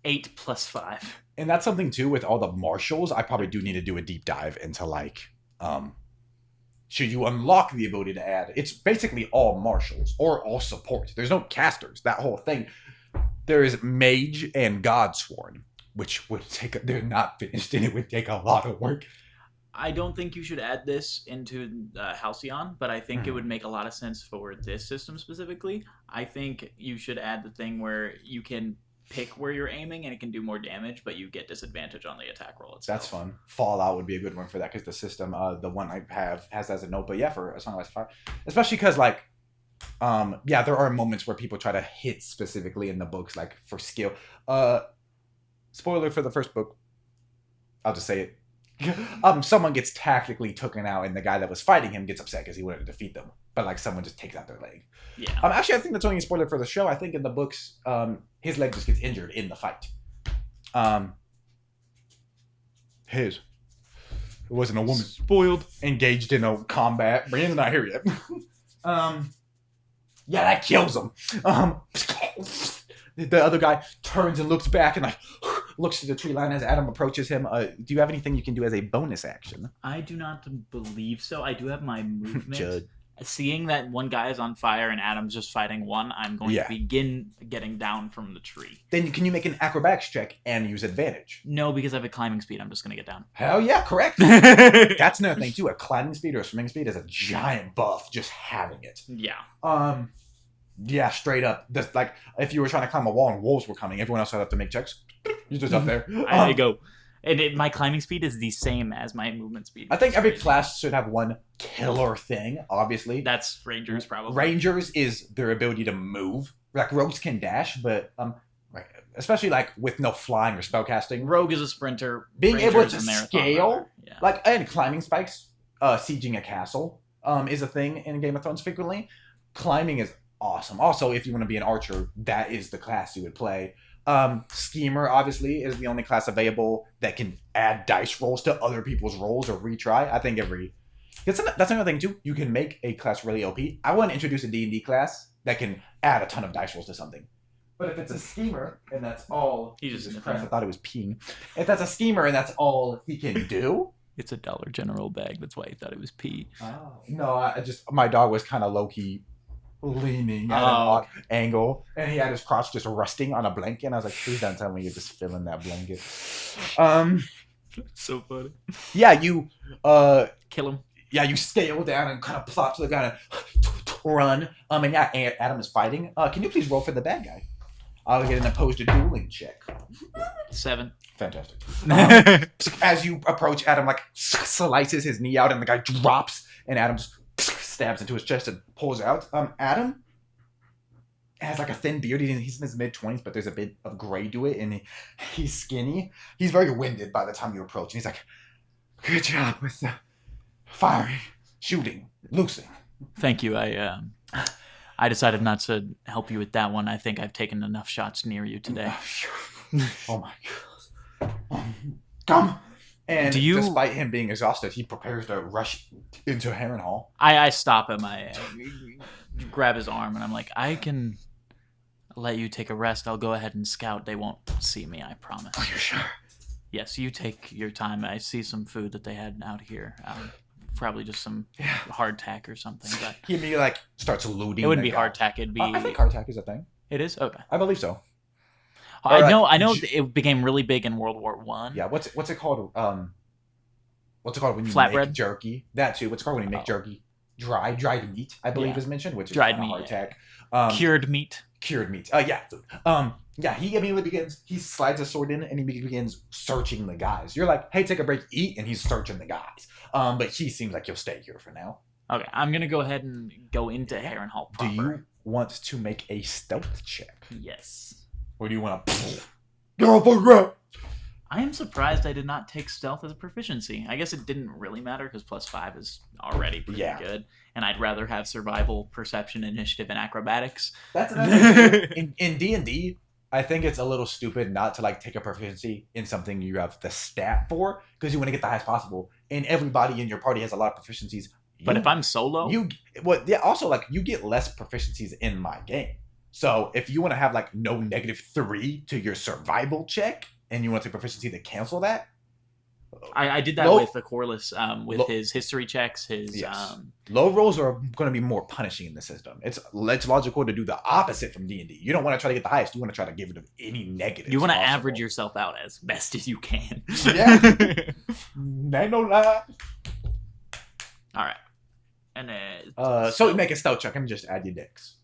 [SPEAKER 2] 8 plus 5.
[SPEAKER 1] And that's something too with all the martials. I probably do need to do a deep dive into should you unlock the ability to add. It's basically all martials or all support. There's no casters. That whole thing. There is mage and godsworn, which would take. They're not finished, and it would take a lot of work.
[SPEAKER 2] I don't think you should add this into Halcyon, but I think it would make a lot of sense for this system specifically. I think you should add the thing where you can pick where you're aiming and it can do more damage, but you get disadvantage on the attack roll itself.
[SPEAKER 1] That's fun. Fallout would be a good one for that because the system, the one I have, has as a note. But yeah, for a Song of Ice and Fire, especially because there are moments where people try to hit specifically in the books, like for skill. Spoiler for the first book. I'll just say it. Someone gets tactically taken out, and the guy that was fighting him gets upset because he wanted to defeat them. But like someone just takes out their leg.
[SPEAKER 2] Yeah.
[SPEAKER 1] Actually, I think that's only a spoiler for the show. I think in the books, his leg just gets injured in the fight. It wasn't a woman.
[SPEAKER 2] Spoiled.
[SPEAKER 1] Engaged in a combat. Brandon's not here yet. Yeah, that kills him. The other guy turns and looks back and looks to the tree line as Adam approaches him. Do you have anything you can do as a bonus action?
[SPEAKER 2] I do not believe so. I do have my movement.
[SPEAKER 1] Judd.
[SPEAKER 2] Seeing that one guy is on fire and Adam's just fighting one, I'm going to begin getting down from the tree.
[SPEAKER 1] Then can you make an acrobatics check and use advantage?
[SPEAKER 2] No, because I have a climbing speed. I'm just going to get down.
[SPEAKER 1] Hell yeah, correct. That's another thing too. A climbing speed or a swimming speed is a giant buff just having it.
[SPEAKER 2] Yeah.
[SPEAKER 1] Yeah, straight up. Just like if you were trying to climb a wall and wolves were coming, everyone else would have to make checks. You're just up there.
[SPEAKER 2] I go. And my climbing speed is the same as my movement speed.
[SPEAKER 1] I think every class should have one killer thing, obviously.
[SPEAKER 2] That's Rangers, probably.
[SPEAKER 1] Rangers is their ability to move. Like, rogues can dash, but especially, like, with no flying or spellcasting.
[SPEAKER 2] Rogue is a sprinter.
[SPEAKER 1] Being
[SPEAKER 2] Ranger
[SPEAKER 1] able
[SPEAKER 2] is
[SPEAKER 1] to
[SPEAKER 2] a marathon
[SPEAKER 1] scale,
[SPEAKER 2] runner. Yeah.
[SPEAKER 1] like, and climbing spikes, sieging a castle is a thing in Game of Thrones frequently. Climbing is awesome. Also, if you want to be an archer, that is the class you would play. Schemer obviously is the only class available that can add dice rolls to other people's rolls or retry. I think that's another thing too. You can make a class really OP. I want to introduce a D&D class that can add a ton of dice rolls to something. But if it's a schemer and that's all, Jesus Christ, I thought it was peeing. If that's a schemer and that's all he can do,
[SPEAKER 2] it's a Dollar General bag. That's why he thought it was pee.
[SPEAKER 1] Oh no, my dog was kind of low key leaning at an odd angle, and he had his crotch just resting on a blanket, and I was like, please don't tell me you're just filling that blanket.
[SPEAKER 2] So funny.
[SPEAKER 1] Yeah, you
[SPEAKER 2] kill him.
[SPEAKER 1] Yeah, you scale down and kind of plop to the ground and run. And yeah, Adam is fighting. Can you please roll for the bad guy? I'll get an opposed to dueling check.
[SPEAKER 2] 7.
[SPEAKER 1] Fantastic. As you approach, Adam like slices his knee out, and the guy drops, and Adam just stabs into his chest and pulls out. Adam has like a thin beard. He's in his mid-20s, but there's a bit of gray to it, and he's skinny. He's very winded by the time you approach, and he's like, good job with the firing, shooting, loosing.
[SPEAKER 2] Thank you. I decided not to help you with that one. I think I've taken enough shots near you today.
[SPEAKER 1] Oh my god. Come. And despite him being exhausted, he prepares to rush into Harrenhal.
[SPEAKER 2] I stop him. I grab his arm, and I'm like, I can let you take a rest. I'll go ahead and scout. They won't see me, I promise.
[SPEAKER 1] Are you sure?
[SPEAKER 2] Yes, you take your time. I see some food that they had out here. Probably just some hardtack or something. But
[SPEAKER 1] he immediately like starts looting.
[SPEAKER 2] It wouldn't be hardtack. It'd be.
[SPEAKER 1] I think hardtack is a thing.
[SPEAKER 2] It is? Okay.
[SPEAKER 1] I believe so.
[SPEAKER 2] I know it became really big in World War One.
[SPEAKER 1] Yeah, what's it called? What's it called when you
[SPEAKER 2] Flatbread?
[SPEAKER 1] Make jerky? That too. What's it called when you make jerky? Dried meat, I believe is mentioned, which is
[SPEAKER 2] dried meat.
[SPEAKER 1] Hardtack.
[SPEAKER 2] Cured meat.
[SPEAKER 1] Cured meat. Yeah, food. Yeah, he immediately begins. He slides a sword in and he begins searching the guys. You're like, hey, take a break, eat, and he's searching the guys. But he seems like he'll stay here for now.
[SPEAKER 2] Okay, I'm gonna go ahead and go into Harrenhal proper.
[SPEAKER 1] wants to make a stealth check.
[SPEAKER 2] Yes.
[SPEAKER 1] Or do you want to go for it?
[SPEAKER 2] I am surprised I did not take stealth as a proficiency. I guess it didn't really matter because +5 is already pretty good. And I'd rather have survival, perception, initiative, and acrobatics.
[SPEAKER 1] That's another thing. In D&D, I think it's a little stupid not to like take a proficiency in something you have the stat for, because you want to get the highest possible. And everybody in your party has a lot of proficiencies.
[SPEAKER 2] But if I'm solo,
[SPEAKER 1] also like you get less proficiencies in my game. So if you want to have like no -3 to your survival check, and you want to take proficiency to cancel that?
[SPEAKER 2] I did that with the Corliss, with his history checks,
[SPEAKER 1] low rolls are going to be more punishing in the system. It's logical to do the opposite from D&D. You don't want to try to get the highest. You want to try to give it any negative.
[SPEAKER 2] You want to average yourself out as best as you can.
[SPEAKER 1] Yeah. No lie.
[SPEAKER 2] All right. And
[SPEAKER 1] so you make a stealth check and just add your dex.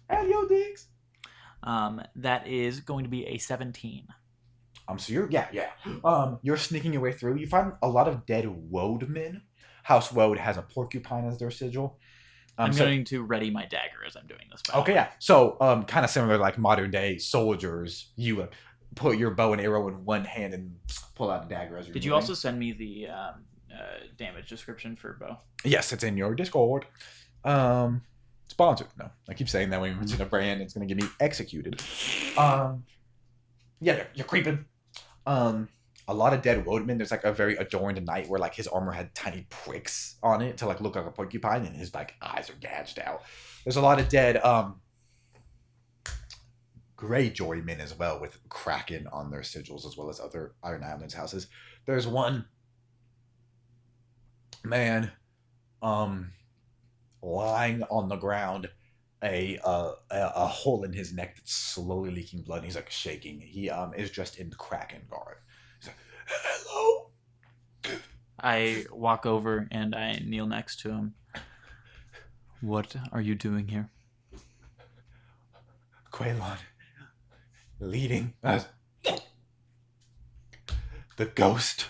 [SPEAKER 1] Add your dex.
[SPEAKER 2] That is going to be a 17.
[SPEAKER 1] So you're sneaking your way through. You find a lot of dead woadmen. House Woad has a porcupine as their sigil.
[SPEAKER 2] I'm going to ready my dagger as I'm doing this.
[SPEAKER 1] Okay, yeah. So, kind of similar like modern day soldiers. You put your bow and arrow in one hand and pull out a dagger as you're
[SPEAKER 2] Did you also send me the damage description for bow?
[SPEAKER 1] Yes, it's in your Discord. Sponsored. No, I keep saying that when you mention a brand, it's going to get me executed. Yeah, you're creeping. A lot of dead woadmen. There's like a very adorned knight where like his armor had tiny pricks on it to like look like a porcupine, and his like eyes are gouged out. There's a lot of dead Greyjoy men as well with Kraken on their sigils, as well as other Iron Islands houses. There's one man lying on the ground, a hole in his neck that's slowly leaking blood, and he's like shaking. He is dressed in Kraken garb. He's like, hello.
[SPEAKER 2] I walk over and I kneel next to him. What are you doing here?
[SPEAKER 1] Quaylon, leading us. The ghost.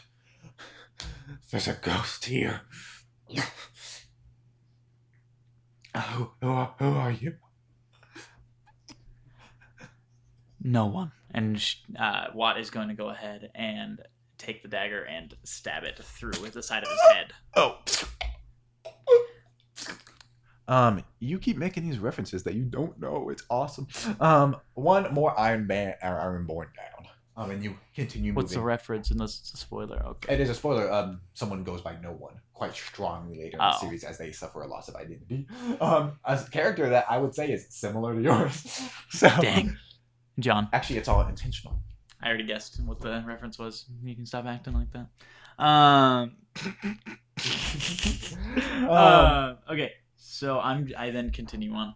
[SPEAKER 1] There's a ghost here. Who are you?
[SPEAKER 2] No one. And Watt is going to go ahead and take the dagger and stab it through the side of his head.
[SPEAKER 1] You keep making these references that you don't know. It's awesome. One more Ironborn down. And you continue moving.
[SPEAKER 2] What's the reference? Unless it's a spoiler. Okay.
[SPEAKER 1] It is a spoiler. Someone goes by no one quite strongly later in the series as they suffer a loss of identity. As a character that I would say is similar to yours. So,
[SPEAKER 2] dang. John.
[SPEAKER 1] Actually, it's all intentional.
[SPEAKER 2] I already guessed what the reference was. You can stop acting like that. Okay. So I then continue on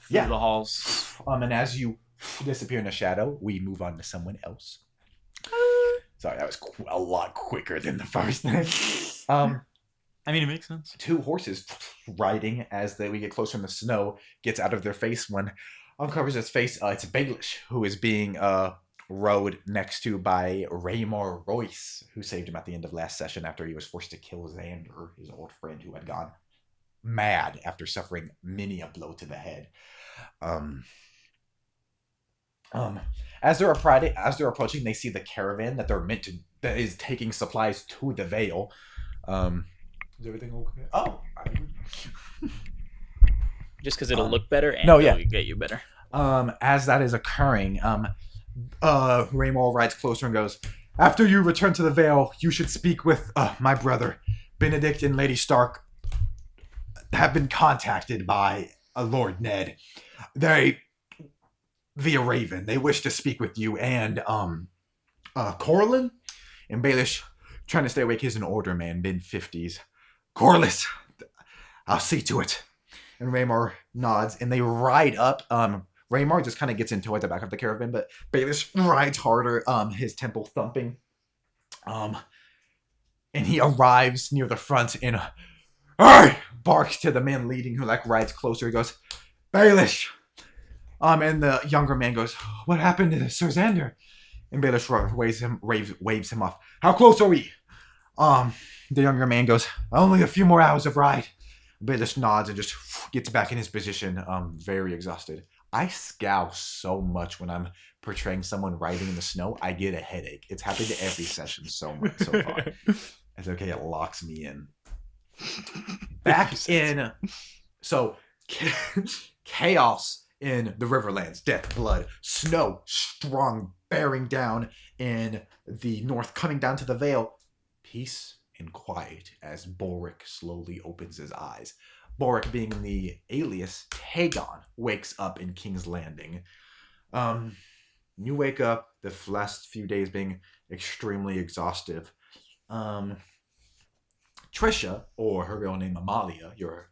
[SPEAKER 2] through the halls.
[SPEAKER 1] And as you disappear in a shadow, we move on to someone else. Sorry, that was a lot quicker than the first thing.
[SPEAKER 2] I mean, it makes sense.
[SPEAKER 1] Two horses riding as we get closer in the snow gets out of their face. One uncovers his face. It's Baelish, who is being rode next to by Raymar Royce, who saved him at the end of last session after he was forced to kill Xander, his old friend who had gone mad after suffering many a blow to the head. As they're approaching, they see the caravan that is taking supplies to the Vale. Is everything okay?
[SPEAKER 2] Just because it'll look better and it'll get you better.
[SPEAKER 1] As that is occurring, Raymar rides closer and goes, after you return to the Vale, you should speak with my brother. Benedict and Lady Stark have been contacted by Lord Ned. Via Raven. They wish to speak with you and Corlin. And Baelish, trying to stay awake, he's an older man, mid-50s. Corliss, I'll see to it. And Raymar nods, and they ride up. Raymar just kind of gets into it at the back of the caravan, but Baelish rides harder, his temple thumping. And he arrives near the front and barks to the man leading, who rides closer. He goes, Baelish. And the younger man goes, what happened to Sir Xander? And Baelish waves him off. How close are we? The younger man goes, only a few more hours of ride. Baelish nods and just gets back in his position, very exhausted. I scowl so much when I'm portraying someone riding in the snow. I get a headache. It's happened to every session so much so far. It's okay. It locks me in. Back in. So, chaos in the Riverlands. Death, blood, snow, strong, bearing down in the north, coming down to the Vale. Peace and quiet as Boric slowly opens his eyes. Boric, being the alias Tagon, wakes up in King's Landing. You wake up, the last few days being extremely exhaustive. Trisha, or her real name Amalia, your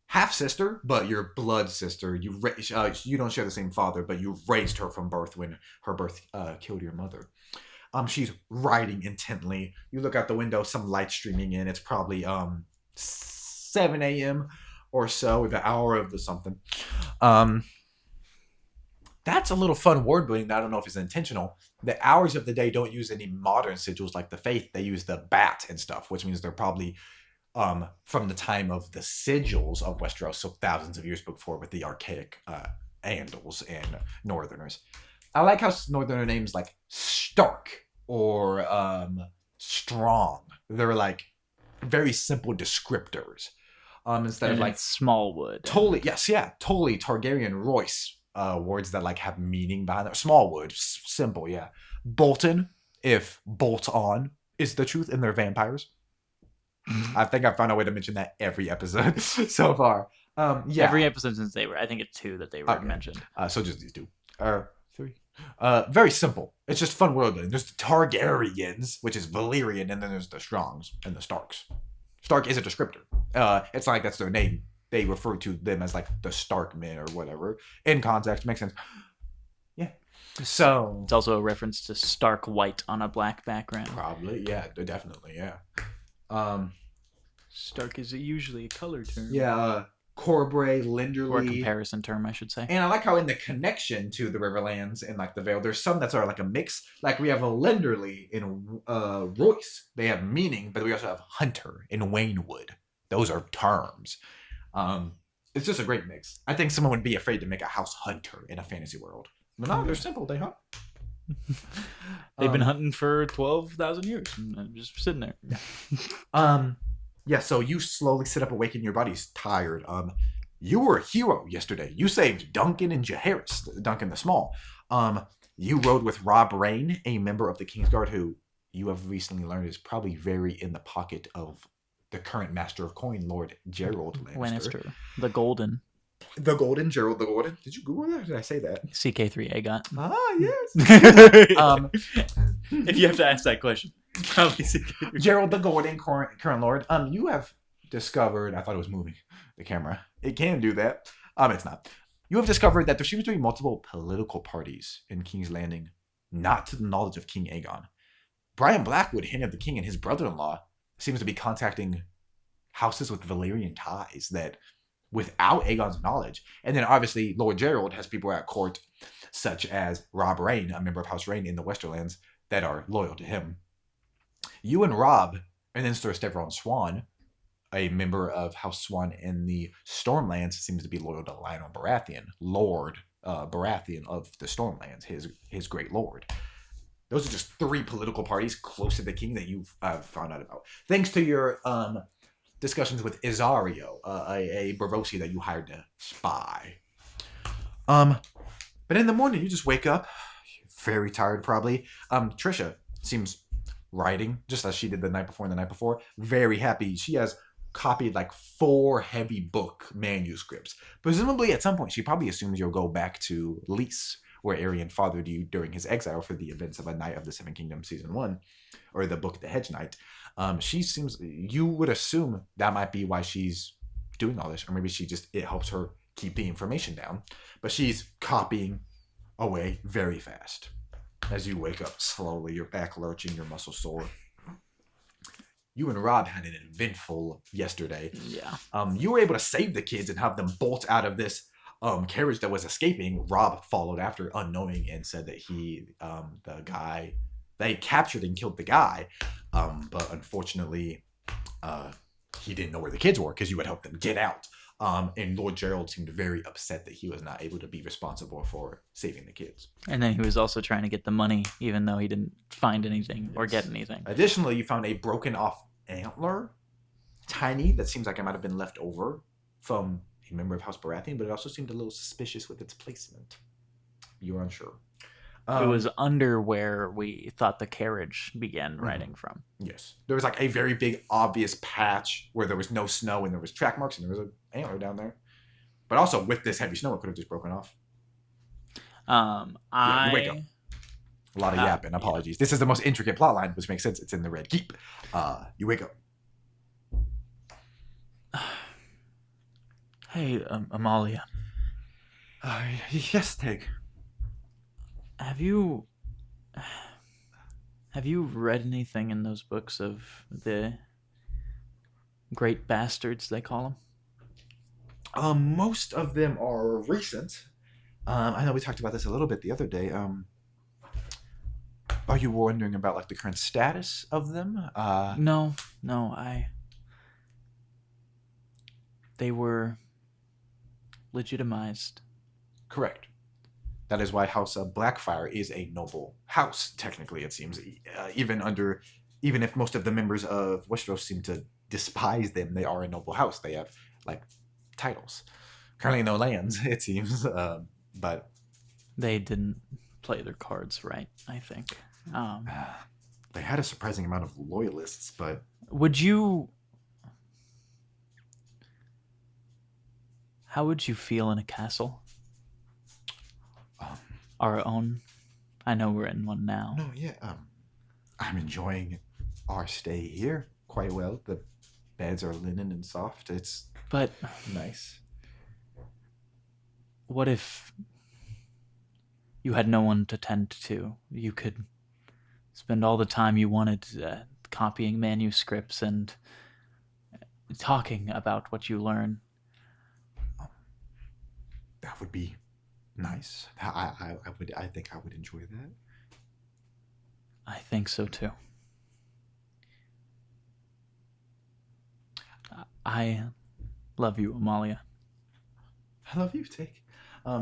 [SPEAKER 1] half sister, but your blood sister. You don't share the same father, but you raised her from birth when her birth killed your mother. She's writing intently. You look out the window, some light streaming in. It's probably 7 a.m. or so, the hour of the something. That's a little fun word building. I don't know if it's intentional. The hours of the day don't use any modern sigils like the Faith. They use the bat and stuff, which means they're probably from the time of the sigils of Westeros, so thousands of years before, with the archaic Andals and Northerners. I like how Northerner names like Stark or Strong. They're like very simple descriptors. Instead
[SPEAKER 2] and
[SPEAKER 1] of like
[SPEAKER 2] Smallwood.
[SPEAKER 1] Totally, yes, yeah, totally Targaryen Royce. Words that like have meaning behind them. Smallwood, simple, yeah. Bolton, if bolt on is the truth, and they're vampires. I think I've found a way to mention that every episode so far. Yeah.
[SPEAKER 2] Every episode since they were, I think it's 2 that they were mentioned.
[SPEAKER 1] So just these 2. 3. Very simple. It's just fun world building. There's the Targaryens, which is Valyrian, and then there's the Strongs and the Starks. Stark is a descriptor. It's not like that's their name. They refer to them as like the Stark men or whatever. In context, makes sense. Yeah. So
[SPEAKER 2] it's also a reference to stark white on a black background.
[SPEAKER 1] Probably, yeah, definitely, yeah.
[SPEAKER 2] Stark is usually a color term.
[SPEAKER 1] Yeah, Corbray, Linderly.
[SPEAKER 2] Or a comparison term, I should say.
[SPEAKER 1] And I like how in the connection to the Riverlands and like the Vale, there's some that are like a mix. Like we have a Linderly in Royce. They have meaning, but we also have Hunter in Waynwood. Those are terms. It's just a great mix. I think someone would be afraid to make a house hunter in a fantasy world. But no, they're simple. They hunt.
[SPEAKER 2] They've been hunting for 12,000 years. Just sitting there.
[SPEAKER 1] Yeah, so you slowly sit up awake and your body's tired. You were a hero yesterday. You saved Duncan and Jaehaerys, Duncan the Small. You rode with Rob Rain, a member of the Kingsguard who you have recently learned is probably very in the pocket of the current Master of Coin, Lord Gerald Lannister.
[SPEAKER 2] The Golden.
[SPEAKER 1] The Golden, Gerald the Golden. Did you Google that or did I say that?
[SPEAKER 2] CK3A got.
[SPEAKER 1] Ah, yes.
[SPEAKER 2] If you have to ask that question, probably CK3.
[SPEAKER 1] Gerald the Golden, current Lord. You have discovered, I thought it was moving the camera. It can do that. It's not. You have discovered that there seems to be multiple political parties in King's Landing, not to the knowledge of King Aegon. Brian Blackwood, Hand of the King, and his brother-in-law seems to be contacting houses with Valyrian ties that without Aegon's knowledge. And then obviously Lord Gerald has people at court such as Rob Rain, a member of House Rain in the Westerlands, that are loyal to him. You and Rob, and then Sir Stavron Swan, a member of House Swan in the Stormlands, seems to be loyal to Lionel Baratheon, Lord Baratheon of the Stormlands, his great lord. Those are just 3 political parties close to the king that you've found out about. Thanks to your discussions with Isario, a Braavosi that you hired to spy. But in the morning, you just wake up, very tired probably. Trisha seems writing, just as she did the night before and the night before. Very happy. She has copied like 4 heavy book manuscripts. Presumably at some point, she probably assumes you'll go back to Lys, where Aerion fathered you during his exile for the events of A Knight of the Seven Kingdoms Season 1, or the book The Hedge Knight. You would assume that might be why she's doing all this, or maybe it helps her keep the information down. But she's copying away very fast. As you wake up slowly, your back lurching, your muscles sore. You and Rob had an eventful yesterday.
[SPEAKER 2] Yeah.
[SPEAKER 1] You were able to save the kids and have them bolt out of this carriage that was escaping. Rob followed after, unknowing, and said that the guy, they captured and killed the guy, but unfortunately, he didn't know where the kids were because you had helped them get out. And Lord Gerald seemed very upset that he was not able to be responsible for saving the kids.
[SPEAKER 2] And then he was also trying to get the money, even though he didn't find anything or get anything.
[SPEAKER 1] Additionally, you found a broken off antler, tiny, that seems like it might have been left over from a member of House Baratheon, but it also seemed a little suspicious with its placement. You were unsure.
[SPEAKER 2] It was under where we thought the carriage began riding from.
[SPEAKER 1] Yes. There was like a very big, obvious patch where there was no snow and there was track marks and there was an antler down there. But also, with this heavy snow, it could have just broken off. You wake up. A lot of yapping. Apologies. This is the most intricate plot line, which makes sense. It's in the Red Keep. You wake up.
[SPEAKER 2] Hey, Amalia.
[SPEAKER 1] Yes, Tig.
[SPEAKER 2] Have you read anything in those books of the great bastards, they call
[SPEAKER 1] them? Most of them are recent. I know we talked about this a little bit the other day. Are you wondering about like the current status of them?
[SPEAKER 2] No. They were legitimized.
[SPEAKER 1] Correct. That is why House Blackfire is a noble house, technically, it seems. Even if most of the members of Westeros seem to despise them, they are a noble house. They have, like, titles. Currently no lands, it seems. But
[SPEAKER 2] they didn't play their cards right, I think.
[SPEAKER 1] They had a surprising amount of loyalists, but...
[SPEAKER 2] How would you feel in a castle? Our own. I know we're in one now.
[SPEAKER 1] No, yeah. I'm enjoying our stay here quite well. The beds are linen and soft. It's nice.
[SPEAKER 2] What if you had no one to tend to? You could spend all the time you wanted copying manuscripts and talking about what you learn.
[SPEAKER 1] That would be nice. I think I would enjoy that.
[SPEAKER 2] I think so too. I love you, Amalia.
[SPEAKER 1] I love you, Tig.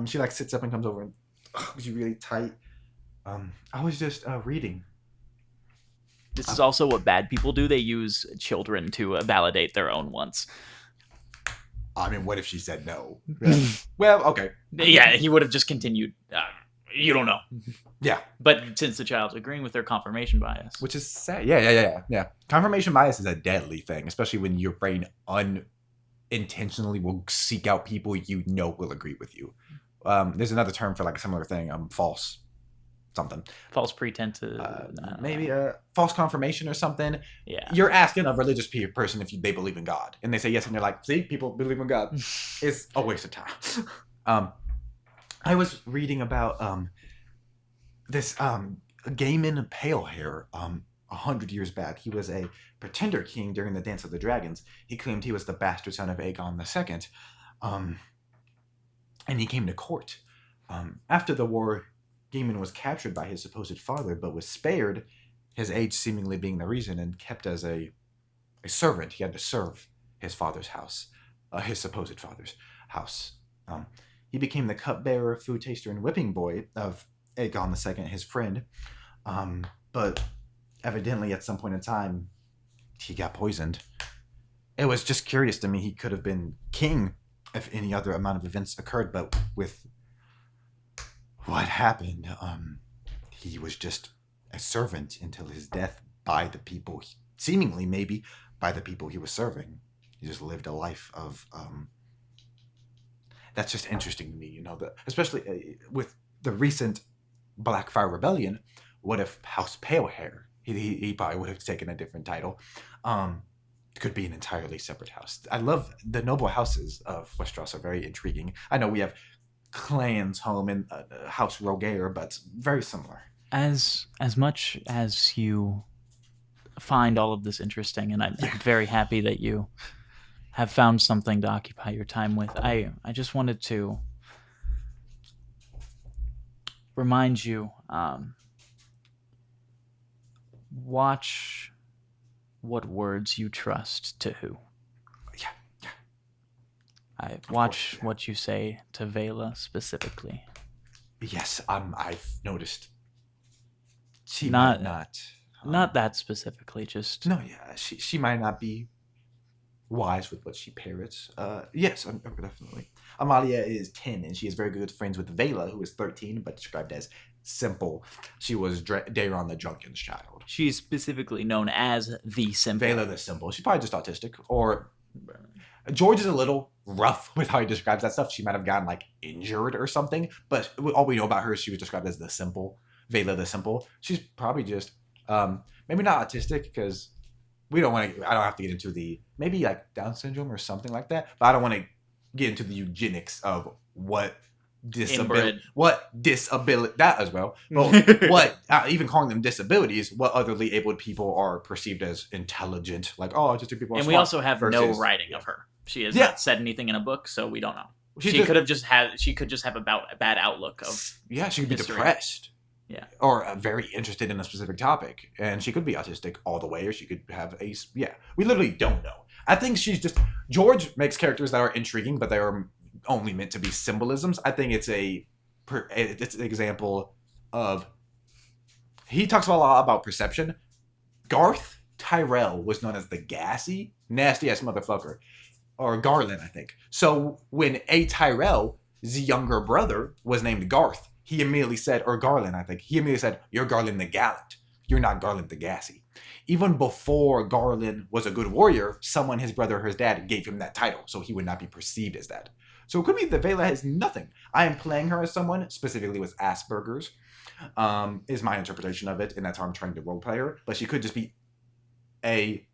[SPEAKER 1] She like sits up and comes over and hugs you really tight. I was just reading.
[SPEAKER 2] This is also what bad people do. They use children to validate their own wants.
[SPEAKER 1] I mean, what if she said no? Well, okay.
[SPEAKER 2] Yeah, he would have just continued. You don't know.
[SPEAKER 1] Yeah.
[SPEAKER 2] But since the child's agreeing with their confirmation bias.
[SPEAKER 1] Which is sad. Yeah. Confirmation bias is a deadly thing, especially when your brain unintentionally will seek out people you know will agree with you. There's another term for like a similar thing, false something.
[SPEAKER 2] False pretense.
[SPEAKER 1] Maybe a false confirmation or something.
[SPEAKER 2] Yeah.
[SPEAKER 1] You're asking a religious person if they believe in God. And they say yes, and you're like, see, people believe in God. It's a waste of time. I was reading about this Gaiman Palehair 100 years back. He was a pretender king during the Dance of the Dragons. He claimed he was the bastard son of Aegon II. And he came to court. After the war, Gaiman was captured by his supposed father, but was spared, his age seemingly being the reason, and kept as a servant. He had to serve his father's house, his supposed father's house. He became the cupbearer, food taster, and whipping boy of Aegon II, his friend. But evidently, at some point in time, he got poisoned. It was just curious to me. He could have been king if any other amount of events occurred, but with what happened, he was just a servant until his death by the people, seemingly maybe by the people he was serving. He just lived a life of... That's just interesting to me, you know, especially with the recent Blackfire Rebellion. What if House Palehair? He probably would have taken a different title. Could be an entirely separate house. I love the noble houses of Westeros are very intriguing. I know we have Clan's home in House Rogaire, but very similar.
[SPEAKER 2] As much as you find all of this interesting, and I'm very happy that you have found something to occupy your time with, I just wanted to remind you, watch what words you trust to who. I
[SPEAKER 1] Of course,
[SPEAKER 2] watch
[SPEAKER 1] yeah.
[SPEAKER 2] what you say to Vela specifically.
[SPEAKER 1] Yes, I've noticed she might
[SPEAKER 2] Not
[SPEAKER 1] not.
[SPEAKER 2] not that specifically, just
[SPEAKER 1] No, yeah, she might not be wise with what she parrots. Yes, definitely. Amalia is 10, and she is very good friends with Vela, who is 13, but described as simple. She was Daron the Drunken's child.
[SPEAKER 2] she's specifically known as the Simple.
[SPEAKER 1] Vela the Simple. She's probably just autistic. Or George is a little rough with how he describes that stuff. She might have gotten like injured or something, but all we know about her is she was described as the Simple. Vela the Simple. She's probably just maybe not autistic because we don't want to. I don't have to get into the maybe like Down syndrome or something like that. But I don't want to get into the eugenics of what disability, that as well. But what even calling them disabilities, what otherly abled people are perceived as intelligent, like autistic people.
[SPEAKER 2] And we also have no writing of her. She has not said anything in a book, so we don't know. She could just have a bad outlook of.
[SPEAKER 1] Yeah, she could be
[SPEAKER 2] history.
[SPEAKER 1] depressed.
[SPEAKER 2] Yeah.
[SPEAKER 1] Or very interested in a specific topic. And she could be autistic all the way, or she could have a. Yeah. We literally don't know. I think she's just. George makes characters that are intriguing, but they are only meant to be symbolisms. I think it's an example of. He talks a lot about perception. Garth Tyrell was known as the gassy, nasty ass motherfucker. Or Garland, I think. So when A. Tyrell's younger brother was named Garth, he immediately said, or Garland, I think, he immediately said, "You're Garland the Gallant. You're not Garland the Gassy." Even before Garland was a good warrior, someone, his brother or his dad, gave him that title, so he would not be perceived as that. So it could be that Vela has nothing. I am playing her as someone, specifically with Asperger's, is my interpretation of it, and that's how I'm trying to roleplay her. But she could just be a,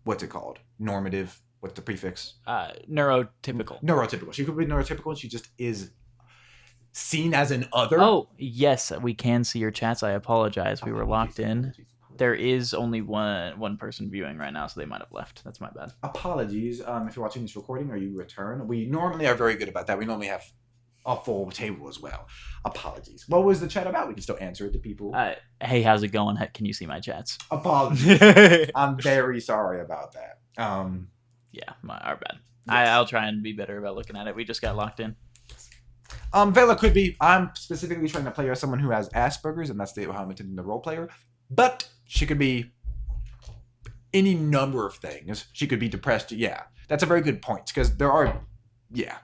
[SPEAKER 1] what's it called? Normative, what's the prefix?
[SPEAKER 2] Neurotypical.
[SPEAKER 1] Neurotypical. She could be neurotypical, and she just is seen as an other.
[SPEAKER 2] Oh, yes, we can see your chats. I apologize. We were locked in. There is only one person viewing right now, so they might have left. That's my bad.
[SPEAKER 1] Apologies. If you're watching this recording or you return, we normally are very good about that. We normally have a full table as well. Apologies. What was the chat about? We can still answer it to people.
[SPEAKER 2] Hey, how's it going? Can you see my chats?
[SPEAKER 1] Apologies. I'm very sorry about that.
[SPEAKER 2] Yeah, our bad. Yes. I'll try and be better about looking at it. We just got locked in.
[SPEAKER 1] Vela could be. I'm specifically trying to play her as someone who has Asperger's, and that's how I'm intending the role player. But she could be any number of things. She could be depressed. Yeah, that's a very good point because there are. Yeah,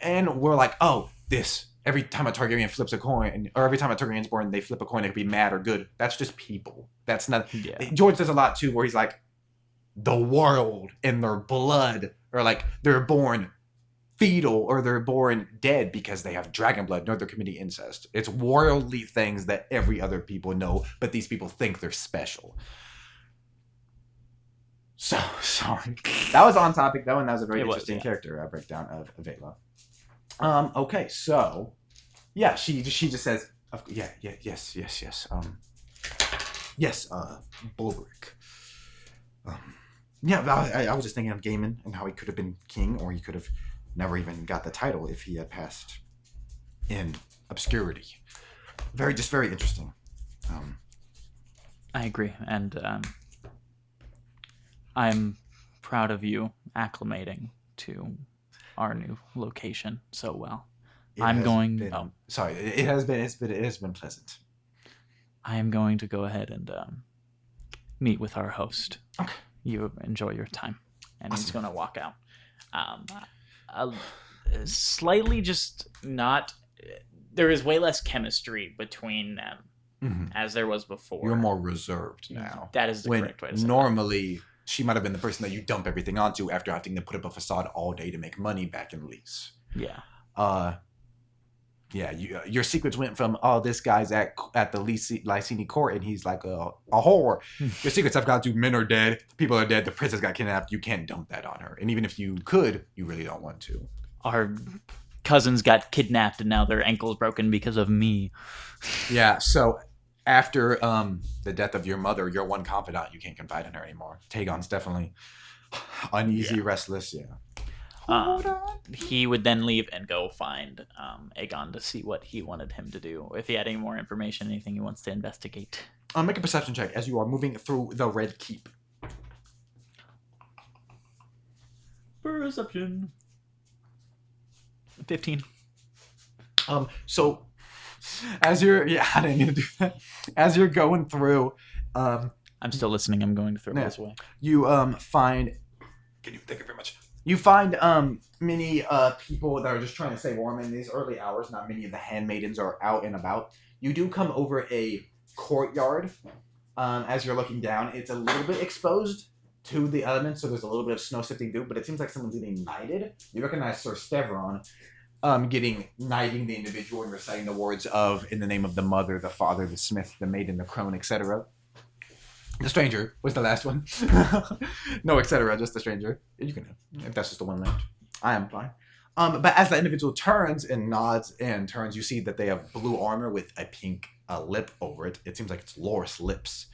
[SPEAKER 1] and we're like, oh, this. Every time a Targaryen flips a coin, or every time a Targaryen's born, they flip a coin. It could be mad or good. That's just people. That's not. Yeah. George does a lot too, where he's like, the world and their blood, or like they're born fetal or they're born dead because they have dragon blood, no, they're committing incest. It's worldly things that every other people know, but these people think they're special. So sorry. That was on topic though, and that was a very interesting character breakdown of Vela. Okay, so yeah, she just says, yes. Bulwark. I was just thinking of Gaiman and how he could have been king, or he could have never even got the title if he had passed in obscurity. Very interesting.
[SPEAKER 2] I agree, and I'm proud of you acclimating to our new location so well.
[SPEAKER 1] It has been pleasant.
[SPEAKER 2] I am going to go ahead and meet with our host.
[SPEAKER 1] Okay.
[SPEAKER 2] You enjoy your time, and awesome. He's going to walk out. Slightly just not. There is way less chemistry between them as there was before.
[SPEAKER 1] You're more reserved now.
[SPEAKER 2] That is the correct way to say
[SPEAKER 1] normally, she might have been the person that you dump everything onto after having to put up a facade all day to make money back in lease.
[SPEAKER 2] Yeah.
[SPEAKER 1] Your secrets went from, this guy's at the Lycini court and he's like a whore. Your secrets have got to, men are dead, people are dead, the princess got kidnapped. You can't dump that on her. And even if you could, you really don't want to.
[SPEAKER 2] Our cousins got kidnapped and now their ankle's broken because of me.
[SPEAKER 1] Yeah, so after the death of your mother, your one confidant, you can't confide in her anymore. Taegon's definitely uneasy, restless,
[SPEAKER 2] he would then leave and go find Aegon to see what he wanted him to do. If he had any more information, anything he wants to investigate.
[SPEAKER 1] Make a perception check as you are moving through the Red Keep.
[SPEAKER 2] Perception. Perception. 15.
[SPEAKER 1] So as you're I didn't need to do that. As you're going through,
[SPEAKER 2] I'm still listening. I'm going to throw this away.
[SPEAKER 1] You find. Thank you very much. You find many people that are just trying to stay warm in these early hours. Not many of the handmaidens are out and about. You do come over a courtyard. As you're looking down, it's a little bit exposed to the elements, so there's a little bit of snow sifting through, but it seems like someone's getting knighted. You recognize Sir Stevron knighting the individual and reciting the words of, in the name of the mother, the father, the smith, the maiden, the crone, etc. The stranger was the last one. No, etc. Just the stranger. You can, if that's just the one left. I am fine. But as the individual turns and nods and turns, you see that they have blue armor with a pink lip over it. It seems like it's Loris lips.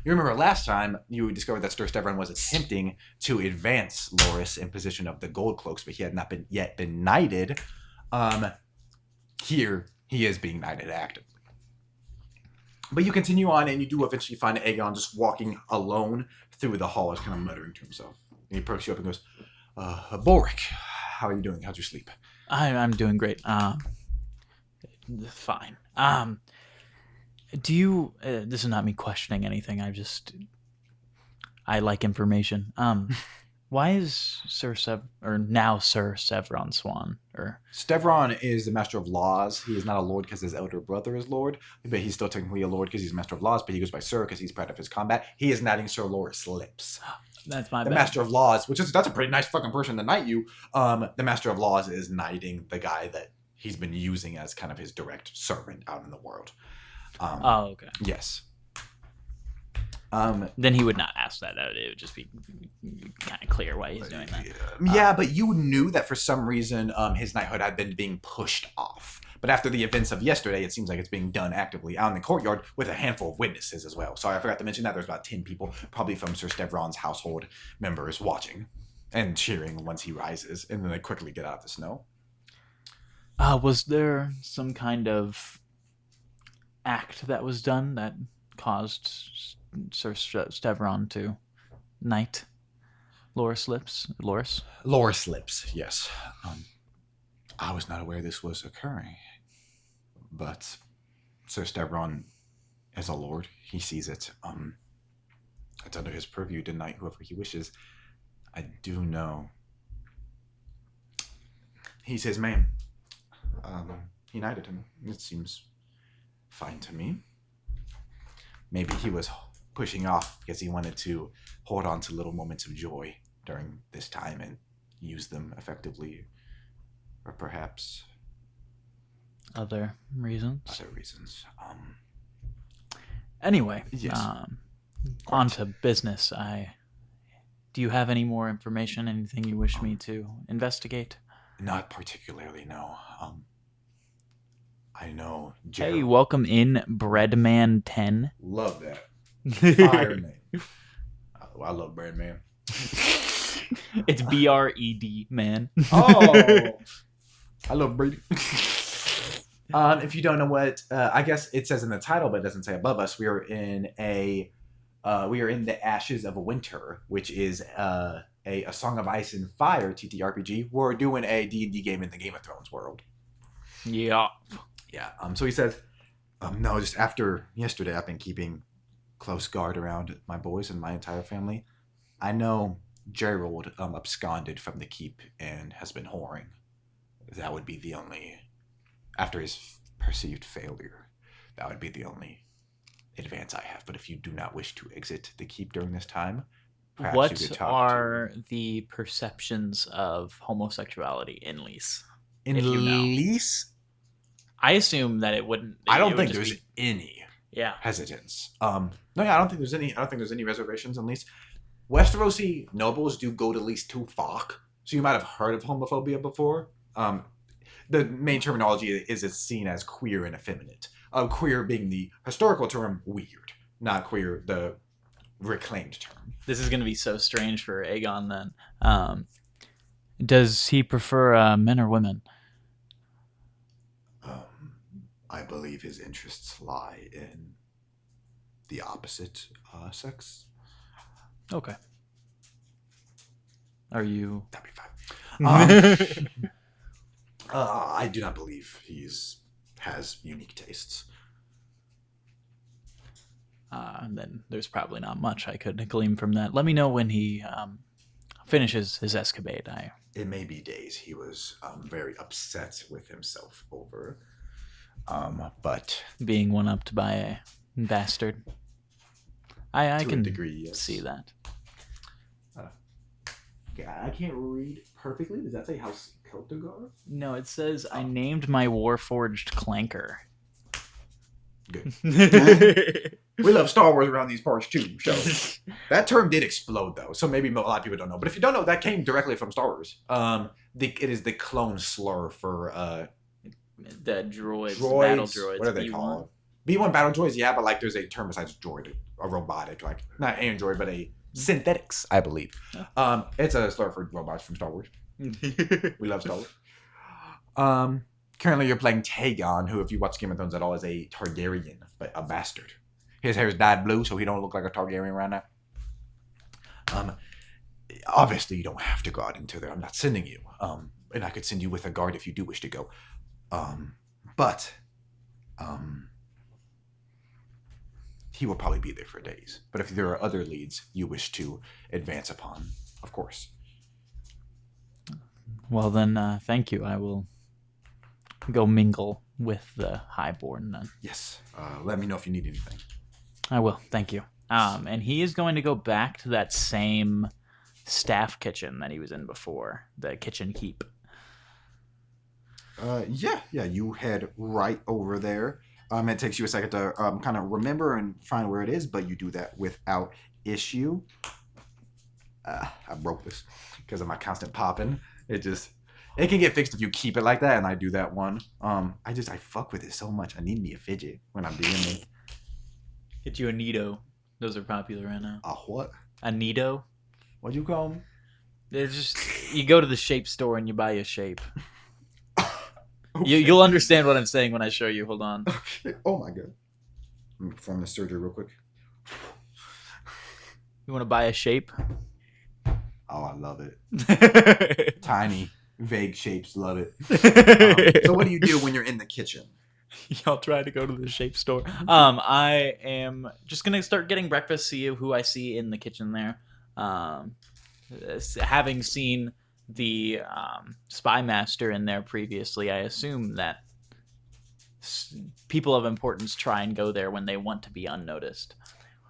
[SPEAKER 1] You remember last time you discovered that Sir Stevron was attempting to advance Loris in position of the gold cloaks, but he had not yet been knighted. Here he is being knighted actively. But you continue on, and you do eventually find Aegon just walking alone through the halls, kind of muttering to himself. And he approaches you up and goes, Boric, how are you doing? How'd you sleep?
[SPEAKER 2] I'm doing great. Fine. Do you... this is not me questioning anything. I like information. Why is Sir Stevron Swan?
[SPEAKER 1] Stevron is the Master of Laws. He is not a lord because his elder brother is lord, but he's still technically a lord because he's Master of Laws, but he goes by Sir because he's proud of his combat. He is knighting Sir Loris Lips.
[SPEAKER 2] That's my bad.
[SPEAKER 1] The Master of Laws, that's a pretty nice fucking person to knight you. The Master of Laws is knighting the guy that he's been using as kind of his direct servant out in the world.
[SPEAKER 2] Okay.
[SPEAKER 1] Yes.
[SPEAKER 2] Then he would not ask that. It would just be kind of clear why he's doing that.
[SPEAKER 1] Yeah, but you knew that for some reason his knighthood had been being pushed off. But after the events of yesterday, it seems like it's being done actively out in the courtyard with a handful of witnesses as well. Sorry, I forgot to mention that. There's about 10 people, probably from Sir Stevron's household members, watching and cheering once he rises. And then they quickly get out of the snow.
[SPEAKER 2] Was there some kind of act that was done that caused Sir Stevron to knight Loris Lips?
[SPEAKER 1] Loris Lips, yes. I was not aware this was occurring. But Sir Stevron, as a lord, he sees it. It's under his purview to knight whoever he wishes. I do know he's his man. He knighted him. It seems fine to me. Maybe he was pushing off because he wanted to hold on to little moments of joy during this time and use them effectively. Or perhaps
[SPEAKER 2] other reasons.
[SPEAKER 1] Anyway, yes.
[SPEAKER 2] On to business. Do you have any more information? Anything you wish me to investigate?
[SPEAKER 1] Not particularly, no. I know. Gerald.
[SPEAKER 2] Hey, welcome in, Breadman 10.
[SPEAKER 1] Love that. Fire name. I love Breadman.
[SPEAKER 2] It's BRED, man.
[SPEAKER 1] Oh, I love Brady. If you don't know what, I guess it says in the title, but it doesn't say above us. We are in the Ashes of Winter, which is a Song of Ice and Fire TTRPG. We're doing a D&D game in the Game of Thrones world.
[SPEAKER 2] Yeah.
[SPEAKER 1] Yeah. So he says, no, just after yesterday, I've been keeping close guard around my boys and my entire family. I know Gerald absconded from the keep and has been whoring. That would be the only, after his perceived failure, that would be the only advance I have. But if you do not wish to exit the keep during this time, perhaps
[SPEAKER 2] what
[SPEAKER 1] you could talk
[SPEAKER 2] are the perceptions of homosexuality in Lys?
[SPEAKER 1] In Lys?
[SPEAKER 2] I assume that it wouldn't.
[SPEAKER 1] I don't think there's any hesitance. I don't think there's any reservations in Lys. Westerosi nobles do go to Lys to fuck, so you might have heard of homophobia before. The main terminology is it's seen as queer and effeminate. Queer being the historical term, weird, not queer the reclaimed term.
[SPEAKER 2] This is going to be so strange for Aegon then. Does he prefer men or women?
[SPEAKER 1] I believe his interests lie in the opposite sex.
[SPEAKER 2] Okay. Are you...
[SPEAKER 1] That'd be I do not believe has unique tastes.
[SPEAKER 2] Then there's probably not much I could glean from that. Let me know when he finishes his escapade.
[SPEAKER 1] It may be days. He was very upset with himself over, but
[SPEAKER 2] being one-upped by a bastard. I
[SPEAKER 1] to
[SPEAKER 2] can
[SPEAKER 1] a degree, yes.
[SPEAKER 2] see that.
[SPEAKER 1] I can't read perfectly. Does that say House Keltigar?
[SPEAKER 2] No, it says I named my Warforged Clanker.
[SPEAKER 1] Good. We love Star Wars around these parts too. So that term did explode though, so maybe a lot of people don't know. But if you don't know, that came directly from Star Wars. It is the clone slur for
[SPEAKER 2] the droids, battle droids.
[SPEAKER 1] What are they called? B1 battle droids, yeah, but like there's a term besides droid, a robotic, like not android, but a synthetics, I believe. It's a slur for robots from Star Wars. We love Star Wars. Currently, you're playing Taegon, who, if you watch Game of Thrones at all, is a Targaryen, but a bastard. His hair is dyed blue, so he don't look like a Targaryen right now. Obviously, you don't have to go out into there. I'm not sending you. And I could send you with a guard if you do wish to go. But he will probably be there for days. But if there are other leads you wish to advance upon, of course.
[SPEAKER 2] Well, then, thank you. I will go mingle with the Highborn then.
[SPEAKER 1] Yes. Let me know if you need anything.
[SPEAKER 2] I will. Thank you. And he is going to go back to that same staff kitchen that he was in before, the kitchen keep.
[SPEAKER 1] Yeah. You head right over there. It takes you a second to kind of remember and find where it is, but you do that without issue. I broke this because of my constant popping. It can get fixed if you keep it like that, and I do that one. I fuck with it so much. I need me a fidget when I'm doing it.
[SPEAKER 2] Get you a Nito. Those are popular right now.
[SPEAKER 1] A what?
[SPEAKER 2] A Nito.
[SPEAKER 1] What'd you call them?
[SPEAKER 2] They're just, you go to the shape store and you buy a shape.
[SPEAKER 1] Okay.
[SPEAKER 2] You'll understand what I'm saying when I show you. Hold on.
[SPEAKER 1] Okay. Oh my god. Let me perform this surgery real quick.
[SPEAKER 2] You want to buy a shape?
[SPEAKER 1] Oh, I love it. Tiny, vague shapes, love it. So what do you do when you're in the kitchen?
[SPEAKER 2] Y'all try to go to the shape store. I am just gonna start getting breakfast. See who I see in the kitchen there. Having seen the spy master in there previously, I assume that people of importance try and go there when they want to be unnoticed.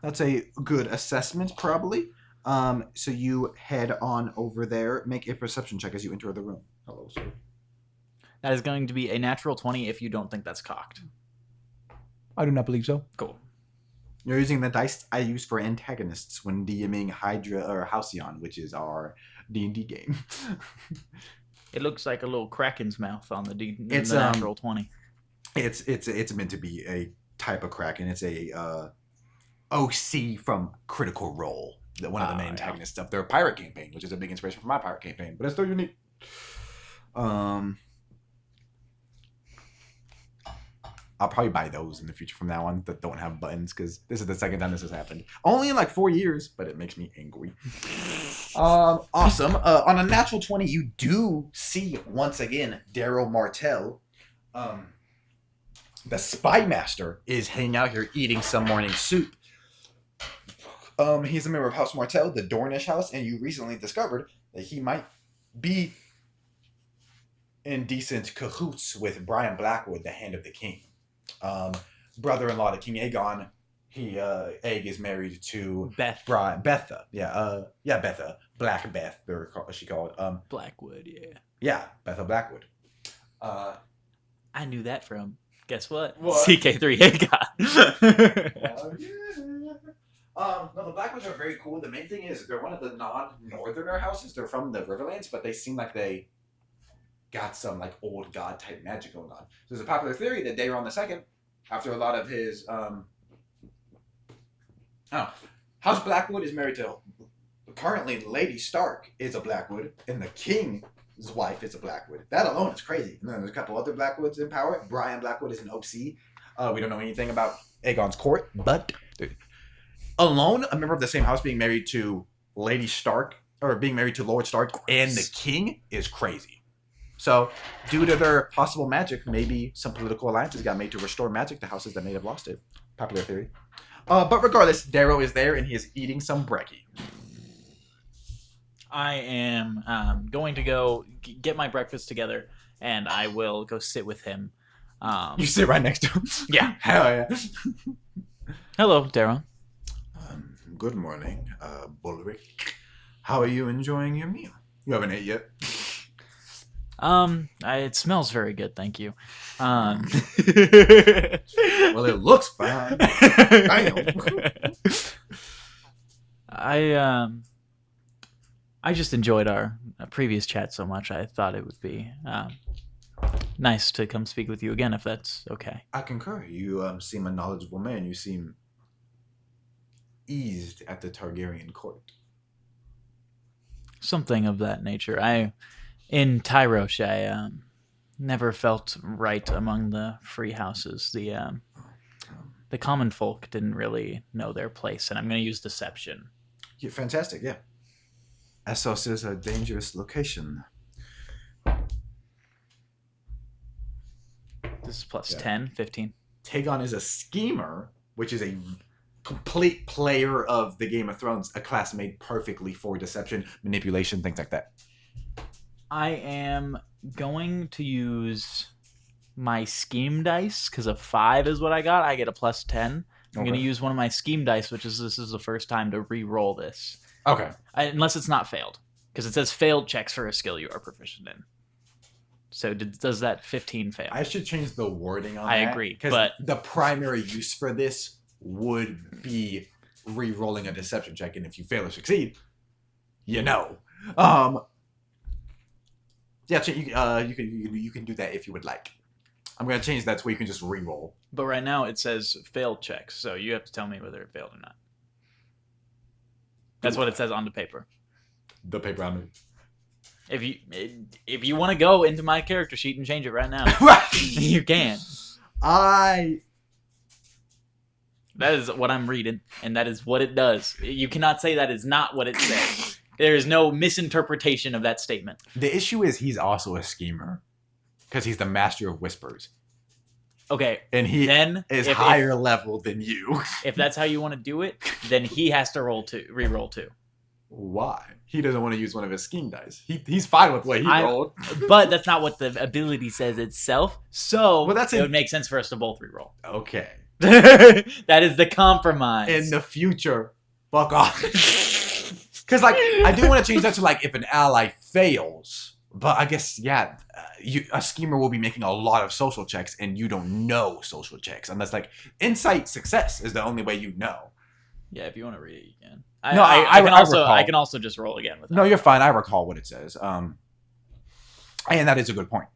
[SPEAKER 1] That's a good assessment, probably. So you head on over there. Make a perception check as you enter the room. Hello, sir.
[SPEAKER 2] That is going to be a natural 20 if you don't think that's cocked.
[SPEAKER 1] I do not believe so.
[SPEAKER 2] Cool.
[SPEAKER 1] You're using the dice I use for antagonists when DMing Hydra or Halcyon, which is our D&D game.
[SPEAKER 2] It looks like a little kraken's mouth on the
[SPEAKER 1] It's
[SPEAKER 2] natural 20.
[SPEAKER 1] It's meant to be a type of kraken. It's a OC from Critical Role, one of the main antagonists of their pirate campaign, which is a big inspiration for my pirate campaign, but it's still unique. I'll probably buy those in the future from now on that don't have buttons, because this is the second time this has happened. Only in like 4 years, but it makes me angry. Awesome. On a natural 20, you do see, once again, Daryl Martell. The spy master is hanging out here eating some morning soup. He's a member of House Martell, the Dornish house, and you recently discovered that he might be in decent cahoots with Brian Blackwood, the Hand of the King. Brother-in-law to King Aegon. Egg is married to Betha. Betha. Black Beth, she called.
[SPEAKER 2] Blackwood, yeah.
[SPEAKER 1] Yeah, Betha Blackwood.
[SPEAKER 2] I knew that from, guess what?
[SPEAKER 1] What?
[SPEAKER 2] CK3 Aegon.
[SPEAKER 1] No, the Blackwoods are very cool. The main thing is they're one of the non-northerner houses. They're from the Riverlands, but they seem like they got some like old god type magic going on. So there's a popular theory that Daeron II, after a lot of his House Blackwood is married to currently Lady Stark is a Blackwood, and the King's wife is a Blackwood. That alone is crazy. And then there's a couple other Blackwoods in power. Brian Blackwood is an OC. We don't know anything about Aegon's court, but alone, a member of the same house being married to Lady Stark or being married to Lord Stark and the king is crazy. So, due to their possible magic, maybe some political alliances got made to restore magic to houses that may have lost it. Popular theory. But regardless, Darrow is there and he is eating some brekkie.
[SPEAKER 2] I am going to go get my breakfast together, and I will go sit with him.
[SPEAKER 1] You sit right next to him?
[SPEAKER 2] Yeah.
[SPEAKER 1] Hell yeah.
[SPEAKER 2] Hello, Darrow.
[SPEAKER 1] Good morning, Bullrick. How are you enjoying your meal? You haven't ate yet?
[SPEAKER 2] It smells very good, thank you.
[SPEAKER 1] Well, it looks fine. Damn.
[SPEAKER 2] I just enjoyed our previous chat so much. I thought it would be nice to come speak with you again, if that's okay.
[SPEAKER 1] I concur. You seem a knowledgeable man. You seem eased at the Targaryen court.
[SPEAKER 2] Something of that nature. In Tyrosh, I never felt right among the free houses. The common folk didn't really know their place, and I'm going to use deception.
[SPEAKER 1] Yeah, fantastic, yeah. Essos is a dangerous location.
[SPEAKER 2] This is plus 10, 15.
[SPEAKER 1] Taegon is a schemer, which is a complete player of the Game of Thrones, a class made perfectly for deception, manipulation, things like that.
[SPEAKER 2] I am going to use my scheme dice, because a 5 is what I got. I get a plus 10. I'm going to use one of my scheme dice, this is the first time to re-roll this.
[SPEAKER 1] Okay.
[SPEAKER 2] Unless it's not failed, because it says failed checks for a skill you are proficient in. So does that 15 fail?
[SPEAKER 1] I should change the wording on that.
[SPEAKER 2] I agree,
[SPEAKER 1] because the primary use for this would be re-rolling a deception check, and if you fail or succeed, you know. Yeah, you can do that if you would like. I'm gonna change that to where you can just re-roll.
[SPEAKER 2] But right now it says failed checks, so you have to tell me whether it failed or not. That's what it says on the paper.
[SPEAKER 1] The paper on it.
[SPEAKER 2] If you want to go into my character sheet and change it right now, you can. That is what I'm reading, and that is what it does. You cannot say that is not what it says. There is no misinterpretation of that statement.
[SPEAKER 1] The issue is he's also a schemer, because he's the master of whispers.
[SPEAKER 2] Okay,
[SPEAKER 1] and he
[SPEAKER 2] then
[SPEAKER 1] is higher level than you.
[SPEAKER 2] If that's how you want to do it, then he has to re-roll 2.
[SPEAKER 1] Why? He doesn't want to use one of his scheme dice. He's fine with what he rolled.
[SPEAKER 2] But that's not what the ability says itself. So
[SPEAKER 1] well,
[SPEAKER 2] it would make sense for us to both re-roll.
[SPEAKER 1] Okay.
[SPEAKER 2] That is the compromise.
[SPEAKER 1] In the future, fuck off. Because I do want to change that to if an ally fails. But I guess, a schemer will be making a lot of social checks, and you don't know social checks. Unless, insight success is the only way you know.
[SPEAKER 2] Yeah, if you want to read it, you can. I can also just roll again with that.
[SPEAKER 1] No, you're fine. I recall what it says. And that is a good point.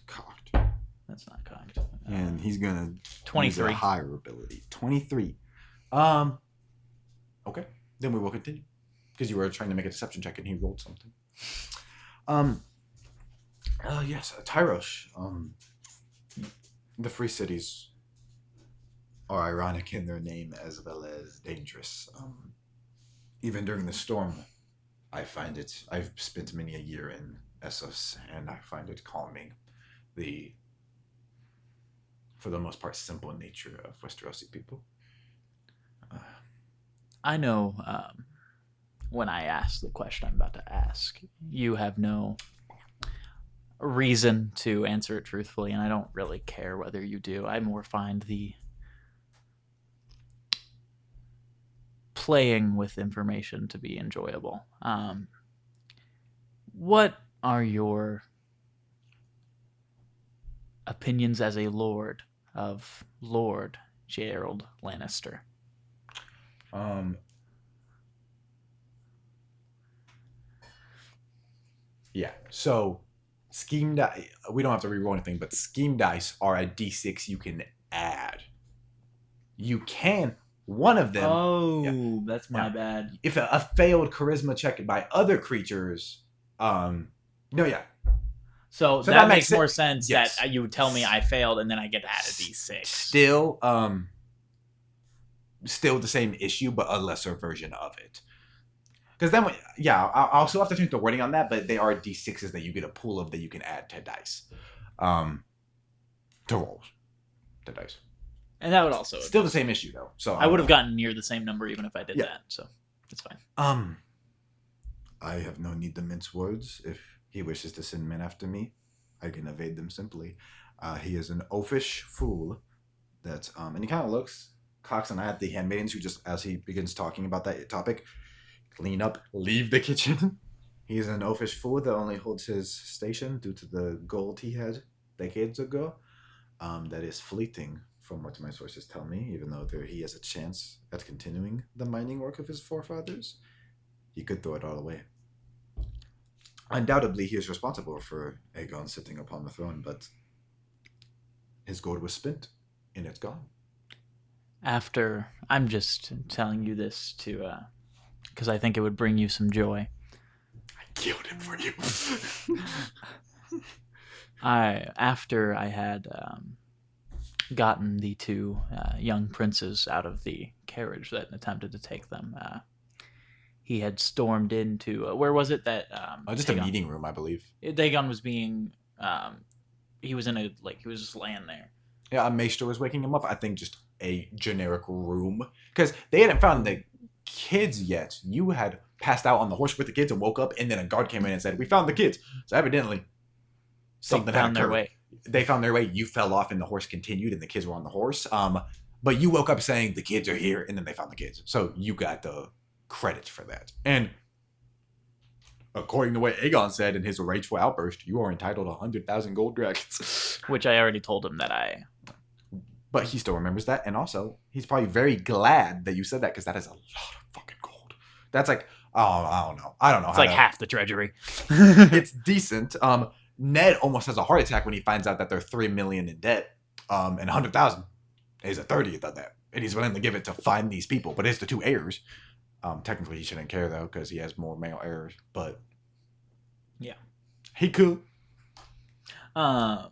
[SPEAKER 1] Cocked.
[SPEAKER 2] That's not cocked.
[SPEAKER 1] And he's going to
[SPEAKER 2] 23.
[SPEAKER 1] Use a higher ability. 23. Okay. Then we will continue. Because you were trying to make a deception check and he rolled something. Yes, Tyrosh. The free cities are ironic in their name as well as dangerous. Even during the storm, I've spent many a year in Essos, and I find it calming. For the most part, simple nature of Westerosi people.
[SPEAKER 2] I know when I ask the question I'm about to ask, you have no reason to answer it truthfully, and I don't really care whether you do. I more find the playing with information to be enjoyable. What are your opinions as a lord of Lord Gerald Lannister?
[SPEAKER 1] Yeah, so scheme dice, we don't have to reroll anything, but scheme dice are a d6 you can add. You can, one of them.
[SPEAKER 2] Oh, that's my bad.
[SPEAKER 1] If a failed charisma check by other creatures, So
[SPEAKER 2] that makes more sense. Yes. That you would tell me I failed and then I get to add a d6.
[SPEAKER 1] Still, still the same issue, but a lesser version of it. Because then, I'll still have to change the wording on that, but they are D6s that you get a pool of that you can add to dice. To rolls. To dice.
[SPEAKER 2] And that would also...
[SPEAKER 1] Still the same issue, though. So
[SPEAKER 2] I would have gotten near the same number even if I did that, so it's fine.
[SPEAKER 3] I have no need to mince words. If he wishes to send men after me, I can evade them simply. He is an oafish fool. And he kind of looks, cocks an eye at the handmaidens who just, as he begins talking about that topic, clean up, leave the kitchen. He's an oafish fool that only holds his station due to the gold he had decades ago. That is fleeting, from what my sources tell me, even though he has a chance at continuing the mining work of his forefathers. He could throw it all away. Undoubtedly, he is responsible for Aegon sitting upon the throne, but his gold was spent, and it's gone.
[SPEAKER 2] I'm just telling you this because I think it would bring you some joy.
[SPEAKER 3] I killed him for you.
[SPEAKER 2] After I had gotten the two young princes out of the carriage that attempted to take them, he had stormed into where was it that
[SPEAKER 1] just a meeting room, I believe.
[SPEAKER 2] Dagon was being he was in he was just laying there.
[SPEAKER 1] Yeah, a maester was waking him up. I think just a generic room, because they hadn't found the kids yet. You had passed out on the horse with the kids and woke up, and then a guard came in and said, "We found the kids." So evidently something
[SPEAKER 2] found their way.
[SPEAKER 1] They found their way. You fell off, and the horse continued, and the kids were on the horse. But you woke up saying the kids are here, and then they found the kids. So you got the credit for that. And according to what Aegon said in his rageful outburst, you are entitled to 100,000 gold dragons.
[SPEAKER 2] Which I already told him that I...
[SPEAKER 1] But he still remembers that, and also, he's probably very glad that you said that, because that is a lot of fucking gold. That's like, I don't know.
[SPEAKER 2] It's like half the treasury.
[SPEAKER 1] It's decent. Ned almost has a heart attack when he finds out that they're 3 million in debt, and 100,000 is a 30th of that. And he's willing to give it to find these people, but it's the two heirs. Technically, he shouldn't care, though, because he has more male heirs, but...
[SPEAKER 2] Yeah.
[SPEAKER 1] He could.
[SPEAKER 2] Oh,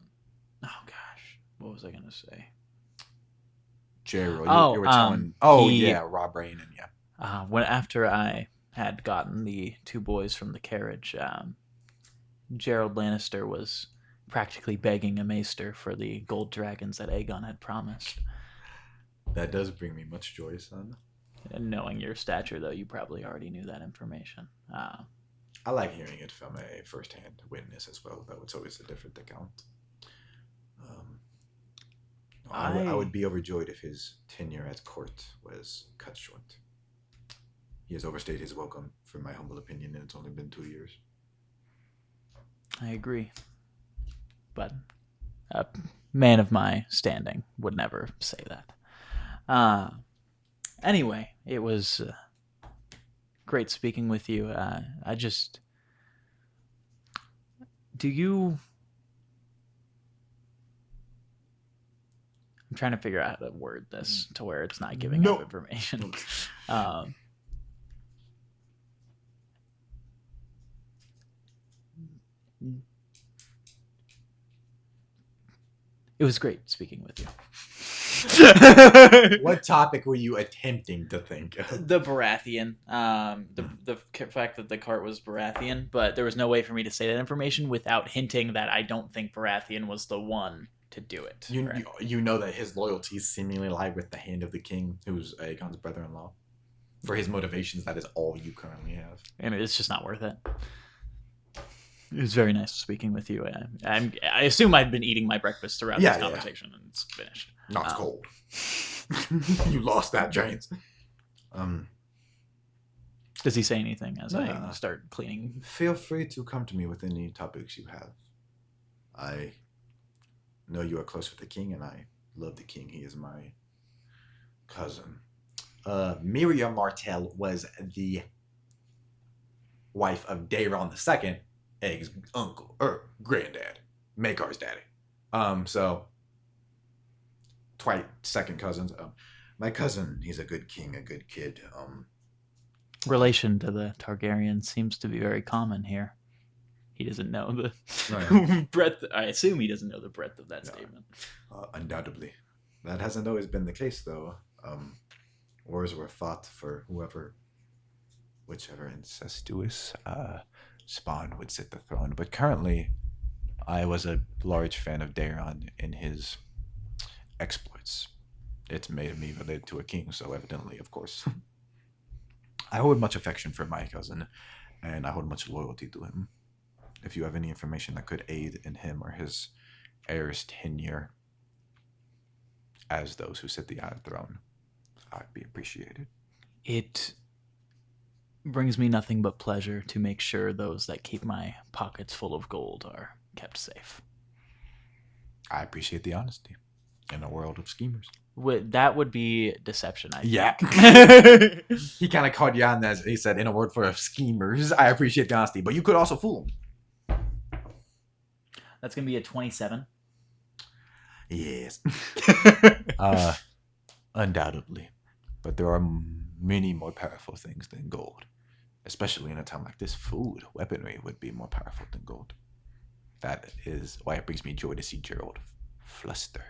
[SPEAKER 2] gosh. What was I going to say?
[SPEAKER 1] Gerald, you were telling... Rob Rain, and yeah.
[SPEAKER 2] After I had gotten the two boys from the carriage, Gerald Lannister was practically begging a maester for the gold dragons that Aegon had promised.
[SPEAKER 3] That does bring me much joy, son.
[SPEAKER 2] And knowing your stature, though, you probably already knew that information.
[SPEAKER 3] I like hearing it from a first-hand witness as well, though it's always a different account. I would be overjoyed if his tenure at court was cut short. He has overstayed his welcome, from my humble opinion, and it's only been 2 years.
[SPEAKER 2] I agree. But a man of my standing would never say that. Anyway, it was great speaking with you. I'm trying to figure out how to word this to where it's not giving up information. It was great speaking with you.
[SPEAKER 1] What topic were you attempting to think of?
[SPEAKER 2] The Baratheon. The fact that the cart was Baratheon, but there was no way for me to say that information without hinting that I don't think Baratheon was the one to do it.
[SPEAKER 1] You know that his loyalties seemingly lie with the hand of the king, who's Aegon's brother-in-law. For his motivations, that is all you currently have.
[SPEAKER 2] And it's just not worth it. It was very nice speaking with you. I assume I've been eating my breakfast throughout this conversation, and it's finished.
[SPEAKER 1] No, it's cold. You lost that, James.
[SPEAKER 2] Does he say anything as I start cleaning?
[SPEAKER 3] Feel free to come to me with any topics you have. I know you are close with the king, and I love the king. He is my cousin.
[SPEAKER 1] Miriam Martell was the wife of Daeron II, Aeg's uncle or granddad, Maekar's daddy. So twice second cousins.
[SPEAKER 3] My cousin, he's a good king, a good kid.
[SPEAKER 2] Relation to the Targaryen seems to be very common here. He doesn't know the breadth. I assume he doesn't know the breadth of that statement.
[SPEAKER 3] Undoubtedly. That hasn't always been the case, though. Wars were fought for whichever
[SPEAKER 1] incestuous spawn would sit the throne. But currently, I was a large fan of Daeron in his exploits. It's made me related to a king, so evidently, of course. I hold much affection for my cousin, and I hold much loyalty to him. If you have any information that could aid in him or his heir's tenure as those who sit the Iron Throne, I'd be appreciated.
[SPEAKER 2] It brings me nothing but pleasure to make sure those that keep my pockets full of gold are kept safe.
[SPEAKER 1] I appreciate the honesty in a world of schemers.
[SPEAKER 2] That would be deception, I think.
[SPEAKER 1] Yeah. He kind of caught you on that. He said, in a word for schemers, I appreciate the honesty, but you could also fool him.
[SPEAKER 2] That's going to be a 27.
[SPEAKER 1] Yes. Undoubtedly. But there are many more powerful things than gold. Especially in a time like this, food, weaponry would be more powerful than gold. That is why it brings me joy to see Gerald fluster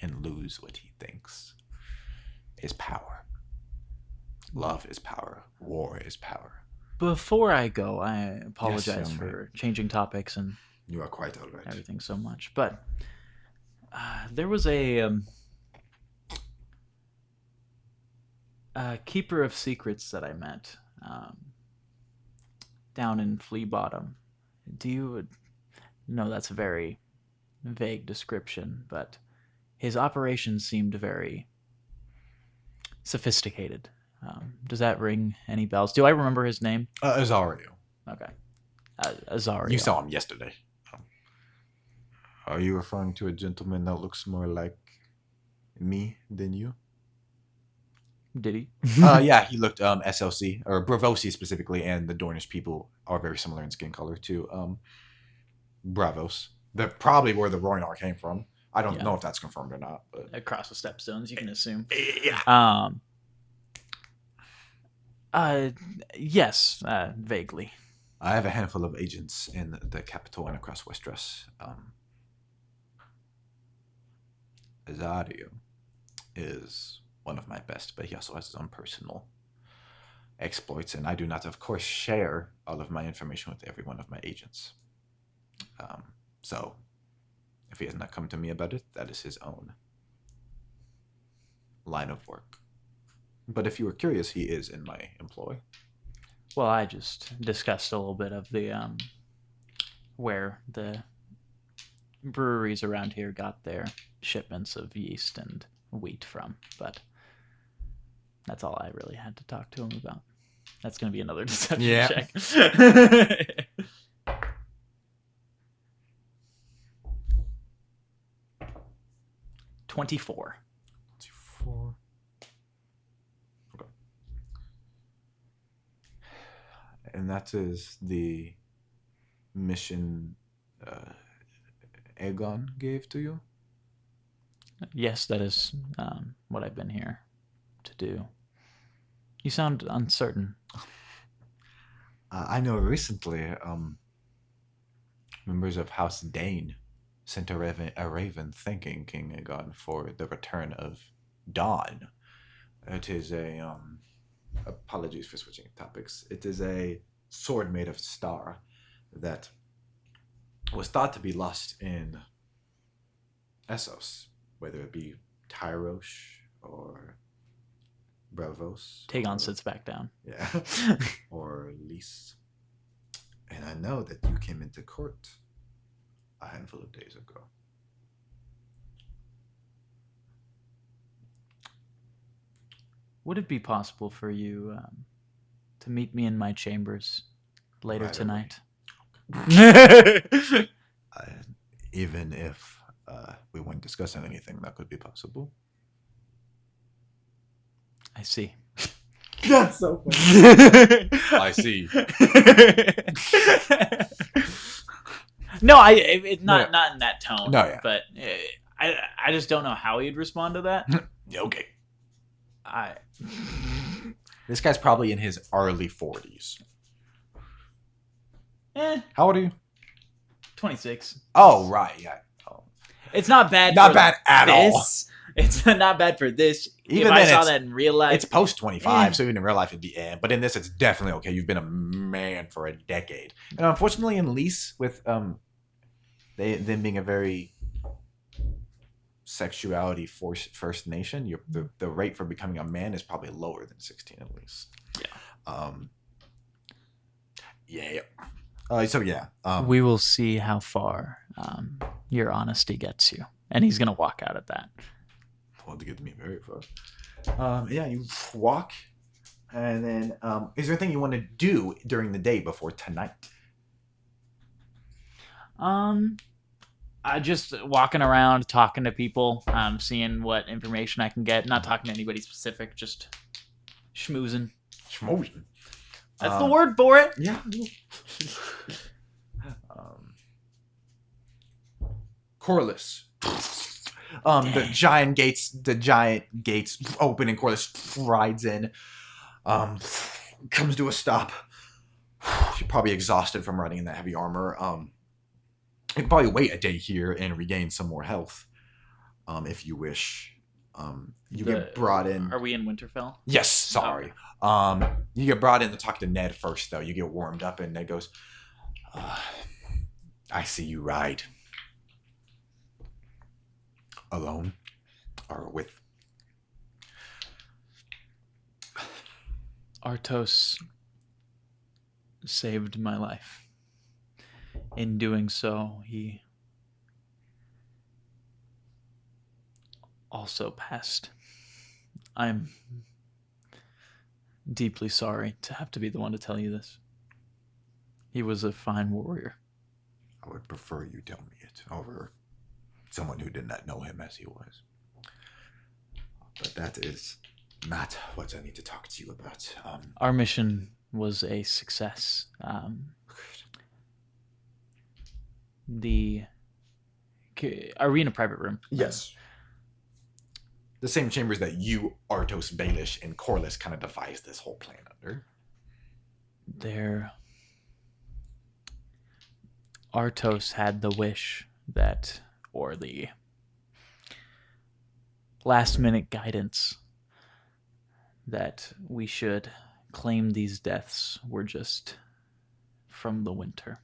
[SPEAKER 1] and lose what he thinks is power. Love is power. War is power.
[SPEAKER 2] Before I go, I apologize
[SPEAKER 1] Yes,
[SPEAKER 2] for changing topics and
[SPEAKER 3] You are quite all right.
[SPEAKER 2] everything so much. But there was a keeper of secrets that I met down in Flea Bottom. Do you know that's a very vague description, but his operations seemed very sophisticated. Does that ring any bells? Do I remember his name?
[SPEAKER 1] Azario.
[SPEAKER 2] Okay. Azario.
[SPEAKER 1] You saw him yesterday.
[SPEAKER 3] Are you referring to a gentleman that looks more like me than you?
[SPEAKER 2] Did he?
[SPEAKER 1] Yeah, he looked SLC, or Bravosi specifically, and the Dornish people are very similar in skin color to Bravos. They're probably where the Roinar came from. I don't know if that's confirmed or not. But
[SPEAKER 2] Across the stepstones, you can assume.
[SPEAKER 1] yeah.
[SPEAKER 2] Yes, vaguely.
[SPEAKER 1] I have a handful of agents in the capital and across Westeros. Azario is one of my best, but he also has his own personal exploits, and I do not, of course, share all of my information with every one of my agents. So, if he has not come to me about it, that is his own line of work. But if you were curious, he is in my employ.
[SPEAKER 2] Well, I just discussed a little bit of the where the breweries around here got their shipments of yeast and wheat from, but that's all I really had to talk to him about. That's going to be another deception check. 24.
[SPEAKER 3] 24. Okay.
[SPEAKER 1] And that is the mission Aegon gave to you?
[SPEAKER 2] Yes, that is what I've been here to do. You sound uncertain.
[SPEAKER 1] I know recently members of House Dane sent a raven thanking King Aegon for the return of Dawn. It is a apologies for switching topics. It is a sword made of star that was thought to be lost in Essos, whether it be Tyrosh or Bravos.
[SPEAKER 2] Taegon sits back down.
[SPEAKER 1] Yeah. Or Lys. And I know that you came into court a handful of days ago.
[SPEAKER 2] Would it be possible for you to meet me in my chambers later
[SPEAKER 3] Right
[SPEAKER 2] tonight?
[SPEAKER 1] Even if we weren't discussing anything, that could be possible.
[SPEAKER 2] I see.
[SPEAKER 1] That's so funny. I see.
[SPEAKER 2] No, not in that tone.
[SPEAKER 1] No, yeah.
[SPEAKER 2] But I just don't know how he'd respond to that.
[SPEAKER 1] Okay.
[SPEAKER 2] I
[SPEAKER 1] This guy's probably in his early 40s. How old are you?
[SPEAKER 2] 26.
[SPEAKER 1] Oh, right, yeah. Oh.
[SPEAKER 2] It's not bad.
[SPEAKER 1] Not
[SPEAKER 2] for
[SPEAKER 1] bad at all.
[SPEAKER 2] this. It's not bad for this.
[SPEAKER 1] Even
[SPEAKER 2] if I
[SPEAKER 1] then,
[SPEAKER 2] saw
[SPEAKER 1] it's-
[SPEAKER 2] that in real life,
[SPEAKER 1] It's post 25,
[SPEAKER 2] Eh.
[SPEAKER 1] so even in real life it'd be but in this it's definitely okay. You've been a man for a decade. And unfortunately in Lease with them being a very sexuality first nation, the rate for becoming a man is probably lower than 16 at least. Yeah. So yeah.
[SPEAKER 2] we will see how far your honesty gets you. And he's gonna walk out at that.
[SPEAKER 1] Well, to get me very far. Yeah, you walk, and then is there anything you want to do during the day before tonight?
[SPEAKER 2] I just walking around, talking to people, seeing what information I can get. Not talking to anybody specific, just schmoozing.
[SPEAKER 1] Schmoozing.
[SPEAKER 2] That's the word for it.
[SPEAKER 1] Yeah. Corliss. The giant gates open and Corliss rides in. Comes to a stop. You're probably exhausted from riding in that heavy armor. You can probably wait a day here and regain some more health, if you wish. You get brought in.
[SPEAKER 2] Are we in Winterfell?
[SPEAKER 1] Yes, sorry. You get brought in to talk to Ned first, though. You get warmed up, and Ned goes, I see you ride. Alone? Or with...
[SPEAKER 2] Artos saved my life. In doing so, he also passed. I'm deeply sorry to have to be the one to tell you this. He was a fine warrior.
[SPEAKER 1] I would prefer you tell me it over someone who did not know him as he was. But that is not what I need to talk to you about.
[SPEAKER 2] Our mission was a success. Are we in a private room?
[SPEAKER 1] Yes. The same chambers that you, Artos, Baelish, and Corliss kind of devised this whole plan under.
[SPEAKER 2] Artos had the wish that, or the last minute guidance that we should claim these deaths were just from the winter.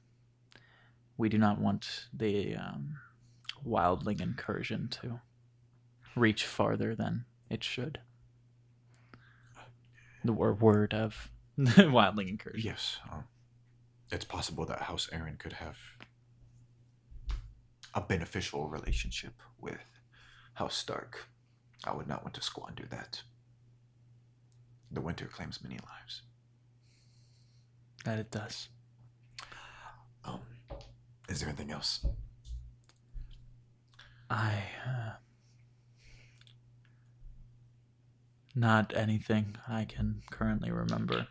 [SPEAKER 2] We do not want the wildling incursion to reach farther than it should. The word of wildling incursion.
[SPEAKER 1] Yes. It's possible that House Aaron could have a beneficial relationship with House Stark. I would not want to squander that. The winter claims many lives.
[SPEAKER 2] That it does.
[SPEAKER 1] Is there anything else?
[SPEAKER 2] Not anything I can currently remember.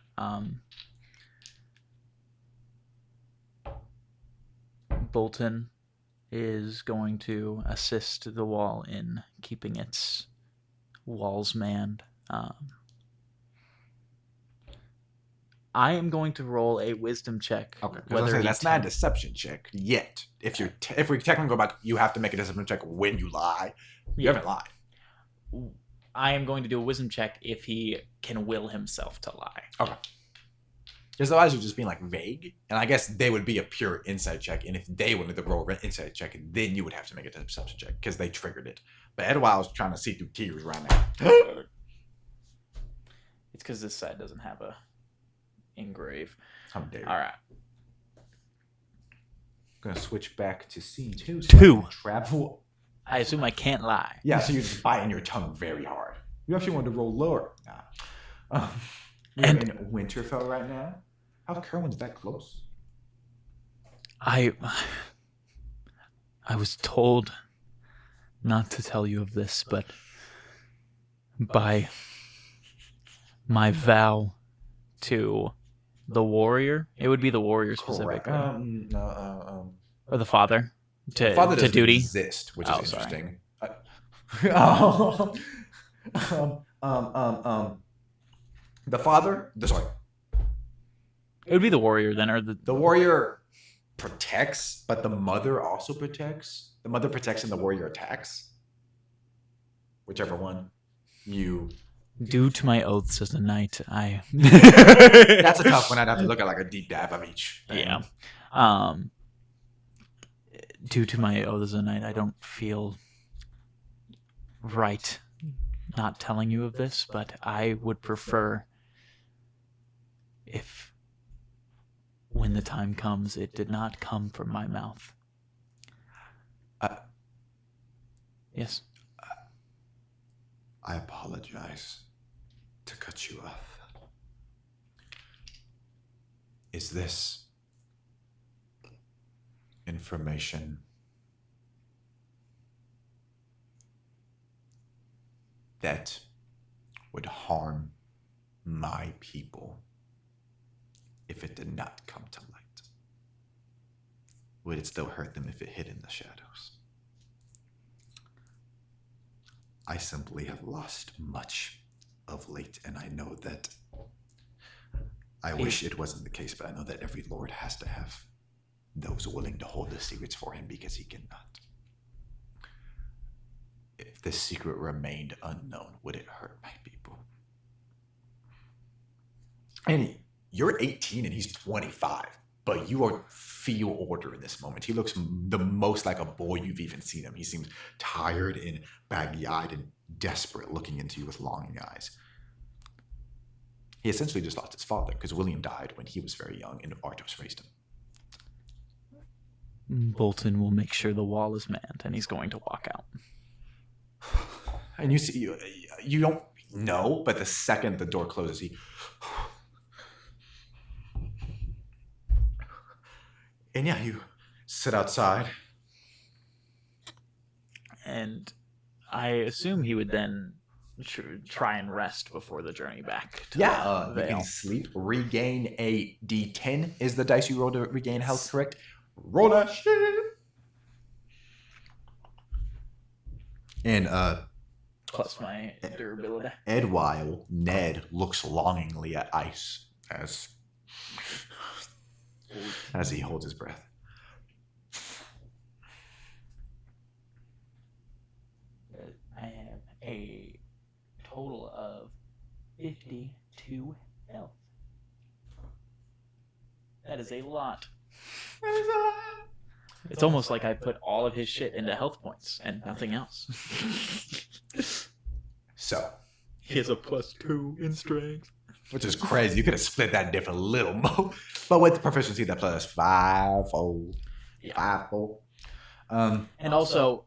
[SPEAKER 2] Bolton is going to assist the wall in keeping its walls manned. I am going to roll a wisdom check.
[SPEAKER 1] Okay,
[SPEAKER 2] Whether
[SPEAKER 1] that's not a deception check yet. If we technically go back, you have to make a deception check when you lie. You haven't lied.
[SPEAKER 2] I am going to do a wisdom check if he can will himself to lie.
[SPEAKER 1] Okay. Because otherwise you're just being like vague, and I guess they would be a pure insight check. And if they wanted to roll an insight check, then you would have to make a deception check because they triggered it. But Edwild's trying to see through tears right now.
[SPEAKER 2] It's because this side doesn't have a engrave.
[SPEAKER 1] How dare you.
[SPEAKER 2] All right.
[SPEAKER 1] I'm gonna switch back to scene 2.
[SPEAKER 2] Two.
[SPEAKER 1] Travel.
[SPEAKER 2] I assume I can't lie.
[SPEAKER 1] Yeah, so you're just biting your tongue very hard. You actually wanted to roll lower. Nah. You're in Winterfell right now. How Kerwin's that close?
[SPEAKER 2] I was told not to tell you of this, but by my vow to the warrior, it would be the warrior specifically, or the father to
[SPEAKER 1] Father
[SPEAKER 2] to
[SPEAKER 1] doesn't
[SPEAKER 2] duty.
[SPEAKER 1] exist, which is
[SPEAKER 2] Sorry.
[SPEAKER 1] interesting. The father. Sorry.
[SPEAKER 2] It would be the warrior then, or
[SPEAKER 1] The warrior protects, but the mother also protects. The mother protects and the warrior attacks. whichever one you.
[SPEAKER 2] Due to my oaths as a knight, I.
[SPEAKER 1] That's a tough one. I'd have to look at like a deep dive of each thing.
[SPEAKER 2] Yeah. Due to my oath as a knight, I don't feel right not telling you of this, but I would prefer if, when the time comes, it did not come from my mouth. Yes.
[SPEAKER 3] I apologize to cut you off. Is this information that would harm my people if it did not come to light? Would it still hurt them if it hid in the shadows? I simply have lost much of late, and I know that I wish it wasn't the case, but I know that every lord has to have those willing to hold the secrets for him because he cannot. If this secret remained unknown, would it hurt my people? And you're 18 and he's 25, but you feel order in this moment. He looks the most like a boy you've even seen him. He seems tired and baggy-eyed and desperate, looking into you with longing eyes. He essentially just lost his father because William died when he was very young and Artos raised him.
[SPEAKER 2] Bolton will make sure the wall is manned, and he's going to walk out.
[SPEAKER 1] And you see, you don't know, but the second the door closes, he... And yeah, you sit outside.
[SPEAKER 2] And I assume he would then try and rest before the journey back to
[SPEAKER 1] You
[SPEAKER 2] Vale.
[SPEAKER 1] can sleep. Regain a D10 is the dice you roll to regain health, correct? Roll that shit. And
[SPEAKER 2] Plus my durability.
[SPEAKER 1] Ned looks longingly at ice as he holds his breath.
[SPEAKER 2] I have a total of 52 health. That is a lot. It's almost like I put all of his shit into health points and nothing else.
[SPEAKER 1] So,
[SPEAKER 2] He has a +2 in strength.
[SPEAKER 1] which is crazy. You could have split that diff a little more. But with the proficiency, that plus 5-fold.
[SPEAKER 2] Yeah.
[SPEAKER 1] 5-fold.
[SPEAKER 2] And also,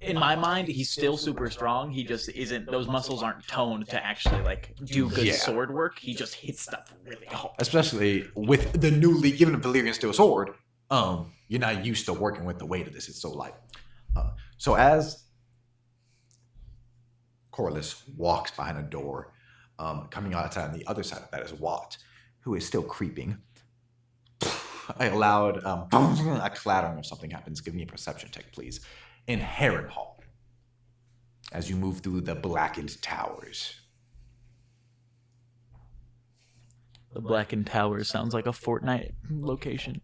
[SPEAKER 2] in my mind, he's still super strong. He just isn't. Those muscles aren't toned to actually like do good sword work. He just hits stuff really hard.
[SPEAKER 1] Especially with the newly given Valyrian steel sword, you're not used to working with the weight of this. It's so light. So as Corlys walks behind a door, coming outside on the other side of that is Watt, who is still creeping. A loud a clattering of something happens. Give me a perception check, please. In Harrenhal, as you move through the Blackened Towers.
[SPEAKER 2] The Blackened Towers sounds like a Fortnite location.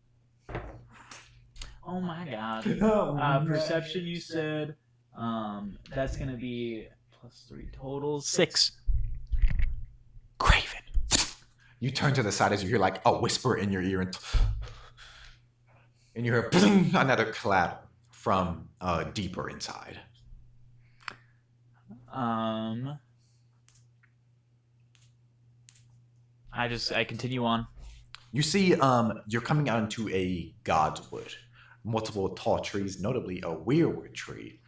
[SPEAKER 2] Oh my god. Perception, you said. That's gonna be +3 total. 6.
[SPEAKER 1] Craven. You turn to the side as you hear like a whisper in your ear, and you hear another clatter from deeper inside.
[SPEAKER 2] I continue on.
[SPEAKER 1] You see, you're coming out into a godswood. Multiple tall trees, notably a weirwood tree.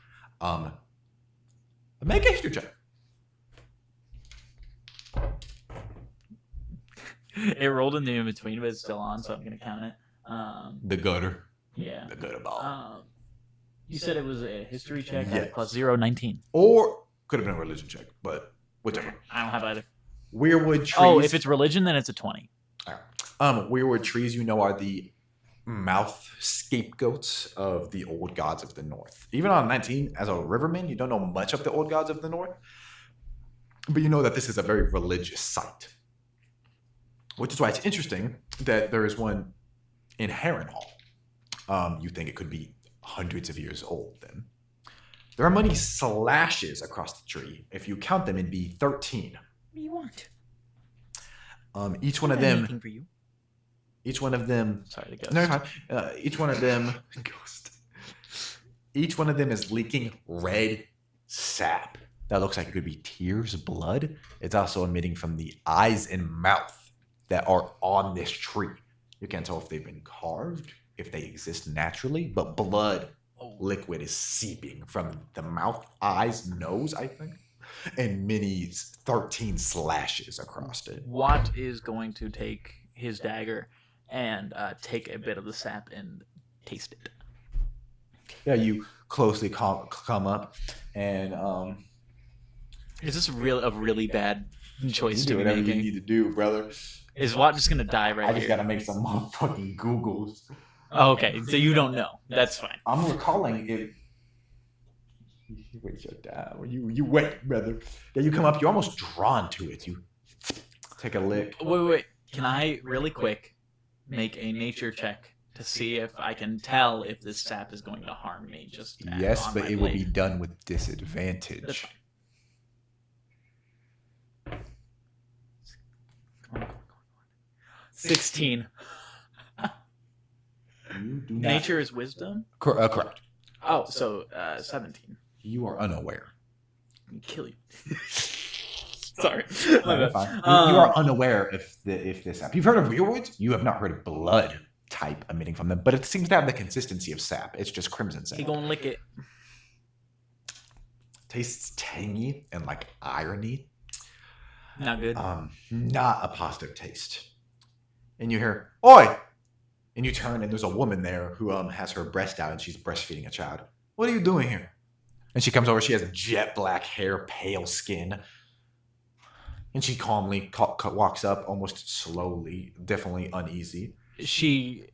[SPEAKER 1] Make a history check.
[SPEAKER 2] It rolled in the in between, but it's still on, so I'm gonna count it.
[SPEAKER 1] The gutter.
[SPEAKER 2] Yeah.
[SPEAKER 1] The gutter ball.
[SPEAKER 2] You said it was a history check.
[SPEAKER 1] Yes.
[SPEAKER 2] +0, 19.
[SPEAKER 1] Or could have been a religion check, but whichever.
[SPEAKER 2] I don't have either.
[SPEAKER 1] Weirwood trees.
[SPEAKER 2] Oh, if it's religion, then it's a 20.
[SPEAKER 1] All right. Weirwood trees, you know, are the mouth scapegoats of the old gods of the north. Even on 19, as a riverman, you don't know much of the old gods of the north, but you know that this is a very religious site. Which is why it's interesting that there is one in Harrenhal. You think it could be hundreds of years old then. There are many slashes across the tree. If you count them, it'd be 13.
[SPEAKER 2] What do you want?
[SPEAKER 1] Each one of them.
[SPEAKER 2] Anything for you?
[SPEAKER 1] Each one of them.
[SPEAKER 2] Sorry, the ghost.
[SPEAKER 1] No, you're fine. Each one of them. Ghost. Each one of them is leaking red sap that looks like it could be tears, blood. It's also emitting from the eyes and mouth that are on this tree. You can't tell if they've been carved, if they exist naturally, but blood liquid is seeping from the mouth, eyes, nose, I think, and many 13 slashes across it.
[SPEAKER 2] Watt is going to take his dagger and take a bit of the sap and taste it.
[SPEAKER 1] Yeah, you closely come up, and
[SPEAKER 2] Is this a really bad choice
[SPEAKER 1] you
[SPEAKER 2] to
[SPEAKER 1] do
[SPEAKER 2] be
[SPEAKER 1] whatever you
[SPEAKER 2] making?
[SPEAKER 1] need to do, brother.
[SPEAKER 2] Is Watt just gonna die right
[SPEAKER 1] I just
[SPEAKER 2] here?
[SPEAKER 1] gotta make some motherfucking Googles.
[SPEAKER 2] Oh, okay, so you don't know. That's fine.
[SPEAKER 1] I'm recalling if. Wait, shut down. You wet, brother. Yeah, you come up. You're almost drawn to it. You take a lick.
[SPEAKER 2] Wait. Can I really quick make a nature check to see if I can tell if this sap is going to harm me? Just
[SPEAKER 1] Yes,
[SPEAKER 2] on
[SPEAKER 1] but
[SPEAKER 2] my
[SPEAKER 1] it will
[SPEAKER 2] blade?
[SPEAKER 1] be done with
[SPEAKER 2] That's
[SPEAKER 1] disadvantage.
[SPEAKER 2] fine. Come on. 16.
[SPEAKER 1] You do not.
[SPEAKER 2] Nature is wisdom?
[SPEAKER 1] Correct.
[SPEAKER 2] Oh, so 17.
[SPEAKER 1] You are unaware.
[SPEAKER 2] Kill you. Sorry. My
[SPEAKER 1] No,
[SPEAKER 2] bad.
[SPEAKER 1] fine. You are unaware if this sap. You've heard of weirwoods. You have not heard of blood type emitting from them, but it seems to have the consistency of sap. It's just crimson sap.
[SPEAKER 2] He gonna lick it.
[SPEAKER 1] Tastes tangy and like irony.
[SPEAKER 2] Not good.
[SPEAKER 1] Not a positive taste. And you hear, "Oi!" And you turn, and there's a woman there who has her breast out, and she's breastfeeding a child. "What are you doing here?" And she comes over. She has jet black hair, pale skin, and she calmly walks up, almost slowly, definitely uneasy. The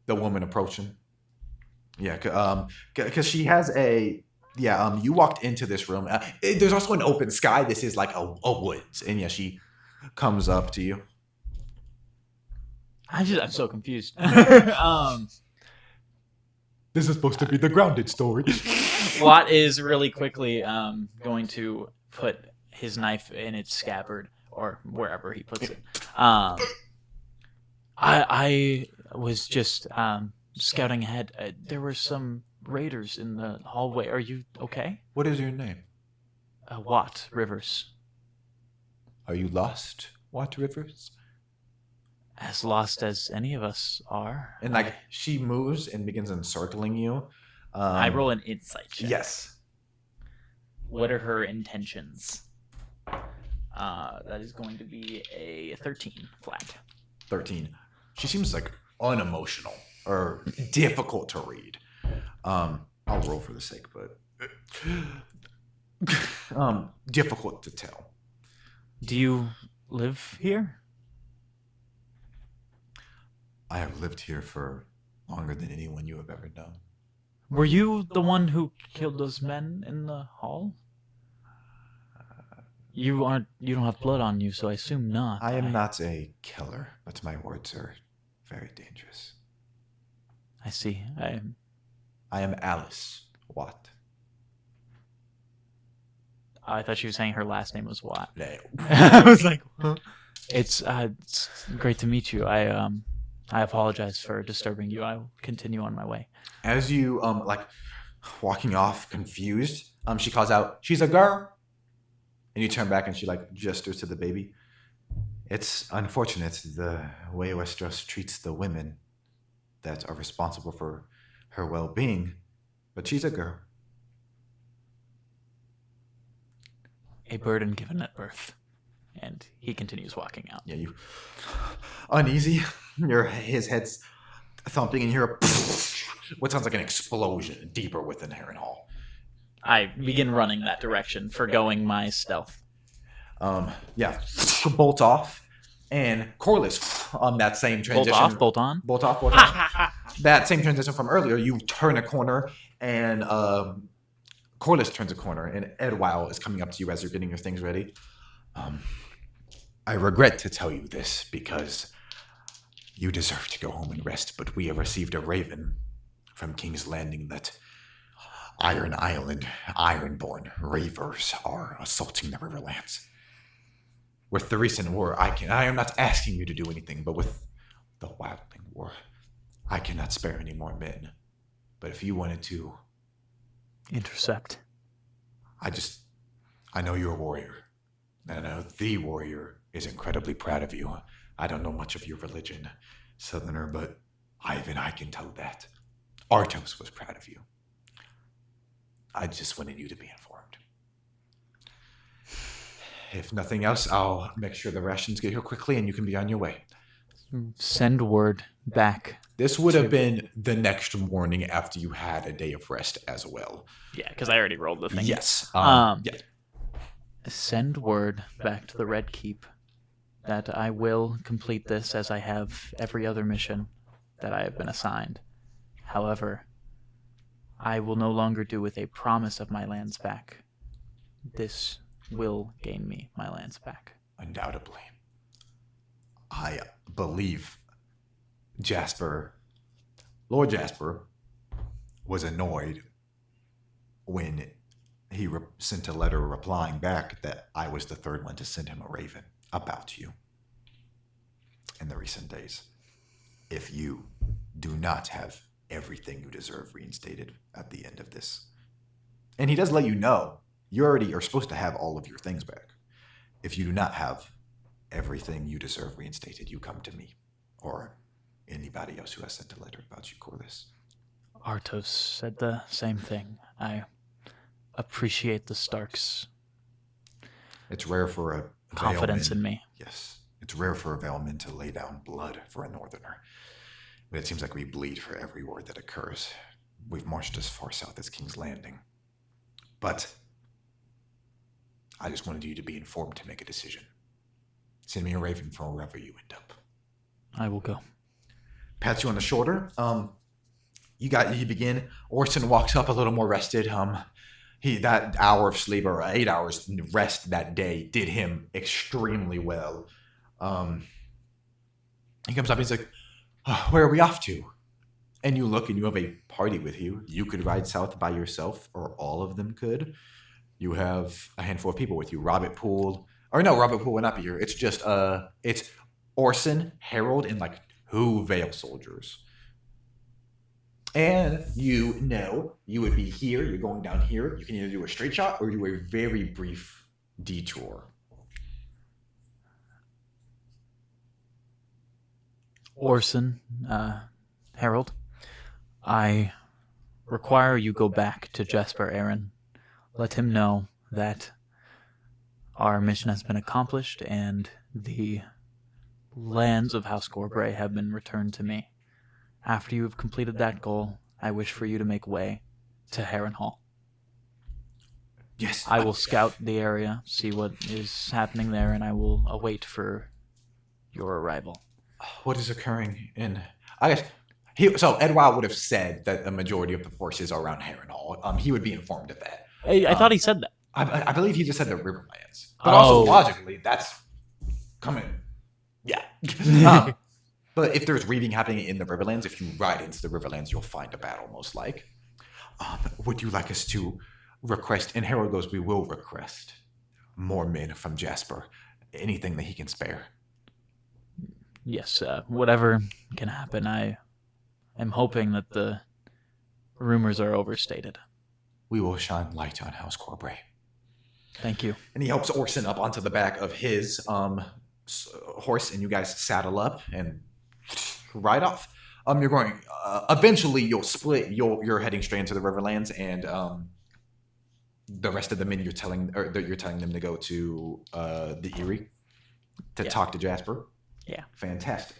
[SPEAKER 1] woman approaching. Yeah, because she has a. Yeah, you walked into this room. There's also an open sky. This is like a woods, and yeah, she comes up to you.
[SPEAKER 2] I'm so confused.
[SPEAKER 1] This is supposed to be the grounded story.
[SPEAKER 2] Watt is really quickly going to put his knife in its scabbard or wherever he puts it. I was just scouting ahead. There were some raiders in the hallway. Are you okay?
[SPEAKER 1] What is your name?
[SPEAKER 2] Watt Rivers.
[SPEAKER 1] Are you lost, Watt Rivers?
[SPEAKER 2] As lost as any of us are.
[SPEAKER 1] And like she moves and begins encircling you.
[SPEAKER 2] I roll an insight check.
[SPEAKER 1] Yes.
[SPEAKER 2] What are her intentions? That is going to be a 13 flat.
[SPEAKER 1] 13. She seems like unemotional or difficult to read. I'll roll for the sake, but difficult to tell.
[SPEAKER 2] Do you live here?
[SPEAKER 3] I have lived here for longer than anyone you have ever known.
[SPEAKER 2] Were you the one who killed those men in the hall? You don't have blood on you, so I assume not.
[SPEAKER 3] I am not a killer, but my words are very dangerous.
[SPEAKER 2] I see.
[SPEAKER 3] I am Alice Watt.
[SPEAKER 2] I thought she was saying her last name was Watt.
[SPEAKER 1] No.
[SPEAKER 2] I was like, huh? It's great to meet you. I apologize for disturbing you. I will continue on my way.
[SPEAKER 1] As you like walking off confused, she calls out, "She's a girl." And you turn back and she like gestures to the baby. It's unfortunate the way Westeros treats the women that are responsible for her well-being, but she's a girl.
[SPEAKER 2] A burden given at birth. And he continues walking out.
[SPEAKER 1] Yeah, you uneasy. His head's thumping, and you hear what sounds like an explosion deeper within Harrenhal.
[SPEAKER 2] I begin running that direction, forgoing my stealth.
[SPEAKER 1] Yeah, bolt off, and Corliss on that same transition.
[SPEAKER 2] Bolt off, bolt on.
[SPEAKER 1] Bolt off, bolt on. That same transition from earlier. You turn a corner, and Corliss turns a corner, and Edwile is coming up to you as you're getting your things ready. I regret to tell you this because you deserve to go home and rest, but we have received a raven from King's Landing that Iron Island, Ironborn ravers are assaulting the Riverlands. With the recent war, I am not asking you to do anything, but with the Wildling War, I cannot spare any more men. But if you wanted to
[SPEAKER 2] intercept,
[SPEAKER 1] I know you're a warrior. And I know the warrior is incredibly proud of you. I don't know much of your religion, Southerner, but Ivan, I can tell that. Artos was proud of you. I just wanted you to be informed. If nothing else, I'll make sure the rations get here quickly and you can be on your way.
[SPEAKER 2] Send word back.
[SPEAKER 1] This would have been the next morning after you had a day of rest as well.
[SPEAKER 2] Yeah, because I already rolled the thing.
[SPEAKER 1] Yes.
[SPEAKER 2] Yeah.
[SPEAKER 1] Yeah.
[SPEAKER 2] Send word back to the Red Keep that I will complete this as I have every other mission that I have been assigned. However, I will no longer do with a promise of my lands back. This will gain me my lands back.
[SPEAKER 1] Undoubtedly. I believe Lord Jasper, was annoyed when he sent a letter replying back that I was the third one to send him a raven about you in the recent days. If you do not have everything you deserve reinstated at the end of this. And he does let you know, you already are supposed to have all of your things back. If you do not have everything you deserve reinstated, you come to me or anybody else who has sent a letter about you, Corliss.
[SPEAKER 2] Artos said the same thing. I appreciate the Starks'
[SPEAKER 1] It's rare for a
[SPEAKER 2] confidence
[SPEAKER 1] Valeman,
[SPEAKER 2] in me.
[SPEAKER 1] Yes. It's rare for a Valeman to lay down blood for a Northerner. But it seems like we bleed for every war that occurs. We've marched as far south as King's Landing. But I just wanted you to be informed to make a decision. Send me a raven from wherever you end up.
[SPEAKER 2] I will go.
[SPEAKER 1] Pats you on the shoulder. You begin. Orson walks up a little more rested. That hour of sleep or 8 hours rest that day did him extremely well. He comes up and he's like, "Oh, where are we off to?" And you look and you have a party with you. You could ride south by yourself, or all of them could. You have a handful of people with you. Robert Poole will not be here. It's just it's Orson, Harold, and like 2 Vale soldiers. And you would be here, you're going down here. You can either do a straight shot or do a very brief detour.
[SPEAKER 2] Orson, Harold, I require you go back to Jasper Aaron. Let him know that our mission has been accomplished and the lands of House Corbray have been returned to me. After you have completed that goal, I wish for you to make way to Harrenhal.
[SPEAKER 1] Yes.
[SPEAKER 2] I will scout the area, see what is happening there, and I will await for your arrival.
[SPEAKER 1] What is occurring in... I guess... So Edward would have said that the majority of the forces are around Harrenhal. He would be informed of that.
[SPEAKER 2] I thought he said that.
[SPEAKER 1] I believe he just said the Riverlands. But also, logically, that's coming... Yeah. But if there's reading happening in the Riverlands, if you ride into the Riverlands, you'll find a battle, most like. Would you like us to request... And Harold goes, we will request more men from Jasper. Anything that he can spare.
[SPEAKER 2] Yes, whatever can happen. I am hoping that the rumors are overstated.
[SPEAKER 1] We will shine light on House Corbray.
[SPEAKER 2] Thank you.
[SPEAKER 1] And he helps Orson up onto the back of his horse, and you guys saddle up and ride off. You're going. Eventually, you'll split. You're heading straight into the Riverlands, and the rest of the men you're telling them to go to the Erie to talk to Jasper.
[SPEAKER 2] Yeah.
[SPEAKER 1] Fantastic.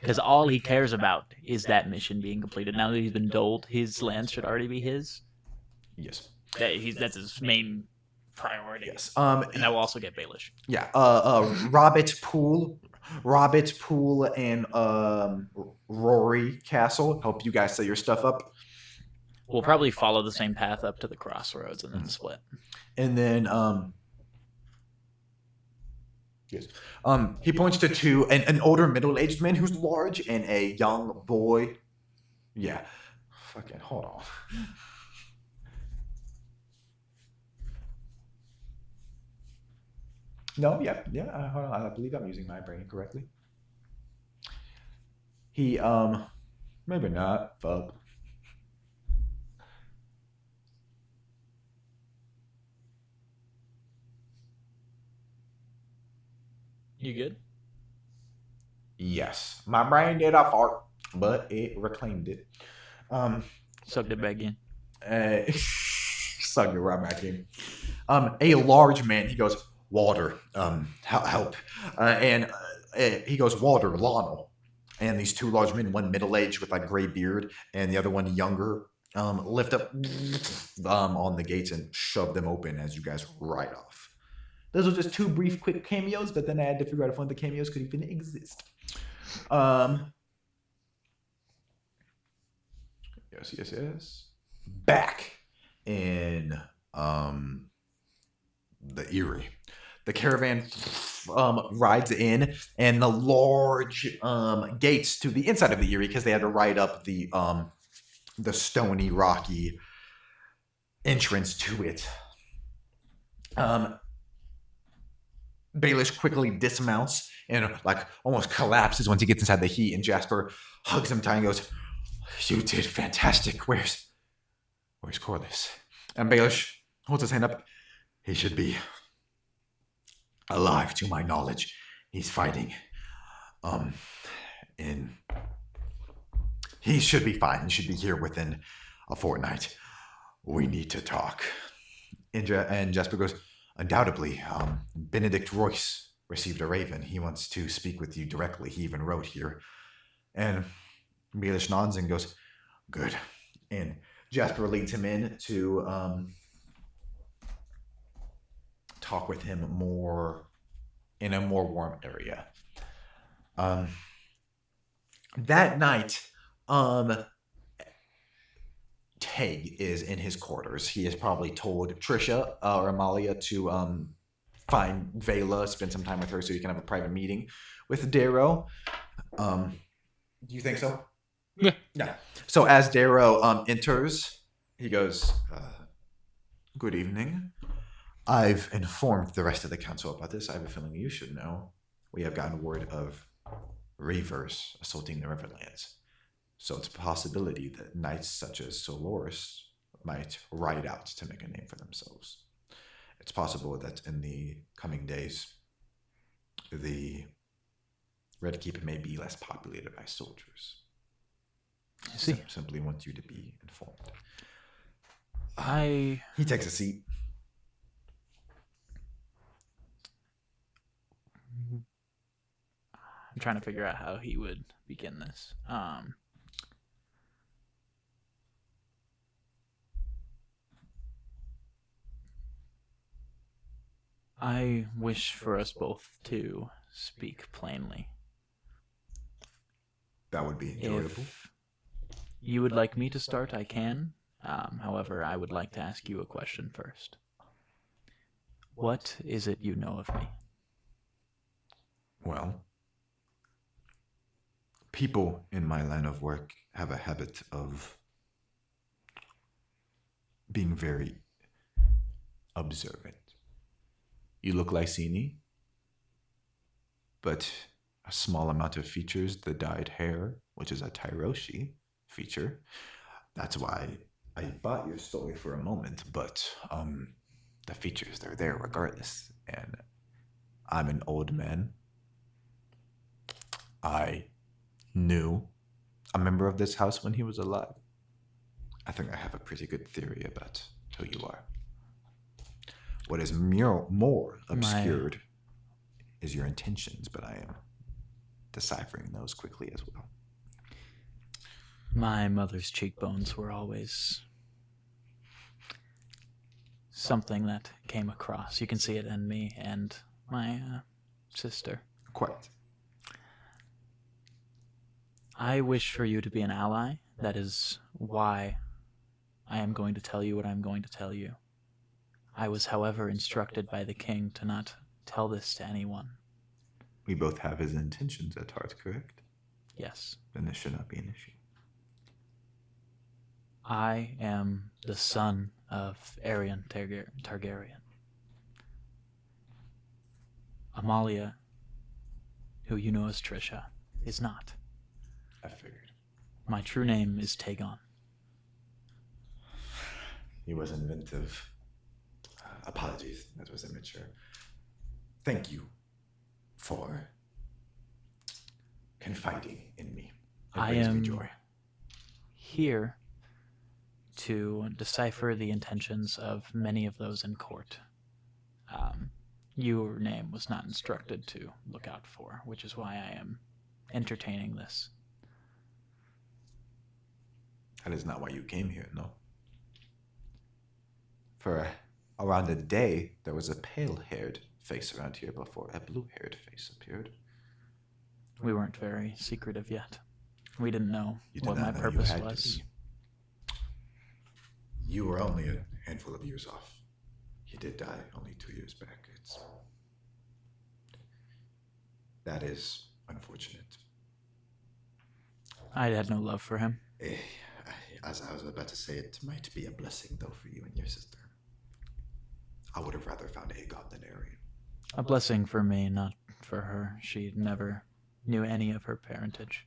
[SPEAKER 2] Because all he cares about is that mission being completed. Now that he's been doled, his land should already be his.
[SPEAKER 1] Yes.
[SPEAKER 2] That's his main priority.
[SPEAKER 1] Yes.
[SPEAKER 2] And I will also get Baelish.
[SPEAKER 1] Yeah. Robert Poole, and Rory Castle help you guys set your stuff up.
[SPEAKER 2] We'll probably follow the same path up to the crossroads and then split.
[SPEAKER 1] And then yes. He points to an older middle-aged man who's large and a young boy. Yeah. fucking hold on. No, yeah. Hold on. I believe I'm using my brain correctly. He maybe not. Fuck.
[SPEAKER 2] You good?
[SPEAKER 1] Yes, my brain did a fart, but it reclaimed it.
[SPEAKER 2] Sucked it back in.
[SPEAKER 1] Sucked it right back in. A large man. He goes, water. Help. And he goes, water, Lionel. And these two large men, one middle aged with like gray beard, and the other one younger, lift up on the gates and shove them open as you guys ride off. Those were just two brief, quick cameos, but then I had to figure out if one of the cameos could even exist. Yes. Back in the Erie. The caravan rides in, and the large gates to the inside of the Erie, because they had to ride up the stony, rocky entrance to it. Baelish quickly dismounts and like almost collapses once he gets inside the heat, and Jasper hugs him tight and goes, "You did fantastic. Where's Corliss?" And Baelish holds his hand up. "He should be alive, to my knowledge. He's fighting. He should be fine. He should be here within a fortnight. We need to talk." And Jasper goes, "Undoubtedly, Benedict Royce received a raven. He wants to speak with you directly. He even wrote here." And Baelish nods and goes, "Good." And Jasper leads him in to talk with him more in a more warm area. That night, Teg is in his quarters. He has probably told Trisha or Amalia to find Vela, spend some time with her so he can have a private meeting with Darrow. Do you think so? Yeah. So as Darrow enters, he goes, "Good evening. I've informed the rest of the council about this. I have a feeling you should know. We have gotten word of reavers assaulting the Riverlands. So it's a possibility that knights such as Soloris might ride out to make a name for themselves. It's possible that in the coming days, the Red Keep may be less populated by soldiers.
[SPEAKER 2] I see.
[SPEAKER 1] Simply want you to be informed."
[SPEAKER 2] He
[SPEAKER 1] takes a seat.
[SPEAKER 2] I'm trying to figure out how he would begin this. I wish for us both to speak plainly.
[SPEAKER 3] That would be enjoyable.
[SPEAKER 2] If you would like me to start, I can. However, I would like to ask you a question first. What is it you know of me?
[SPEAKER 3] Well, people in my line of work have a habit of being very observant. You look Lysini, but a small amount of features, the dyed hair, which is a Tyroshi feature. That's why I bought your story for a moment, but the features, they're there regardless. And I'm an old man. I knew a member of this house when he was alive. I think I have a pretty good theory about who you are. What is more obscured is your intentions, but I am deciphering those quickly as well.
[SPEAKER 2] My mother's cheekbones were always something that came across. You can see it in me and my sister.
[SPEAKER 3] Quite.
[SPEAKER 2] I wish for you to be an ally. That is why I am going to tell you what I'm going to tell you. I was, however, instructed by the king to not tell this to anyone.
[SPEAKER 3] We both have his intentions at heart, correct?
[SPEAKER 2] Yes.
[SPEAKER 3] Then this should not be an issue.
[SPEAKER 2] I am the son of Aerion Targaryen. Amalia, who you know as Trisha, is not.
[SPEAKER 1] I figured.
[SPEAKER 2] My true name is Taegon.
[SPEAKER 3] He was inventive. Apologies, that was immature. Thank you for confiding in me. It
[SPEAKER 2] I
[SPEAKER 3] brings me
[SPEAKER 2] am
[SPEAKER 3] joy.
[SPEAKER 2] here to decipher the intentions of many of those in court. Your name was not instructed to look out for, which is why I am entertaining this.
[SPEAKER 3] That is not why you came here, no. For around a day, there was a pale-haired face around here before a blue-haired face appeared.
[SPEAKER 2] We weren't very secretive yet. We didn't know
[SPEAKER 3] You did
[SPEAKER 2] what my
[SPEAKER 3] not know you
[SPEAKER 2] purpose
[SPEAKER 3] had to
[SPEAKER 2] was.
[SPEAKER 3] be. You were only a handful of years off. He did die only 2 years back. That is unfortunate.
[SPEAKER 2] I had no love for him.
[SPEAKER 3] As I was about to say, it might be a blessing, though, for you and your sister. I would have rather found Aegon than Arian.
[SPEAKER 2] A blessing for me, not for her. She never knew any of her parentage.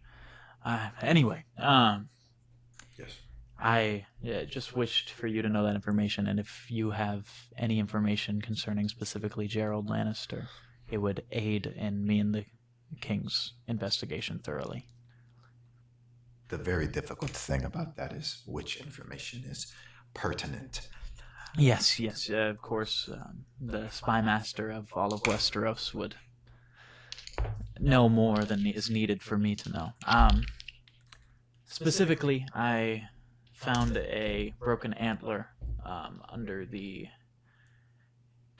[SPEAKER 2] Anyway,
[SPEAKER 3] Yes.
[SPEAKER 2] I just wished for you to know that information, and if you have any information concerning specifically Gerald Lannister, it would aid in me and the king's investigation thoroughly.
[SPEAKER 3] The very difficult thing about that is which information is pertinent.
[SPEAKER 2] Yes, of course. The spy master of all of Westeros would know more than is needed for me to know. Specifically, I found a broken antler under the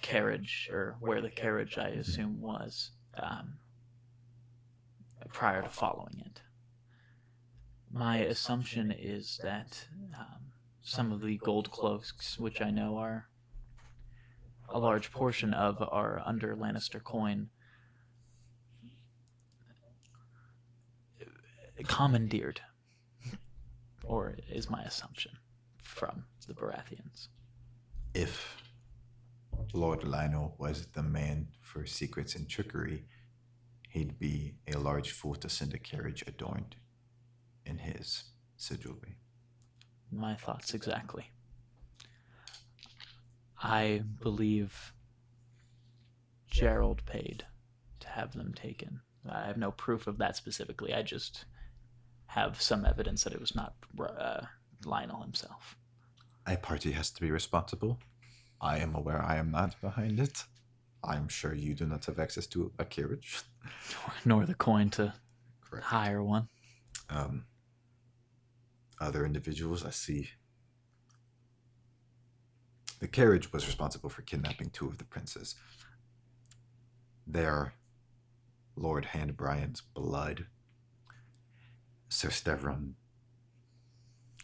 [SPEAKER 2] carriage, or where the carriage, I assume, was, prior to following it. My assumption is that some of the gold cloaks, which I know are a large portion of, are under Lannister coin, commandeered, or is my assumption, from the Baratheons.
[SPEAKER 3] If Lord Lionel was the man for secrets and trickery, he'd be a large fool to send a carriage adorned in his sigilry.
[SPEAKER 2] My thoughts exactly. I believe Gerald paid to have them taken. I have no proof of that specifically. I just have some evidence that it was not Lionel himself.
[SPEAKER 3] A party has to be responsible. I am aware I am not behind it. I'm sure you do not have access to a carriage.
[SPEAKER 2] Nor the coin to
[SPEAKER 3] Correct.
[SPEAKER 2] hire one.
[SPEAKER 3] Other individuals, I see. The carriage was responsible for kidnapping 2 of the princes. Their Lord Handbrian's blood. Sir Stevron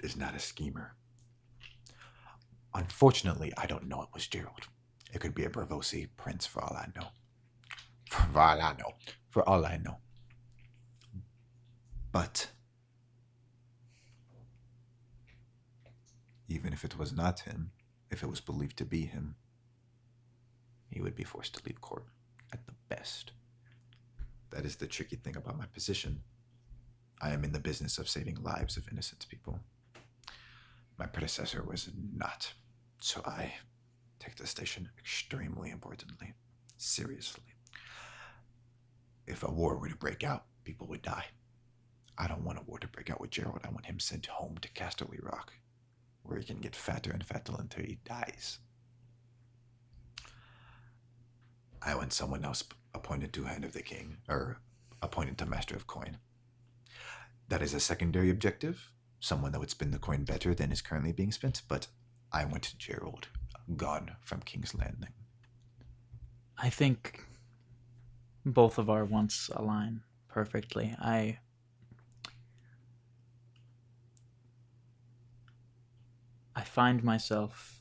[SPEAKER 3] is not a schemer. Unfortunately, I don't know it was Gerald. It could be a Bravosi prince for all I know. For all I know. But even if it was not him, if it was believed to be him, he would be forced to leave court at the best. That is the tricky thing about my position. I am in the business of saving lives of innocent people. My predecessor was not, so I take the station extremely importantly, seriously. If a war were to break out, people would die. I don't want a war to break out with Gerald. I want him sent home to Casterly Rock, where he can get fatter and fatter until he dies. I want someone else appointed to Hand of the King, or appointed to Master of Coin. That is a secondary objective, someone that would spend the coin better than is currently being spent, but I want Gerald gone from King's Landing.
[SPEAKER 2] I think both of our wants align perfectly. I find myself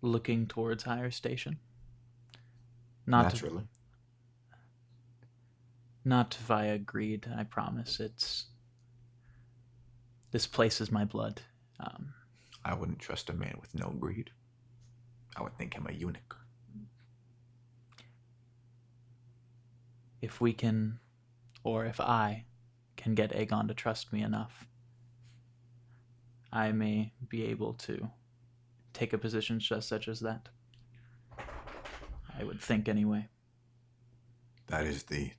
[SPEAKER 2] looking towards higher station.
[SPEAKER 3] Naturally.
[SPEAKER 2] Not via greed, I promise. This place is my blood.
[SPEAKER 1] I wouldn't trust a man with no greed. I would think him a eunuch.
[SPEAKER 2] If we can, or if I can get Aegon to trust me enough, I may be able to take a position just such as that. I would think anyway.
[SPEAKER 1] That is the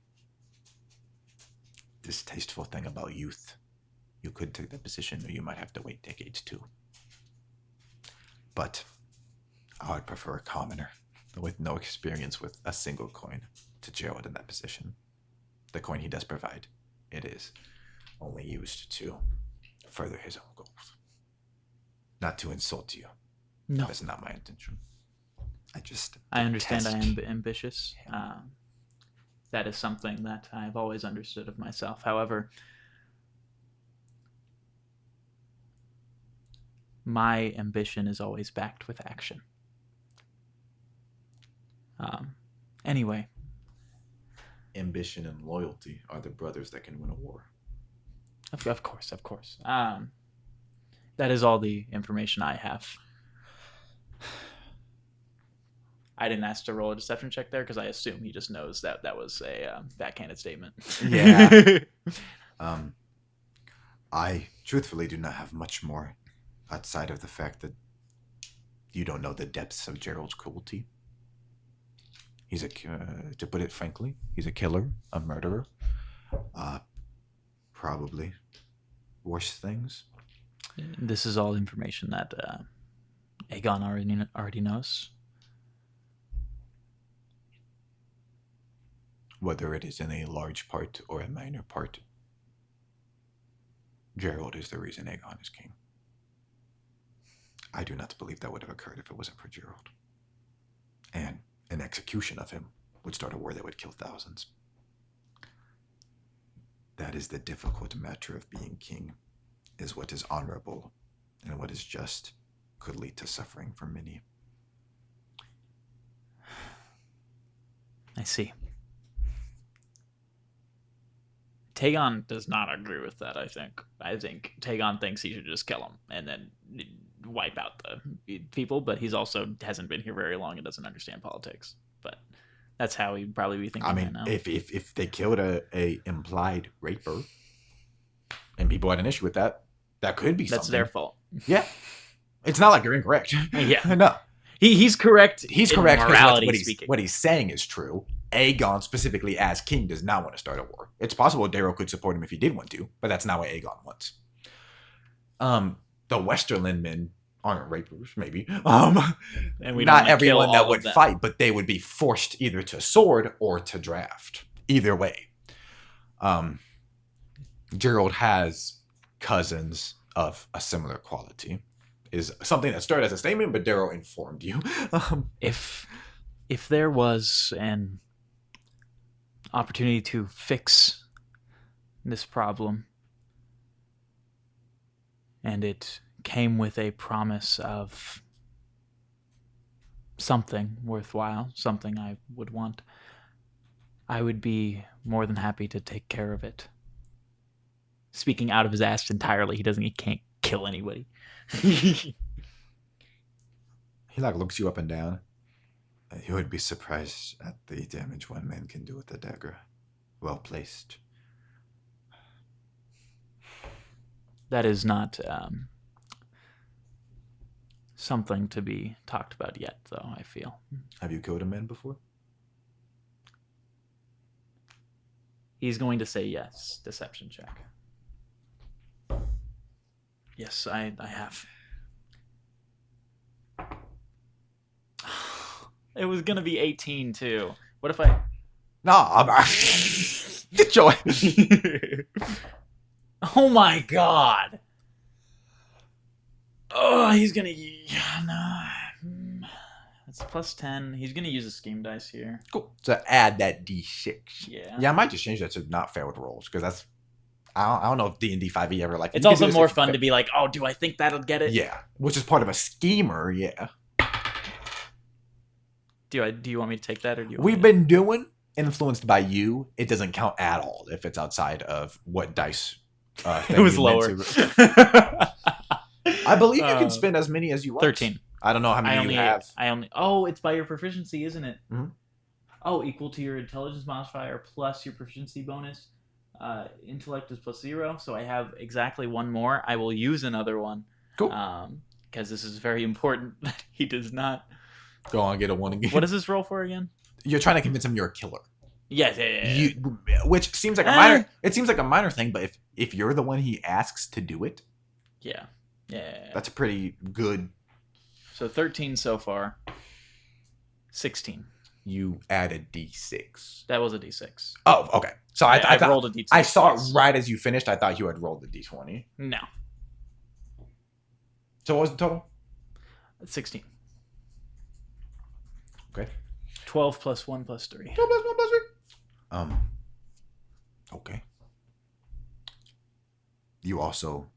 [SPEAKER 1] distasteful thing about youth. You could take that position, or you might have to wait decades too. But I would prefer a commoner with no experience with a single coin to Gerald in that position. The coin he does provide, it is only used to further his own goals. Not to insult you.
[SPEAKER 2] No.
[SPEAKER 1] That's not my intention.
[SPEAKER 2] I understand I am ambitious. That is something that I've always understood of myself. However, my ambition is always backed with action. Anyway.
[SPEAKER 1] Ambition and loyalty are the brothers that can win a war.
[SPEAKER 2] Of course. That is all the information I have. I didn't ask to roll a deception check there because I assume he just knows that that was a backhanded statement.
[SPEAKER 1] Yeah. I truthfully do not have much more outside of the fact that you don't know the depths of Gerald's cruelty. He's to put it frankly, he's a killer, a murderer. Probably worse things.
[SPEAKER 2] This is all information that Aegon already knows.
[SPEAKER 1] Whether it is in a large part or a minor part, Gerald is the reason Aegon is king. I do not believe that would have occurred if it wasn't for Gerald. And an execution of him would start a war that would kill thousands. That is the difficult matter of being king, is what is honorable and what is just could lead to suffering for many.
[SPEAKER 2] I see. Taegon does not agree with that, I think. I think Taegon thinks he should just kill him and then wipe out the people, but he's also hasn't been here very long and doesn't understand politics. But that's how he'd probably be thinking.
[SPEAKER 1] I mean,
[SPEAKER 2] right now.
[SPEAKER 1] if they killed a implied raper and people had an issue with that, that could be
[SPEAKER 2] that's
[SPEAKER 1] something.
[SPEAKER 2] their fault.
[SPEAKER 1] Yeah. It's not like you're incorrect.
[SPEAKER 2] Yeah.
[SPEAKER 1] No.
[SPEAKER 2] He's correct.
[SPEAKER 1] He's correct
[SPEAKER 2] morality
[SPEAKER 1] because
[SPEAKER 2] speaking.
[SPEAKER 1] what he's saying is true. Aegon, specifically as king, does not want to start a war. It's possible Daryl could support him if he did want to, but that's not what Aegon wants. The Westerland men aren't rapers, maybe.
[SPEAKER 2] And we
[SPEAKER 1] not
[SPEAKER 2] don't
[SPEAKER 1] everyone
[SPEAKER 2] kill
[SPEAKER 1] that
[SPEAKER 2] all
[SPEAKER 1] would
[SPEAKER 2] of them.
[SPEAKER 1] fight, but they would be forced either to sword or to draft. Either way. Gerald has cousins of a similar quality. Is something that started as a statement, but Daryl informed you.
[SPEAKER 2] If there was an opportunity to fix this problem, and it came with a promise of something worthwhile, something I would want, I would be more than happy to take care of it. Speaking out of his ass entirely, he can't kill anybody.
[SPEAKER 1] He looks you up and down. You would be surprised at the damage one man can do with a dagger. Well placed.
[SPEAKER 2] That is not something to be talked about yet, though, I feel.
[SPEAKER 1] Have you killed a man before?
[SPEAKER 2] He's going to say yes. Deception check. Yes, I have. It was going to be 18, too. What if I...
[SPEAKER 1] No, get your...
[SPEAKER 2] Oh my god! Oh, he's gonna... No. That's plus 10. He's gonna use a scheme dice here.
[SPEAKER 1] Cool. So add that D6.
[SPEAKER 2] Yeah.
[SPEAKER 1] Yeah, I might just change that to not failed rolls, because that's... I don't know if D&D 5e ever like...
[SPEAKER 2] It's also more fun to be like, oh, do I think that'll get it?
[SPEAKER 1] Yeah, which is part of a schemer, yeah.
[SPEAKER 2] Do you want me to take that, or do you want
[SPEAKER 1] We've
[SPEAKER 2] me
[SPEAKER 1] been doing influenced by you. It doesn't count at all if it's outside of what dice
[SPEAKER 2] it was
[SPEAKER 1] you
[SPEAKER 2] lower.
[SPEAKER 1] meant to. I believe you can spend as many as you want.
[SPEAKER 2] 13.
[SPEAKER 1] I don't know how many you have.
[SPEAKER 2] Oh, it's by your proficiency, isn't it?
[SPEAKER 1] Mhm.
[SPEAKER 2] Oh, equal to your intelligence modifier plus your proficiency bonus. Intellect is +0, so I have exactly one more. I will use another one.
[SPEAKER 1] Cool.
[SPEAKER 2] Because this is very important that he does not.
[SPEAKER 1] Go on, get a 1 again.
[SPEAKER 2] What does this roll for again?
[SPEAKER 1] You're trying to convince him you're a killer.
[SPEAKER 2] Yes, yeah.
[SPEAKER 1] Which seems like a minor. It seems like a minor thing, but if you're the one he asks to do it,
[SPEAKER 2] yeah.
[SPEAKER 1] that's a pretty good.
[SPEAKER 2] So 13 so far. 16.
[SPEAKER 1] You add a d6.
[SPEAKER 2] That was a d6.
[SPEAKER 1] Oh, okay. So I thought
[SPEAKER 2] rolled a d6.
[SPEAKER 1] I saw it right as you finished. I thought you had rolled a d20.
[SPEAKER 2] No.
[SPEAKER 1] So what was the total?
[SPEAKER 2] 16.
[SPEAKER 1] Okay.
[SPEAKER 2] 12 plus 1 plus 3.
[SPEAKER 1] 12 plus 1 plus 3. Okay. You also,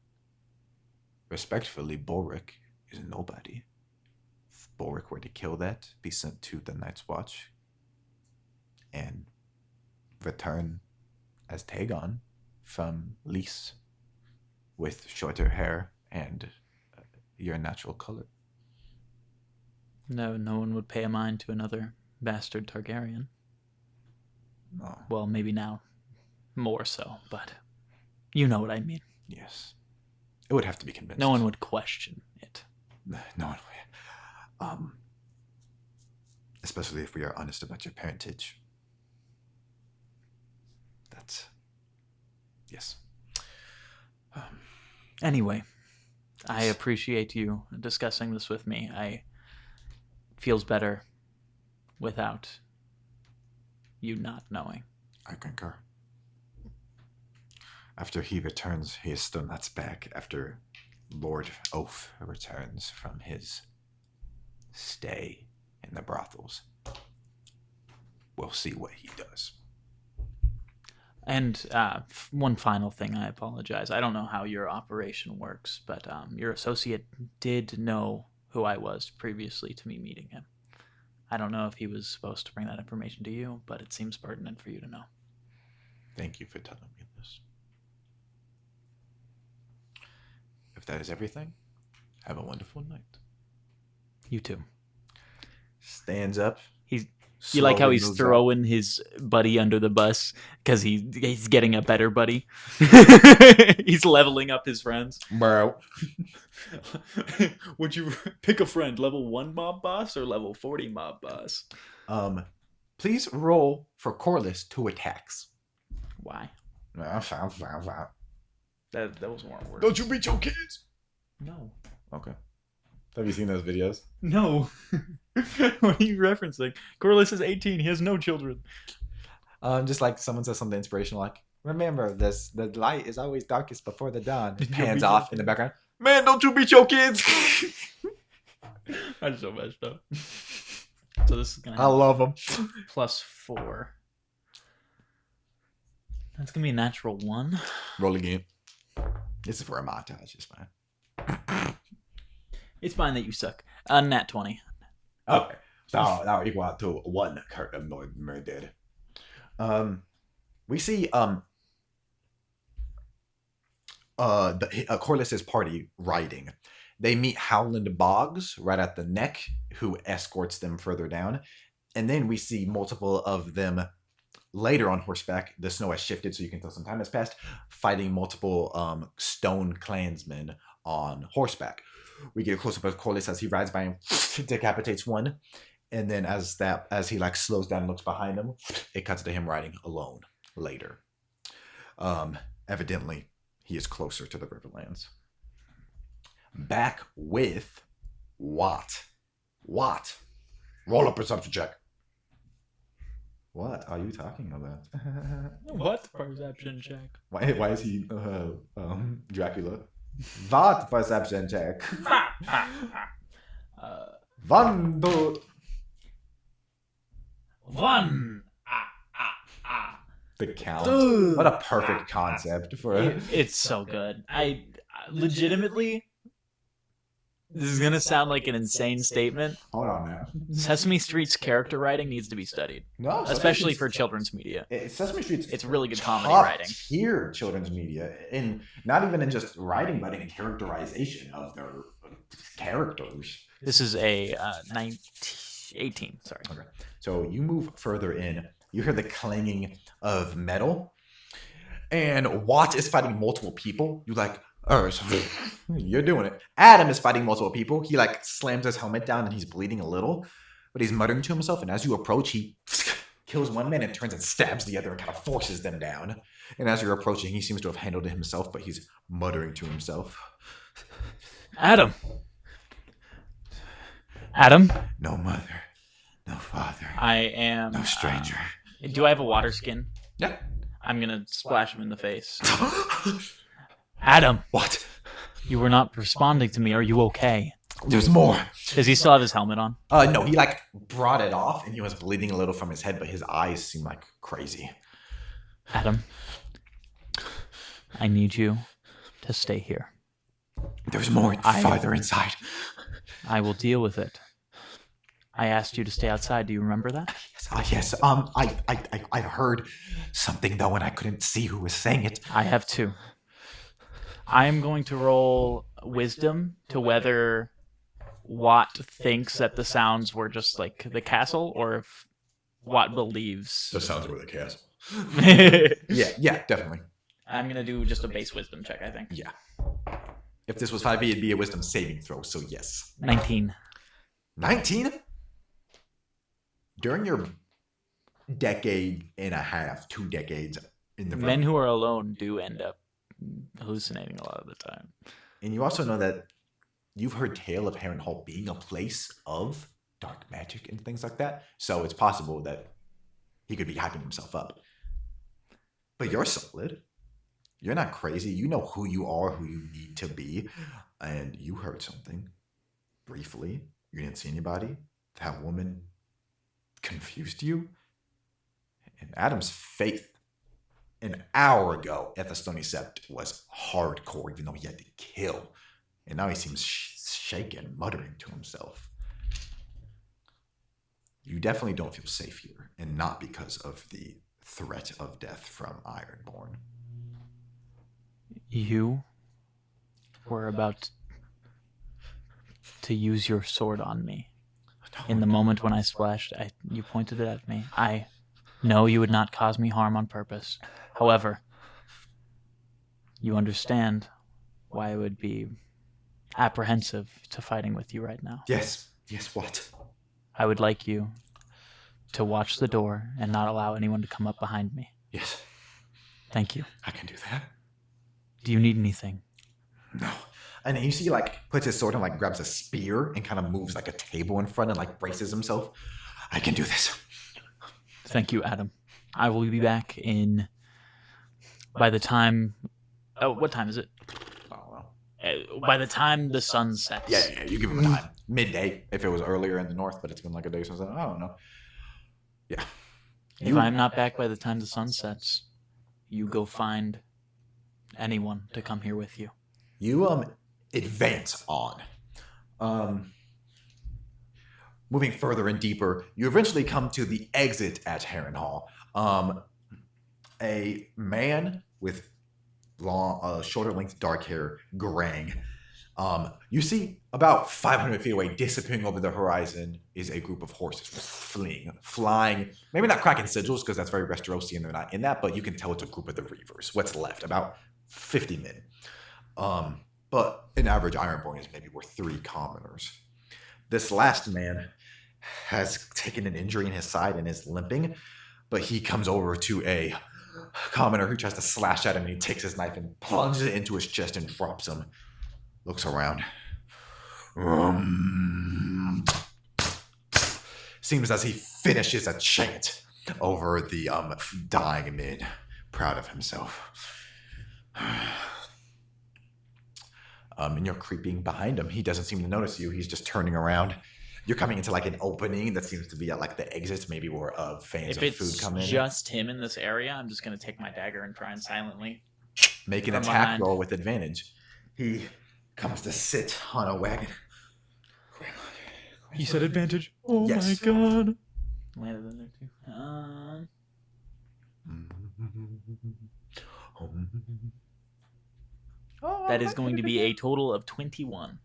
[SPEAKER 1] respectfully, Boric is a nobody. If Boric were to kill that, be sent to the Night's Watch, and return as Tagon from Lys with shorter hair and your natural color.
[SPEAKER 2] No one would pay a mind to another bastard Targaryen.
[SPEAKER 1] No.
[SPEAKER 2] Well, maybe now more so, but you know what I mean.
[SPEAKER 1] Yes. It would have to be convinced.
[SPEAKER 2] No one would question it.
[SPEAKER 1] No one would. Especially if we are honest about your parentage. That's... Yes.
[SPEAKER 2] Anyway, I appreciate you discussing this with me. Feels better without you not knowing.
[SPEAKER 1] I concur. After he returns, he is still not back. After Lord Oath returns from his stay in the brothels, we'll see what he does.
[SPEAKER 2] And one final thing, I apologize. I don't know how your operation works, but your associate did know who I was previously to me meeting him. I don't know if he was supposed to bring that information to you, but it seems pertinent for you to know.
[SPEAKER 1] Thank you for telling me this. If that is everything, have a wonderful night.
[SPEAKER 2] You too.
[SPEAKER 1] Stands up.
[SPEAKER 2] You like how he's
[SPEAKER 1] moves
[SPEAKER 2] throwing his buddy under the bus because he's getting a better buddy? He's leveling up his friends.
[SPEAKER 1] Bro.
[SPEAKER 2] Would you pick a friend, level 1 mob boss or level 40 mob boss?
[SPEAKER 1] Please roll for Corliss 2 attacks.
[SPEAKER 2] Why?
[SPEAKER 1] That
[SPEAKER 2] was more work.
[SPEAKER 1] Don't you beat your kids?
[SPEAKER 2] No.
[SPEAKER 1] Okay. Have you seen those videos?
[SPEAKER 2] No. What are you referencing? Corliss is 18. He has no children.
[SPEAKER 1] Just like someone says something inspirational, like, remember this: the light is always darkest before the dawn. It pans off in the background. Man, don't you beat your kids?
[SPEAKER 2] I'm so messed up. So this is gonna.
[SPEAKER 1] I love them.
[SPEAKER 2] +4. That's gonna be a natural 1.
[SPEAKER 1] Roll again. This is for a montage. It's fine.
[SPEAKER 2] It's fine that you suck. Nat 20.
[SPEAKER 1] Okay, so that will equal out to 1 Kurt of murdered. We see Corliss's party riding. They meet Howland Boggs right at the neck, who escorts them further down, and then we see multiple of them later on horseback. The snow has shifted, so you can tell some time has passed, fighting multiple stone clansmen on horseback. We get a close up of Corliss as he rides by and decapitates one, and then as he like slows down and looks behind him, it cuts to him riding alone later. Evidently, he is closer to the Riverlands. Back with Watt. Roll a perception check. What are you talking about?
[SPEAKER 2] What perception check?
[SPEAKER 1] Why is he Dracula? What perception check? One, two.
[SPEAKER 2] One.
[SPEAKER 1] The count. What a perfect concept for a...
[SPEAKER 2] It's so good. I legitimately. This is gonna sound like an insane statement.
[SPEAKER 1] Hold on now.
[SPEAKER 2] Sesame Street's character writing needs to be studied,
[SPEAKER 1] No,
[SPEAKER 2] especially for children's media.
[SPEAKER 1] Sesame Street's
[SPEAKER 2] It's really good comedy
[SPEAKER 1] top
[SPEAKER 2] writing.
[SPEAKER 1] tier children's media, in not even in just writing, but in characterization of their characters.
[SPEAKER 2] This is a 18. Sorry.
[SPEAKER 1] Okay. So you move further in. You hear the clanging of metal, and Watt is fighting multiple people. You're like, oh, you're doing it. Adam is fighting multiple people. He like slams his helmet down and he's bleeding a little, but he's muttering to himself. And as you approach, he kills one man and turns and stabs the other and kind of forces them down. And as you're approaching, he seems to have handled it himself, but he's muttering to himself.
[SPEAKER 2] Adam. Adam?
[SPEAKER 3] No mother, no father,
[SPEAKER 2] I am...
[SPEAKER 3] no stranger.
[SPEAKER 2] Do I have a water skin?
[SPEAKER 1] Yeah.
[SPEAKER 2] I'm going to splash him in the face. Adam.
[SPEAKER 1] What?
[SPEAKER 2] You were not responding to me. Are you okay?
[SPEAKER 1] There's more.
[SPEAKER 2] Does he still have his helmet on?
[SPEAKER 1] No, he like brought it off and he was bleeding a little from his head, but his eyes seem like crazy.
[SPEAKER 2] Adam. I need you to stay here.
[SPEAKER 3] There's more farther inside.
[SPEAKER 2] I will deal with it. I asked you to stay outside. Do you remember that?
[SPEAKER 3] Yes. I heard something though, and I couldn't see who was saying it.
[SPEAKER 2] I have too. I am going to roll wisdom to whether Watt thinks that the sounds were just like the castle, or if Watt believes.
[SPEAKER 3] The sounds were the castle.
[SPEAKER 1] Yeah, definitely.
[SPEAKER 2] I'm going to do just a base wisdom check, I think.
[SPEAKER 1] Yeah. If this was 5e, it'd be a wisdom saving throw, so yes.
[SPEAKER 2] 19.
[SPEAKER 1] 19? During your decade and a half, 2 decades in the
[SPEAKER 2] Men who are alone do end up hallucinating a lot of the time.
[SPEAKER 1] And you also know that you've heard tale of Harrenhal being a place of dark magic and things like that. So it's possible that he could be hyping himself up. But you're solid. You're not crazy. You know who you are, who you need to be. And you heard something briefly. You didn't see anybody. That woman confused you. And Adam's faith an hour ago at the Stony Sept was hardcore, even though he had to kill. And now he seems shaken, muttering to himself. You definitely don't feel safe here, and not because of the threat of death from Ironborn.
[SPEAKER 2] You were about to use your sword on me. In the moment when I splashed, you pointed it at me. I know you would not cause me harm on purpose. However, you understand why I would be apprehensive to fighting with you right now.
[SPEAKER 1] Yes, what?
[SPEAKER 2] I would like you to watch the door and not allow anyone to come up behind me.
[SPEAKER 1] Yes.
[SPEAKER 2] Thank you.
[SPEAKER 1] I can do that.
[SPEAKER 2] Do you need anything?
[SPEAKER 1] No. And then you see he like puts his sword and like grabs a spear and kind of moves like a table in front and like braces himself. I can do this.
[SPEAKER 2] Thank you, Adam. I will be back in by the time... Oh, what time is it?
[SPEAKER 1] Oh, well.
[SPEAKER 2] By the time the sun sets.
[SPEAKER 1] Yeah, you give him time. Midday, if it was earlier in the north, but it's been like a day since I don't know. Yeah.
[SPEAKER 2] If I'm not back by the time the sun sets, you go find anyone to come here with you.
[SPEAKER 1] You advance on. Moving further and deeper, you eventually come to the exit at Harrenhal. A man with long, shorter length dark hair, graying. You see about 500 feet away, disappearing over the horizon, is a group of horses flying. Maybe not cracking sigils because that's very Westerosi and they're not in that, but you can tell it's a group of the Reavers. What's left? About 50 men. But an average Ironborn is maybe worth 3 commoners. This last man has taken an injury in his side and is limping, but he comes over to a commoner who tries to slash at him, and he takes his knife and plunges it into his chest and drops him. Looks around. Seems as he finishes a chant over the dying men, proud of himself. And you're creeping behind him. He doesn't seem to notice you. He's just turning around. You're coming into like an opening that seems to be at like the exits, maybe where fans of food come in.
[SPEAKER 2] If it's just him in this area, I'm just going to take my dagger and try and silently
[SPEAKER 1] make an attack roll with advantage. He comes to sit on a wagon.
[SPEAKER 2] He said advantage. Oh
[SPEAKER 1] Yes.
[SPEAKER 2] my god. Landed in there too. That is going to be a total of 21.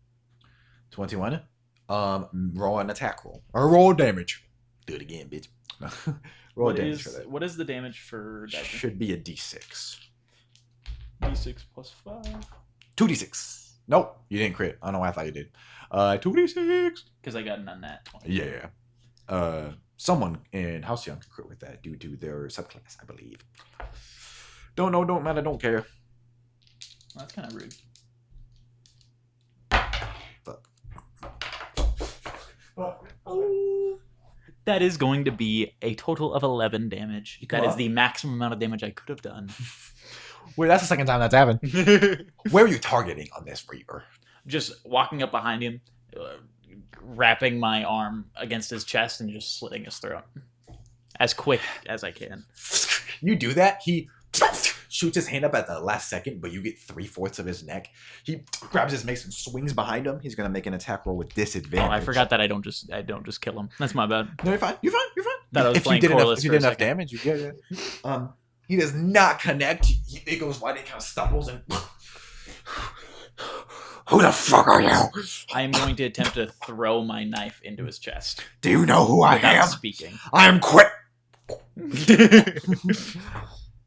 [SPEAKER 1] 21. Roll an attack roll. Or roll damage. Do it again, bitch. Roll
[SPEAKER 2] What
[SPEAKER 1] damage
[SPEAKER 2] is
[SPEAKER 1] for that.
[SPEAKER 2] what is the damage for dagger?
[SPEAKER 1] Should be a d6.
[SPEAKER 2] D6 plus 5.
[SPEAKER 1] 2d6. Nope, you didn't crit. I don't know why I thought you did. 2d6.
[SPEAKER 2] Because I got an unnat 20.
[SPEAKER 1] Yeah. Someone in House Young could crit with that due to their subclass, I believe. Don't know, don't matter, don't care.
[SPEAKER 2] That's kind of rude. That is going to be a total of 11 damage. That is the maximum amount of damage I could have done.
[SPEAKER 1] Wait, that's the second time that's happened. Where are you targeting on this, Reaver?
[SPEAKER 2] Just walking up behind him, wrapping my arm against his chest and just slitting his throat. As quick as I can.
[SPEAKER 1] You do that, he shoots his hand up at the last second, but you get 3/4 of his neck. He grabs his mace and swings behind him. He's gonna make an attack roll with disadvantage.
[SPEAKER 2] Oh, I forgot that I don't just kill him. That's my bad.
[SPEAKER 1] No, you're fine. You're fine. You're fine.
[SPEAKER 2] Thought I was
[SPEAKER 1] If you
[SPEAKER 2] playing
[SPEAKER 1] did enough,
[SPEAKER 2] Corliss
[SPEAKER 1] if you
[SPEAKER 2] for a
[SPEAKER 1] did enough
[SPEAKER 2] second.
[SPEAKER 1] damage, you get it. He does not connect. It goes wide. He kind of stumbles and. Who the fuck are you?
[SPEAKER 2] I am going to attempt to throw my knife into his chest.
[SPEAKER 1] Do you know who I
[SPEAKER 2] Without
[SPEAKER 1] am?
[SPEAKER 2] speaking.
[SPEAKER 1] I am Quick.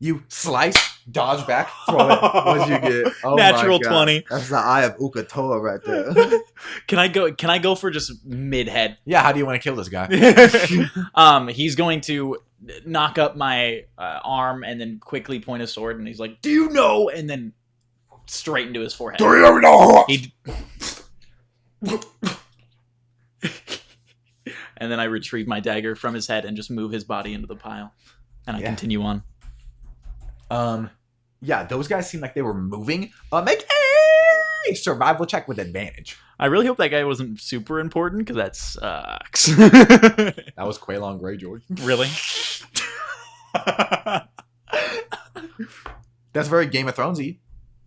[SPEAKER 1] You slice, dodge back, throw it. What'd you get? Oh
[SPEAKER 2] Natural
[SPEAKER 1] my God.
[SPEAKER 2] 20.
[SPEAKER 1] That's the eye of Ukatoa right there.
[SPEAKER 2] Can I go for just mid head?
[SPEAKER 1] Yeah, how do you want to kill this guy?
[SPEAKER 2] He's going to knock up my arm and then quickly point a sword, and he's like, "Do you know?" And then straight into his forehead.
[SPEAKER 1] Do you know?
[SPEAKER 2] And then I retrieve my dagger from his head and just move his body into the pile, and I continue on.
[SPEAKER 1] Yeah, those guys seem like they were moving. Make a survival check with advantage.
[SPEAKER 2] I really hope that guy wasn't super important because that sucks.
[SPEAKER 1] That was Quaylon Greyjoy.
[SPEAKER 2] Really?
[SPEAKER 1] That's very Game of Thronesy.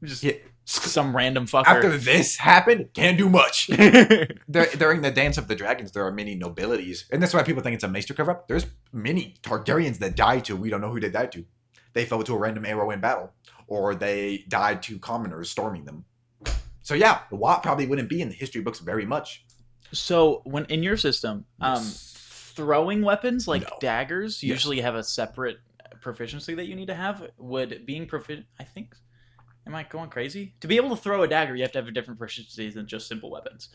[SPEAKER 2] Just
[SPEAKER 1] Yeah.
[SPEAKER 2] some random fucker.
[SPEAKER 1] After this happened, can't do much. During the Dance of the Dragons, there are many nobilities, and that's why people think it's a Maester cover-up. There's many Targaryens that died to. We don't know who they died to. They fell to a random arrow in battle, or they died to commoners storming them. So yeah, the WAP probably wouldn't be in the history books very much.
[SPEAKER 2] So when in your system, throwing weapons like
[SPEAKER 1] No.
[SPEAKER 2] daggers
[SPEAKER 1] Yes.
[SPEAKER 2] usually have a separate proficiency that you need to have. Would being proficient, I think. Am I going crazy? To be able to throw a dagger, you have to have a different proficiency than just simple weapons.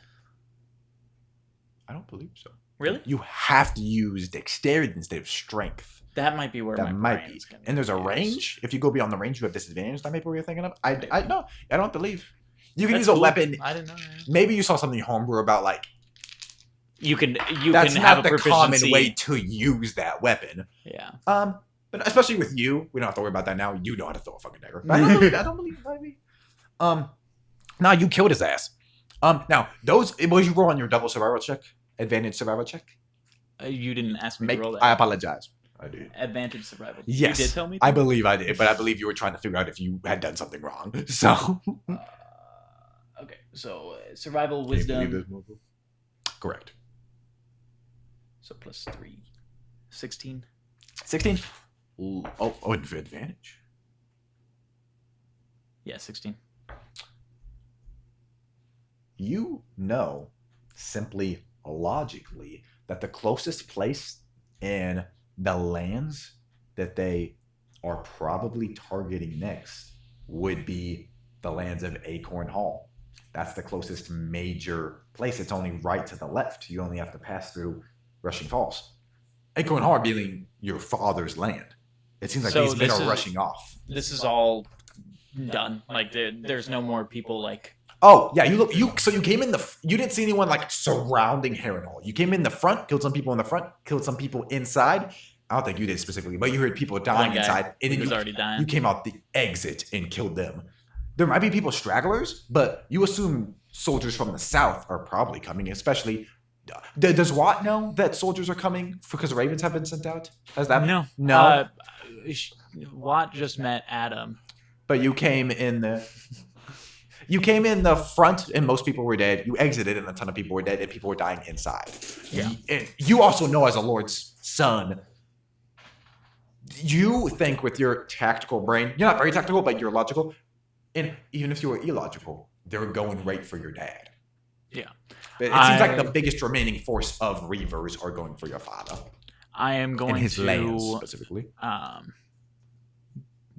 [SPEAKER 1] I don't believe so.
[SPEAKER 2] Really?
[SPEAKER 1] You have to use dexterity instead of strength.
[SPEAKER 2] That might be where
[SPEAKER 1] That
[SPEAKER 2] my
[SPEAKER 1] might be.
[SPEAKER 2] brain's gonna
[SPEAKER 1] And there's a
[SPEAKER 2] confused.
[SPEAKER 1] range. If you go beyond the range, you have disadvantage. That may be what you're thinking of. I no, I don't believe. You can
[SPEAKER 2] That's
[SPEAKER 1] use a
[SPEAKER 2] cool.
[SPEAKER 1] weapon.
[SPEAKER 2] I didn't know.
[SPEAKER 1] Maybe you saw something homebrew about like
[SPEAKER 2] You can
[SPEAKER 1] that's
[SPEAKER 2] have
[SPEAKER 1] not
[SPEAKER 2] a
[SPEAKER 1] the common
[SPEAKER 2] proficiency.
[SPEAKER 1] way to use that weapon.
[SPEAKER 2] Yeah.
[SPEAKER 1] But especially with you, we don't have to worry about that now. You know how to throw a fucking dagger. I don't believe it. Now you killed his ass. Now those was you roll on your double survival check, advantage survival check.
[SPEAKER 2] You didn't ask me to roll that.
[SPEAKER 1] I apologize. I did.
[SPEAKER 2] Advantage survival.
[SPEAKER 1] Yes,
[SPEAKER 2] You did tell me.
[SPEAKER 1] I
[SPEAKER 2] to?
[SPEAKER 1] believe I did, but I believe you were trying to figure out if you had done something wrong. So
[SPEAKER 2] Okay, so survival wisdom.
[SPEAKER 1] Correct.
[SPEAKER 2] So plus 3. 16.
[SPEAKER 1] 16. Oh, advantage.
[SPEAKER 2] Yeah, 16.
[SPEAKER 1] You know, simply logically, that the closest place in the lands that they are probably targeting next would be the lands of Acorn Hall. That's the closest major place. It's only right to the left. You only have to pass through Rushing Falls. Acorn Hall being your father's land. It seems like
[SPEAKER 2] So
[SPEAKER 1] these men
[SPEAKER 2] this
[SPEAKER 1] are
[SPEAKER 2] is-
[SPEAKER 1] rushing off.
[SPEAKER 2] This is all done. Like there's no more people like.
[SPEAKER 1] Oh yeah, so you came in you didn't see anyone like surrounding Harrenhal. You came in the front, killed some people in the front, killed some people inside. I don't think you did specifically, but you heard people dying
[SPEAKER 2] One guy
[SPEAKER 1] inside, and
[SPEAKER 2] He
[SPEAKER 1] then
[SPEAKER 2] was
[SPEAKER 1] you,
[SPEAKER 2] already dying.
[SPEAKER 1] you came out the exit and killed them. There might be people stragglers, but you assume soldiers from the south are probably coming, especially. Does Watt know that soldiers are coming because ravens have been sent out? Has that
[SPEAKER 2] No.
[SPEAKER 1] no?
[SPEAKER 2] Watt just met Adam.
[SPEAKER 1] But you came in the. You came in the front and most people were dead. You exited and a ton of people were dead and people were dying inside.
[SPEAKER 2] Yeah.
[SPEAKER 1] And you also know as a Lord's son, you think with your tactical brain, you're not very tactical, but you're logical. And even if you were illogical, they're going right for your dad.
[SPEAKER 2] Yeah.
[SPEAKER 1] It seems like the biggest remaining force of Reavers are going for your father.
[SPEAKER 2] I am going
[SPEAKER 1] and his
[SPEAKER 2] to
[SPEAKER 1] lands specifically.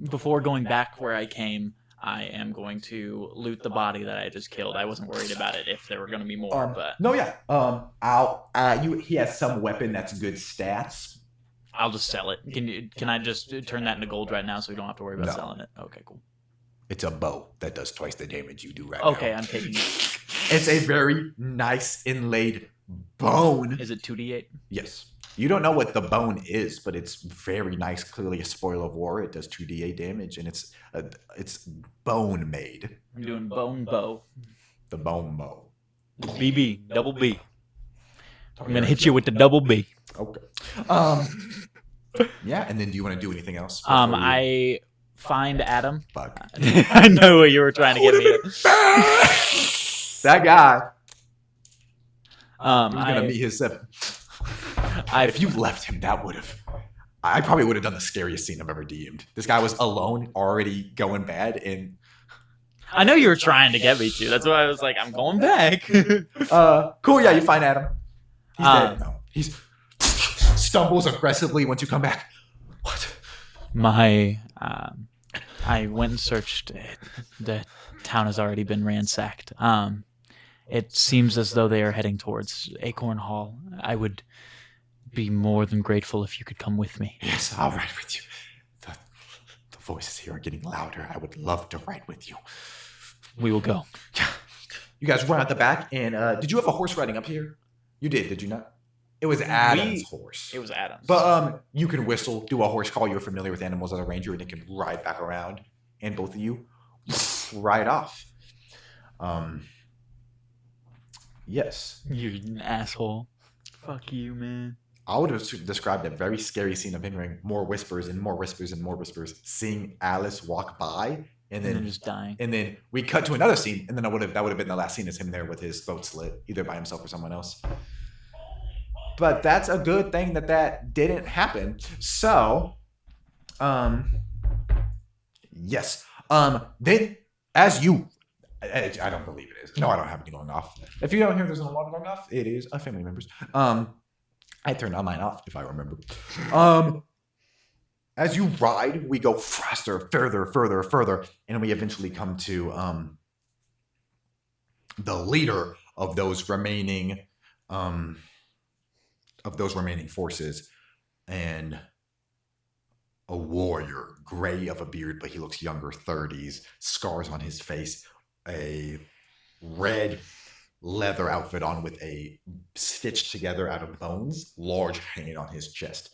[SPEAKER 2] Before going back where I came, I am going to loot the body that I just killed. I wasn't worried about it if there were going to be more, but
[SPEAKER 1] no, yeah. He has some weapon that's good stats.
[SPEAKER 2] I'll just sell it. Can I just turn that into gold right now so we don't have to worry about selling it? Okay, cool.
[SPEAKER 1] It's a bow that does twice the damage you do right
[SPEAKER 2] now. Okay, I'm taking it.
[SPEAKER 1] It's a very nice inlaid bone.
[SPEAKER 2] Is it 2d8?
[SPEAKER 1] Yes. You don't know what the bone is, but it's very nice. Clearly a spoil of war. It does 2d8 damage, and it's bone made.
[SPEAKER 2] I'm doing bone bow.
[SPEAKER 1] The bone bow.
[SPEAKER 2] BB, double B. I'm going to hit you with the double B.
[SPEAKER 1] Okay. Yeah, and then do you want to do anything else?
[SPEAKER 2] I find Adam.
[SPEAKER 1] Fuck.
[SPEAKER 2] I know what you were trying to get me at.
[SPEAKER 1] That guy.
[SPEAKER 2] He was
[SPEAKER 1] going to meet his 7. If you left him, I probably would have done the scariest scene I've ever DM'd. This guy was alone, already going bad, and
[SPEAKER 2] I know you were trying to get me to. That's why I was like, I'm going back.
[SPEAKER 1] Cool, yeah, you find Adam. He's dead. No, he's stumbles aggressively once you come back. What?
[SPEAKER 2] I went and searched. The town has already been ransacked. It seems as though they are heading towards Acorn Hall. I would be more than grateful if you could come with me.
[SPEAKER 1] Yes, I'll ride with you. The voices here are getting louder. I would love to ride with you.
[SPEAKER 2] We will go.
[SPEAKER 1] You guys run out the back, and did you have a horse riding up here? You did you not? It was Adam's horse.
[SPEAKER 2] It was Adam's.
[SPEAKER 1] But you can whistle, do a horse call. You're familiar with animals as a ranger, and it can ride back around, and both of you ride off. Yes.
[SPEAKER 2] You're an asshole. Fuck you, man.
[SPEAKER 1] I would have described a very scary scene of hearing more whispers and more whispers and more whispers, seeing Alice walk by, and then
[SPEAKER 2] just dying.
[SPEAKER 1] And then we cut to another scene, and then that would have been the last scene is him there with his throat slit, either by himself or someone else. But that's a good thing that didn't happen. So, yes. Then as you, I don't believe it is. No, I don't have any going off. If you don't hear there's an alarm going off, it is a family member's. I turned mine off, if I remember. As you ride, we go faster, further, and we eventually come to the leader of those remaining forces, and a warrior, gray of a beard, but he looks younger, 30s, scars on his face, a red leather outfit on with a stitched together out of bones, large hanging on his chest.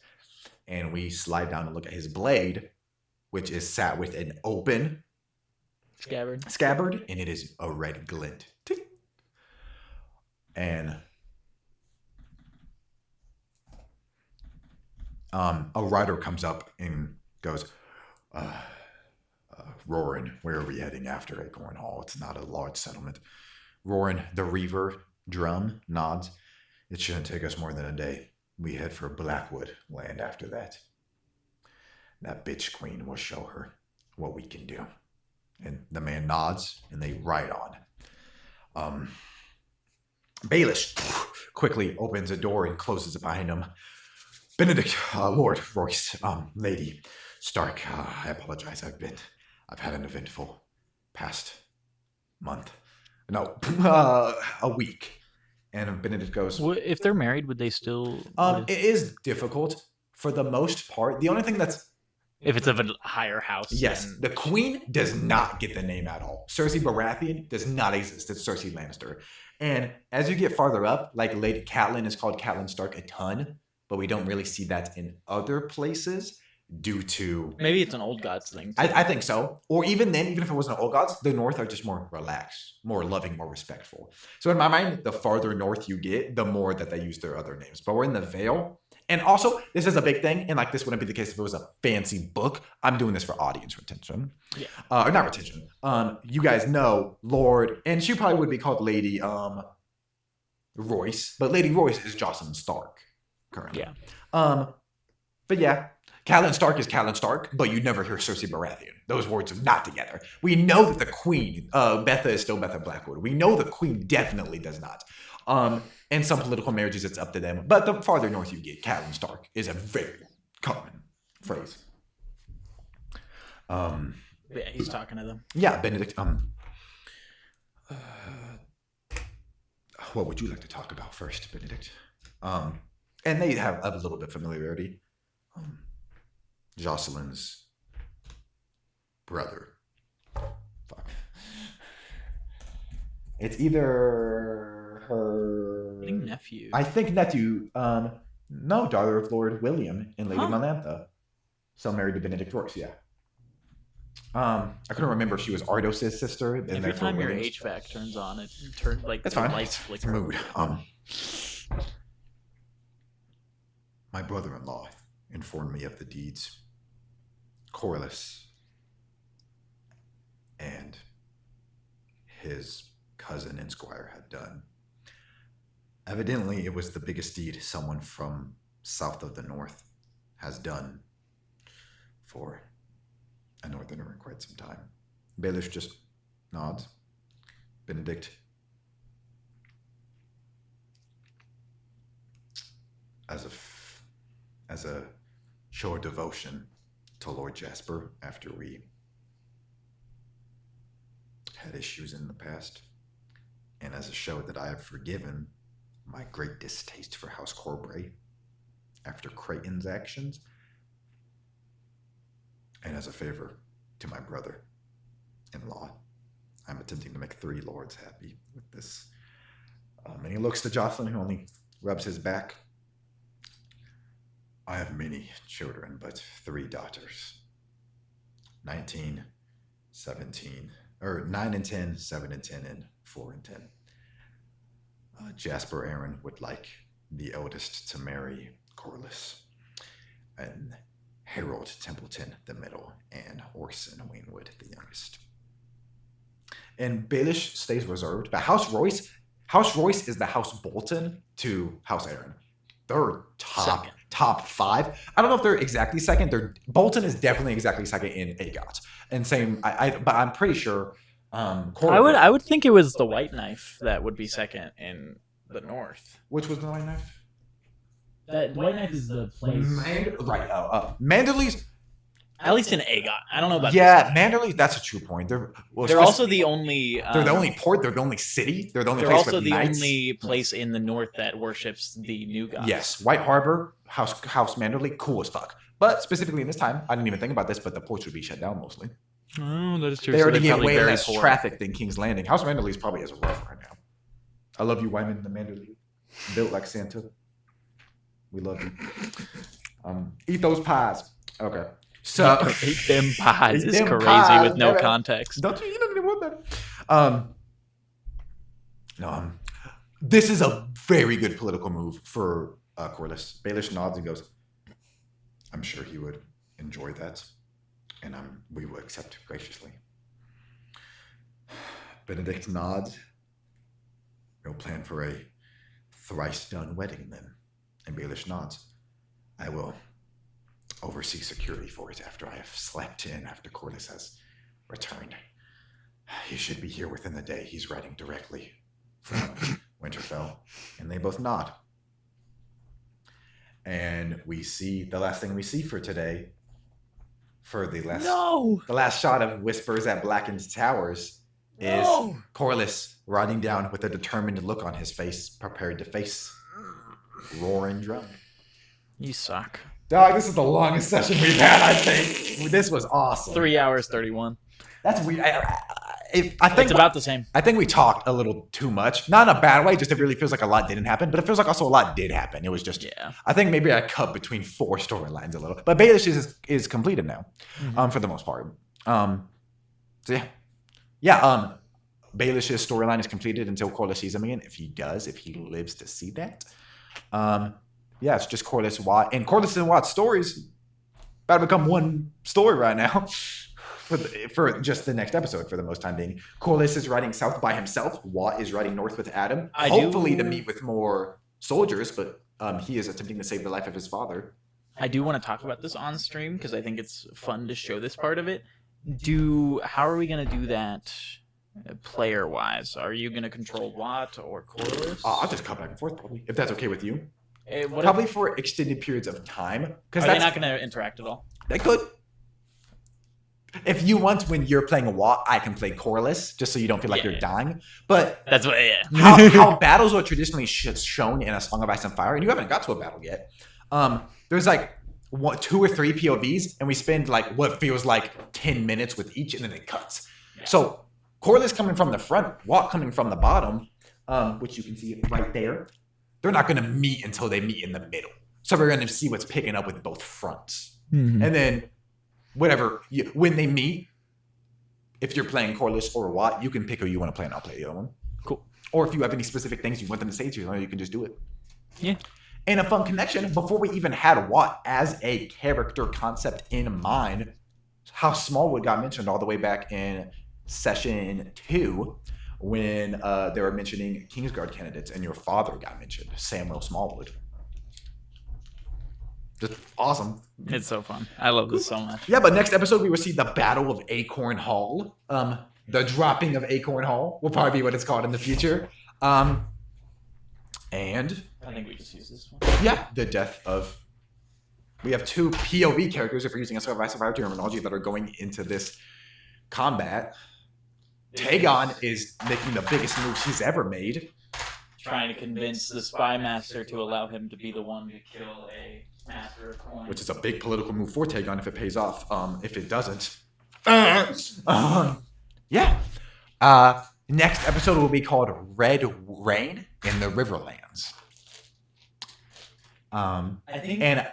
[SPEAKER 1] And we slide down and look at his blade, which is sat with an open scabbard, and it is a red glint. And a rider comes up and goes, Roran, where are we heading after Acorn Hall? It's not a large settlement. Roran, the Reaver drum, nods. It shouldn't take us more than a day. We head for Blackwood land after that. That bitch queen will show her what we can do. And the man nods, and they ride on. Baelish quickly opens a door and closes it behind him. Benedict, Lord Royce, Lady Stark, I apologize. I've had an eventful past month. No, a week. And Benedict goes,
[SPEAKER 2] if they're married, would they still?
[SPEAKER 1] It is difficult for the most part. The only thing that's
[SPEAKER 2] if it's of a higher house.
[SPEAKER 1] Yes, the queen does not get the name at all. Cersei Baratheon does not exist. It's Cersei Lannister. And as you get farther up, like Lady Catelyn is called Catelyn Stark a ton, but we don't really see that in other places due to...
[SPEAKER 2] Maybe it's an old gods thing.
[SPEAKER 1] I think so. Or even then, even if it wasn't old gods, the North are just more relaxed, more loving, more respectful. So in my mind, the farther north you get, the more that they use their other names. But we're in the Vale, And also, this is a big thing, and like this wouldn't be the case if it was a fancy book. I'm doing this for audience retention, or not retention. You guys know Lord, and she probably would be called Lady Royce, but Lady Royce is Jocelyn Stark currently. But yeah, Catelyn Stark is Catelyn Stark, but you never hear Cersei Baratheon. Those words are not together. We know that the queen, Betha, is still Betha Blackwood. We know the queen definitely does not. In some political marriages, it's up to them. But the farther north you get, Catelyn Stark is a very common phrase.
[SPEAKER 2] Yeah, he's talking to them.
[SPEAKER 1] Yeah, Benedict. What would you like to talk about first, Benedict? And they have a little bit of familiarity. Jocelyn's brother. Fuck. It's either her.
[SPEAKER 2] I think nephew.
[SPEAKER 1] I think nephew. No, daughter of Lord William and Lady Melantha. So married to Benedict Royce, yeah. I couldn't remember if she was Ardos's sister.
[SPEAKER 2] Every time your HVAC turns on, it turns like
[SPEAKER 1] that's
[SPEAKER 2] the
[SPEAKER 1] fine.
[SPEAKER 2] lights flicker.
[SPEAKER 3] Mood. My brother-in-law informed me of the deeds Corlys and his cousin and squire had done. Evidently, it was the biggest deed someone from south of the north has done for a northerner in quite some time. Baelish just nods. Benedict, as a show of devotion to Lord Jasper after we had issues in the past, and as a show that I have forgiven my great distaste for House Corbray after Creighton's actions, and as a favor to my brother-in-law, I'm attempting to make 3 lords happy with this. And he looks to Jocelyn, who only rubs his back. I have many children, but 3 daughters. 9 and 10, 7 and 10, and 4 and 10. Jasper Aaron would like the eldest to marry Corlys, and Harold Templeton the middle, and Orson Wainwood the youngest. And Baelish stays reserved, but House Royce is the House Bolton to House Aaron. They're top 5. I don't know if they're exactly second. Bolton is definitely exactly second in AGOT, and same. But I'm pretty sure.
[SPEAKER 2] I would think it was the White Knife that would be second in the north.
[SPEAKER 1] Which was the White Knife?
[SPEAKER 2] That White Knife is the place.
[SPEAKER 1] Manderley's.
[SPEAKER 2] At least in AGOT. I don't know about.
[SPEAKER 1] Yeah, Manderley. That's a true point. They're
[SPEAKER 2] also the only.
[SPEAKER 1] They're the only port. They're the only city. They're the only.
[SPEAKER 2] They're
[SPEAKER 1] place
[SPEAKER 2] also the
[SPEAKER 1] knights.
[SPEAKER 2] only place in the north that worships the new gods.
[SPEAKER 1] Yes, White Harbor, House Manderley, cool as fuck. But specifically in this time, I didn't even think about this, but the ports would be shut down mostly.
[SPEAKER 2] Oh, that is true.
[SPEAKER 1] They already get way less traffic than King's Landing. House Manderley is probably as rough right now. I love you, Wyman the Manderley. Built like Santa. We love you. Eat those pies. Okay. So
[SPEAKER 2] eat them pies is crazy
[SPEAKER 1] pies,
[SPEAKER 2] with no
[SPEAKER 1] baby.
[SPEAKER 2] Context.
[SPEAKER 1] Don't you eat them anymore, better? This is a very good political move for Corlys. Baelish nods and goes, I'm sure he would enjoy that, and we will accept graciously. Benedict nods. No plan for a thrice done wedding then. And Baelish nods. I will oversee security for it after I have slept in after Corlys has returned. He should be here within the day. He's riding directly from Winterfell. And they both nod. And we see the last thing we see for today, for the last shot of Whispers at Blackened Towers, is Corlys riding down with a determined look on his face, prepared to face roaring drum.
[SPEAKER 2] You suck.
[SPEAKER 1] Dog, this is the longest session we've had, I think. This was awesome.
[SPEAKER 2] 3 hours, 31.
[SPEAKER 1] That's weird. I think
[SPEAKER 2] it's about the same.
[SPEAKER 1] I think we talked a little too much. Not in a bad way, just it really feels like a lot didn't happen. But it feels like also a lot did happen. It was just, I think maybe I cut between 4 storylines a little. But Baelish is completed now, for the most part. So yeah. Baelish's storyline is completed until Corlys sees him again. If he lives to see that. yeah, it's just Corliss Watt. And Corliss and Watt's stories about to become one story right now for just the next episode for the most time being. Corliss is riding south by himself. Watt is riding north with Adam. Hopefully to meet with more soldiers, but he is attempting to save the life of his father.
[SPEAKER 2] I do want to talk about this on stream because I think it's fun to show this part of it. How are we going to do that player wise? Are you going to control Watt or Corliss?
[SPEAKER 1] I'll just cut back and forth probably, if that's okay with you.
[SPEAKER 2] What
[SPEAKER 1] Probably for extended periods of time.
[SPEAKER 2] Are they not going to interact at all?
[SPEAKER 1] They could. If you want, when you're playing a Watt, I can play Corliss, just so you don't feel like you're dying. But
[SPEAKER 2] that's what. Yeah.
[SPEAKER 1] how battles are traditionally shown in A Song of Ice and Fire, and you haven't got to a battle yet. There's like 2 or 3 POVs, and we spend like what feels like 10 minutes with each, and then it cuts. Yeah. So Corliss coming from the front, Watt coming from the bottom, which you can see right there. They're not going to meet until they meet in the middle. So we're going to see what's picking up with both fronts. Mm-hmm. And then when they meet, if you're playing Corliss or Watt, you can pick who you want to play and I'll play the other one.
[SPEAKER 2] Cool.
[SPEAKER 1] Or if you have any specific things you want them to say to you, you can just do it.
[SPEAKER 2] Yeah.
[SPEAKER 1] And a fun connection, before we even had Watt as a character concept in mind, how Smallwood got mentioned all the way back in session 2 when they were mentioning Kingsguard candidates and your father got mentioned, Samuel Smallwood. Just awesome.
[SPEAKER 2] It's so fun. I love this so much.
[SPEAKER 1] Yeah, but next episode we will see the Battle of Acorn Hall. The dropping of Acorn Hall will probably be what it's called in the future. And
[SPEAKER 2] I think we just use this one.
[SPEAKER 1] Yeah, the death of. We have 2 POV characters, if we're using a survivor terminology, that are going into this combat. Tagon is making the biggest move she's ever made.
[SPEAKER 2] Trying to convince the Spy Master to allow him to be the one to kill a Master of Coin.
[SPEAKER 1] Which is a big political move for Tagon if it pays off. If it doesn't. Yeah. Next episode will be called Red Rain in the Riverlands. I think... And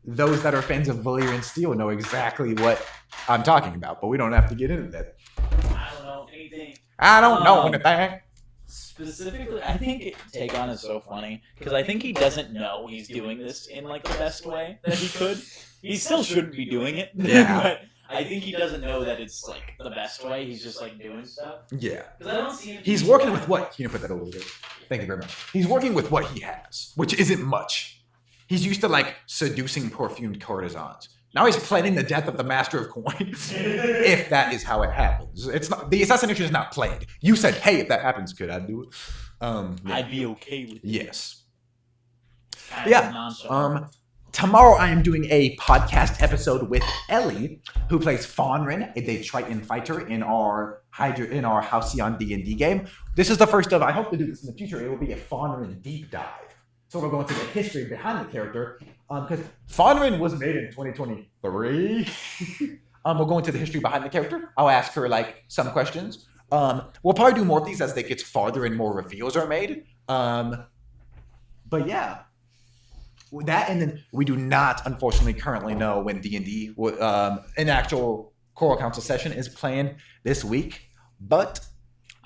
[SPEAKER 1] those that are fans of Valyrian Steel know exactly what I'm talking about, but we don't have to get into that.
[SPEAKER 2] I don't know anything.
[SPEAKER 1] I don't know anything.
[SPEAKER 2] Specifically, I think Tagon is so funny because I think he doesn't know he's doing this in like the best way that he could. He still shouldn't be doing it.
[SPEAKER 1] Yeah.
[SPEAKER 2] But I think he doesn't know that it's like the best way. He's just like doing stuff.
[SPEAKER 1] Yeah.
[SPEAKER 2] Because I don't see him.
[SPEAKER 1] He's working with what? Can you put that a little bit? Thank you very much. He's working with what he has, which isn't much. He's used to like seducing perfumed courtesans. Now he's planning the death of the Master of Coin. If that is how it happens. It's not, the assassination is not planned. You said, hey, if that happens, could I do it? Yeah.
[SPEAKER 2] I'd be okay with it.
[SPEAKER 1] Yes. Yeah. Tomorrow I am doing a podcast episode with Ellie, who plays Fawnrin, a Triton fighter in our Halcyon D&D game. This is the first of, I hope to do this in the future, it will be a Fawnrin deep dive. So we're going to the history behind the character, because Fawnrin was made in 2023. We'll go into the history behind the character. I'll ask her like some questions. We'll probably do more of these as they get farther and more reveals are made. But yeah, that, and then we do not, unfortunately, currently know when D&D, an actual Choral Council session is planned this week. But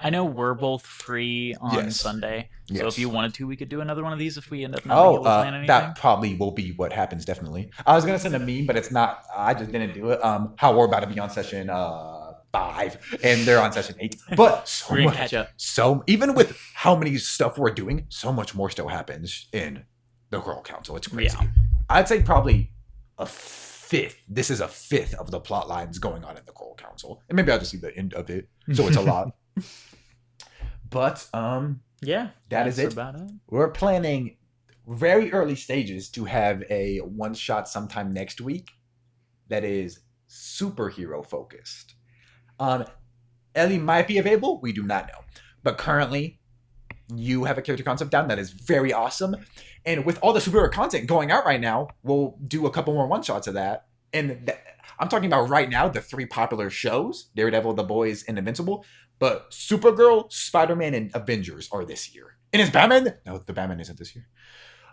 [SPEAKER 2] I know we're both free on Sunday. So if you wanted to, we could do another one of these if we end up not being able to plan anything.
[SPEAKER 1] That probably will be what happens, definitely. I was going to send a meme, but it's not. I just didn't do it. How we're about to be on session 5, and they're on session 8. But
[SPEAKER 2] we're going to catch up.
[SPEAKER 1] So even with how many stuff we're doing, so much more still happens in the Choral Council. It's crazy. Yeah. I'd say probably a 5th. This is a 5th of the plot lines going on in the Choral Council. And maybe I'll just see the end of it. So it's a lot. But
[SPEAKER 2] yeah,
[SPEAKER 1] that is it.
[SPEAKER 2] About it.
[SPEAKER 1] We're planning very early stages to have a one-shot sometime next week that is superhero focused. Ellie might be available. We do not know. But currently, you have a character concept down that is very awesome. And with all the superhero content going out right now, we'll do a couple more one-shots of that. And I'm talking about right now, the 3 popular shows, Daredevil, The Boys, and Invincible. But Supergirl, Spider-Man, and Avengers are this year. And is Batman? No, the Batman isn't this year.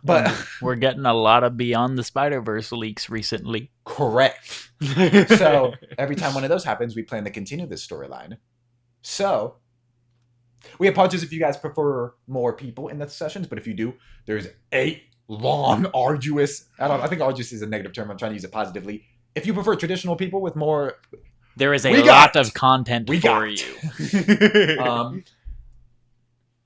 [SPEAKER 1] But
[SPEAKER 2] we're getting a lot of Beyond the Spider-Verse leaks recently.
[SPEAKER 1] Correct. So every time one of those happens, we plan to continue this storyline. So we apologize if you guys prefer more people in the sessions, but if you do, there's 8 long, arduous. I think arduous is a negative term. I'm trying to use it positively. If you prefer traditional people with more,
[SPEAKER 2] There is a
[SPEAKER 1] We
[SPEAKER 2] lot
[SPEAKER 1] got
[SPEAKER 2] of content
[SPEAKER 1] we
[SPEAKER 2] for
[SPEAKER 1] got.
[SPEAKER 2] you.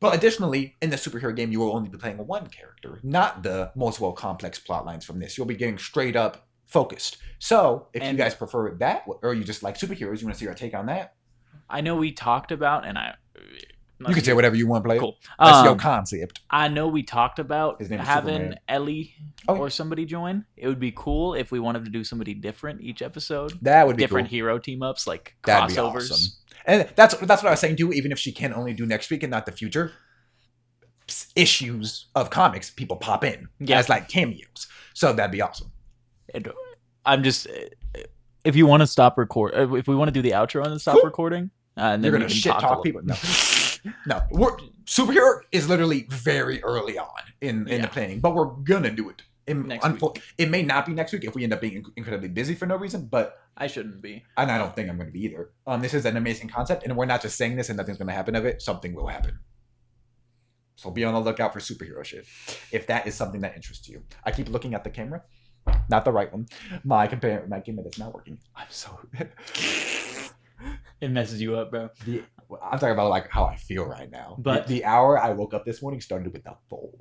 [SPEAKER 1] But additionally, in the superhero game, you will only be playing one character, not the multiple complex plot lines from this. You'll be getting straight up focused. So, if you
[SPEAKER 2] And-
[SPEAKER 1] guys prefer that, or you just like superheroes, you want to see our take on that,
[SPEAKER 2] I know we talked about, and
[SPEAKER 1] you can say whatever you want to play.
[SPEAKER 2] Cool.
[SPEAKER 1] That's your concept.
[SPEAKER 2] I know we talked about
[SPEAKER 1] His name is
[SPEAKER 2] having
[SPEAKER 1] Superman.
[SPEAKER 2] Ellie
[SPEAKER 1] Oh, yeah.
[SPEAKER 2] or somebody join. It would be cool if we wanted to do somebody different each episode.
[SPEAKER 1] That would be
[SPEAKER 2] Different
[SPEAKER 1] cool.
[SPEAKER 2] hero team ups, like
[SPEAKER 1] That'd be
[SPEAKER 2] crossovers.
[SPEAKER 1] awesome. And that's what I was saying too. Even if she can only do next week and not the future issues of comics, people pop in as like cameos. So that'd be awesome.
[SPEAKER 2] I'm just, if you want to stop record, if we want to do the outro and then stop recording, and then
[SPEAKER 1] You're
[SPEAKER 2] we
[SPEAKER 1] gonna
[SPEAKER 2] can
[SPEAKER 1] shit
[SPEAKER 2] a
[SPEAKER 1] talk
[SPEAKER 2] little-
[SPEAKER 1] people. No, no. Superhero is literally very early on in the planning, but we're gonna do it.
[SPEAKER 2] Next week.
[SPEAKER 1] It may not be next week if we end up being incredibly busy for no reason, but
[SPEAKER 2] I shouldn't be.
[SPEAKER 1] and I don't think I'm going to be either. This is an amazing concept, and we're not just saying this and nothing's going to happen of it. Something will happen. So be on the lookout for superhero shit if that is something that interests you. I keep looking at the camera, not the right one. My camera that's not working. I'm so.
[SPEAKER 2] It messes you up, bro.
[SPEAKER 1] I'm talking about like how I feel right now.
[SPEAKER 2] But-
[SPEAKER 1] the hour I woke up this morning started with a full.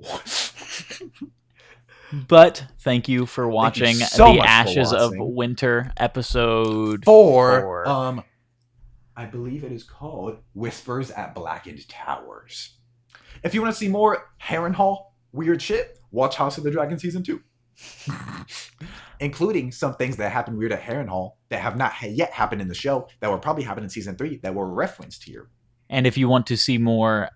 [SPEAKER 2] But thank you for watching
[SPEAKER 1] so
[SPEAKER 2] the
[SPEAKER 1] much for
[SPEAKER 2] Ashes of
[SPEAKER 1] watching.
[SPEAKER 2] Winter episode
[SPEAKER 1] For I believe it is called Whispers at Blackened Towers. If you want to see more Harrenhal weird shit, watch House of the Dragon Season 2. Including some things that happened weird at Harrenhal that have not yet happened in the show that will probably happen in Season 3 that were referenced here.
[SPEAKER 2] And if you want to see more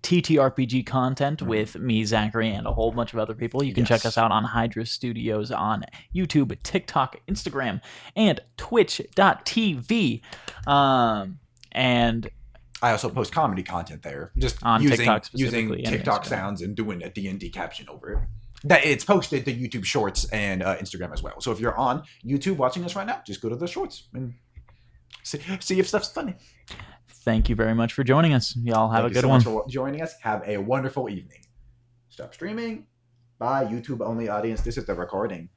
[SPEAKER 2] TTRPG content with me, Zachary, and a whole bunch of other people, you can check us out on Hydra Studios on YouTube, TikTok, Instagram, and Twitch.tv. And
[SPEAKER 1] I also post comedy content there, just
[SPEAKER 2] On TikTok specifically
[SPEAKER 1] using
[SPEAKER 2] and
[SPEAKER 1] TikTok
[SPEAKER 2] Instagram.
[SPEAKER 1] sounds and doing a D&D caption over it. That it's posted to YouTube Shorts and Instagram as well. So if you're on YouTube watching us right now, just go to the Shorts and see if stuff's funny.
[SPEAKER 2] thank you very much for joining us. Y'all have
[SPEAKER 1] Thank
[SPEAKER 2] a
[SPEAKER 1] you
[SPEAKER 2] good
[SPEAKER 1] so
[SPEAKER 2] one.
[SPEAKER 1] much for joining us. Have a wonderful evening. Stop streaming. Bye, YouTube only audience. This is the recording.